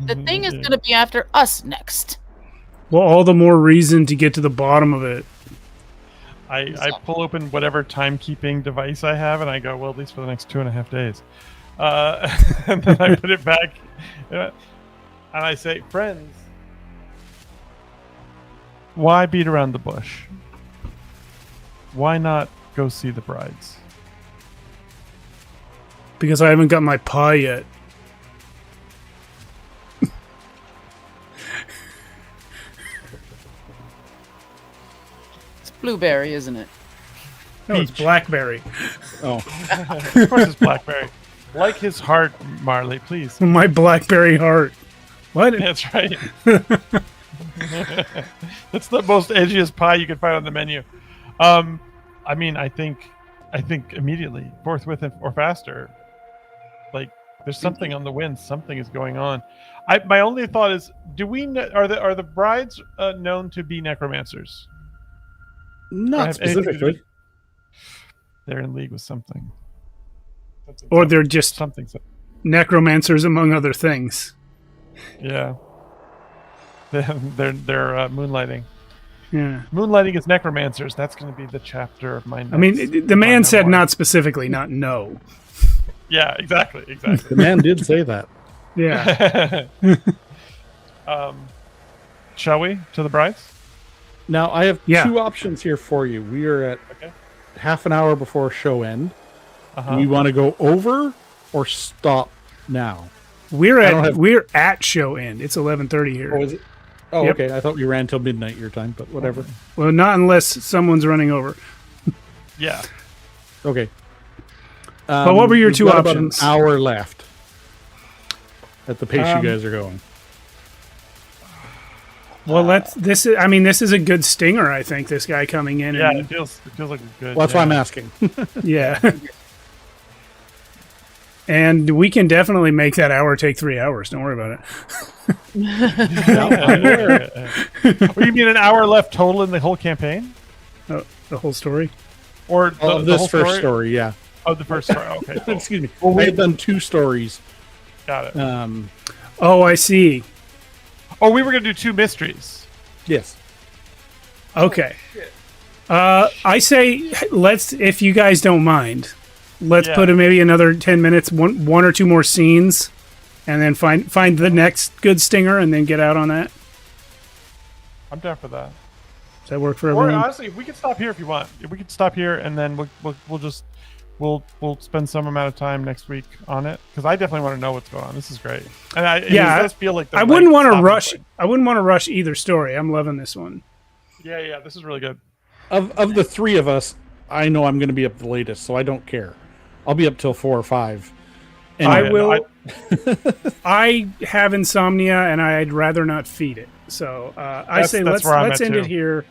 Speaker 3: the thing is going to be after us next.
Speaker 1: Well, all the more reason to get to the bottom of it.
Speaker 2: I pull open whatever timekeeping device I have, and I go, well, at least for the next 2.5 days. And then I put it back, and I say, friends, why beat around the bush? Why not go see the brides?
Speaker 1: Because I haven't got my pie yet.
Speaker 3: It's blueberry, isn't it?
Speaker 1: No, it's
Speaker 2: Peach.
Speaker 1: blackberry.
Speaker 4: Oh,
Speaker 2: Of course it's Blackberry. Like his heart, Marley, please.
Speaker 1: My blackberry heart. What?
Speaker 2: That's right. That's the most edgiest pie you can find on the menu. I mean, I think immediately, forthwith or faster. Like, there's something on the wind. Something is going on. My only thought is, do we are the brides known to be necromancers?
Speaker 4: not
Speaker 2: have anything to do
Speaker 4: specifically.
Speaker 2: with- They're in league with something.
Speaker 1: Or they're just
Speaker 2: something.
Speaker 1: necromancers, among other things.
Speaker 2: Yeah. They're moonlighting.
Speaker 1: Yeah.
Speaker 2: Moonlighting is necromancers. That's going to be the chapter of my.
Speaker 1: I mean,
Speaker 2: next-
Speaker 1: the man
Speaker 2: my
Speaker 1: said
Speaker 2: memoir.
Speaker 1: not specifically, not no.
Speaker 2: Yeah, exactly.
Speaker 4: The man did say that.
Speaker 1: Yeah.
Speaker 2: Shall we to the brides?
Speaker 4: Now, I have
Speaker 1: Yeah.
Speaker 4: two options here for you. We are at
Speaker 2: Okay.
Speaker 4: half an hour before show end.
Speaker 2: Uh-huh.
Speaker 4: We want to go over or stop now?
Speaker 1: We're
Speaker 4: I don't have-
Speaker 1: we're at show end. It's 11:30 here.
Speaker 4: Oh, is it? Oh,
Speaker 1: Yep.
Speaker 4: okay. I thought we ran till midnight your time, but whatever.
Speaker 1: Well, not unless someone's running over.
Speaker 2: Yeah.
Speaker 4: Okay.
Speaker 1: But what were your
Speaker 4: we've
Speaker 1: two
Speaker 4: got
Speaker 1: options?
Speaker 4: About an hour left at the pace
Speaker 1: Um,
Speaker 4: you guys are going.
Speaker 1: Well, this is a good stinger. I think this guy coming in.
Speaker 2: Yeah,
Speaker 1: And,
Speaker 2: it feels like a good.
Speaker 4: Well, that's why I'm asking.
Speaker 1: yeah. And we can definitely make that hour take 3 hours. Don't worry about it.
Speaker 2: Well, you mean an hour left total in the whole campaign,
Speaker 1: Oh, the whole story.
Speaker 2: or the,
Speaker 4: Of
Speaker 2: the
Speaker 4: this
Speaker 2: whole
Speaker 4: first story, yeah.
Speaker 2: Oh, the first story. Okay, cool.
Speaker 4: Excuse me. I had done two stories.
Speaker 2: Got it.
Speaker 1: Oh, I see.
Speaker 2: Oh, we were gonna do two mysteries.
Speaker 4: Yes.
Speaker 1: Okay. I say let's, if you guys don't mind, let's put in maybe another 10 minutes, one or two more scenes, and then find the next good stinger, and then get out on that.
Speaker 2: I'm down for that.
Speaker 1: Does that work for
Speaker 2: Or
Speaker 1: everyone?
Speaker 2: honestly, we could stop here if you want. We could stop here, and then we'll spend some amount of time next week on it, because I definitely want to know what's going on. This is great, and it does feel like
Speaker 1: I wouldn't want to rush. I wouldn't want to rush either story. I'm loving this one.
Speaker 2: Yeah, this is really good.
Speaker 4: Of the three of us, I know I'm going to be up the latest, so I don't care. I'll be up till 4 or 5. And
Speaker 1: I will. I have insomnia, and I'd rather not feed it. So I say let's end it here.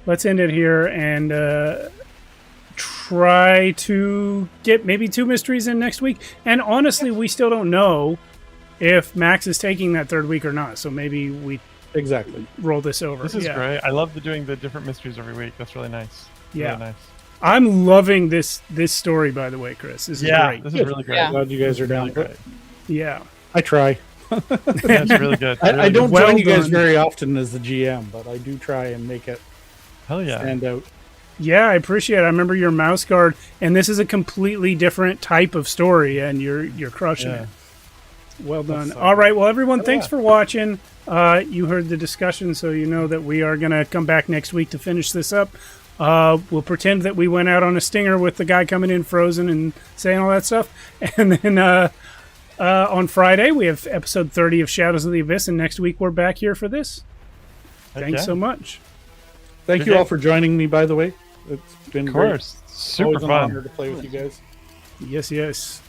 Speaker 1: Let's end it here and try to get maybe 2 mysteries in next week. And honestly, we still don't know if Max is taking that 3rd week or not. So maybe we roll this over.
Speaker 2: This is great. I love doing the different mysteries every week. That's really nice.
Speaker 1: Yeah.
Speaker 2: Really nice.
Speaker 1: I'm loving this story, by the way, Chris. This is great.
Speaker 2: This is really great.
Speaker 3: Yeah.
Speaker 4: glad you guys are down.
Speaker 2: Really great.
Speaker 1: Yeah.
Speaker 4: I try.
Speaker 2: That's really good.
Speaker 4: I don't
Speaker 1: Well
Speaker 4: join you guys
Speaker 1: done.
Speaker 4: very often as the GM, but I do try and make it
Speaker 2: Hell yeah.
Speaker 4: stand out.
Speaker 1: Yeah, I appreciate it. I remember your mouse guard, and this is a completely different type of story, and you're crushing it. Well done. All right, well, everyone, thanks for watching. You heard the discussion, so you know that we are going to come back next week to finish this up. We'll pretend that we went out on a stinger with the guy coming in frozen and saying all that stuff. And then on Friday, we have episode 30 of Shadows of the Abyss, and next week we're back here for this. Thanks so much.
Speaker 4: Thank you all for joining me, by the way. It's been
Speaker 2: Of course.
Speaker 4: great.
Speaker 2: Super
Speaker 4: Always an
Speaker 2: fun.
Speaker 4: honor to play with you guys.
Speaker 1: Yes.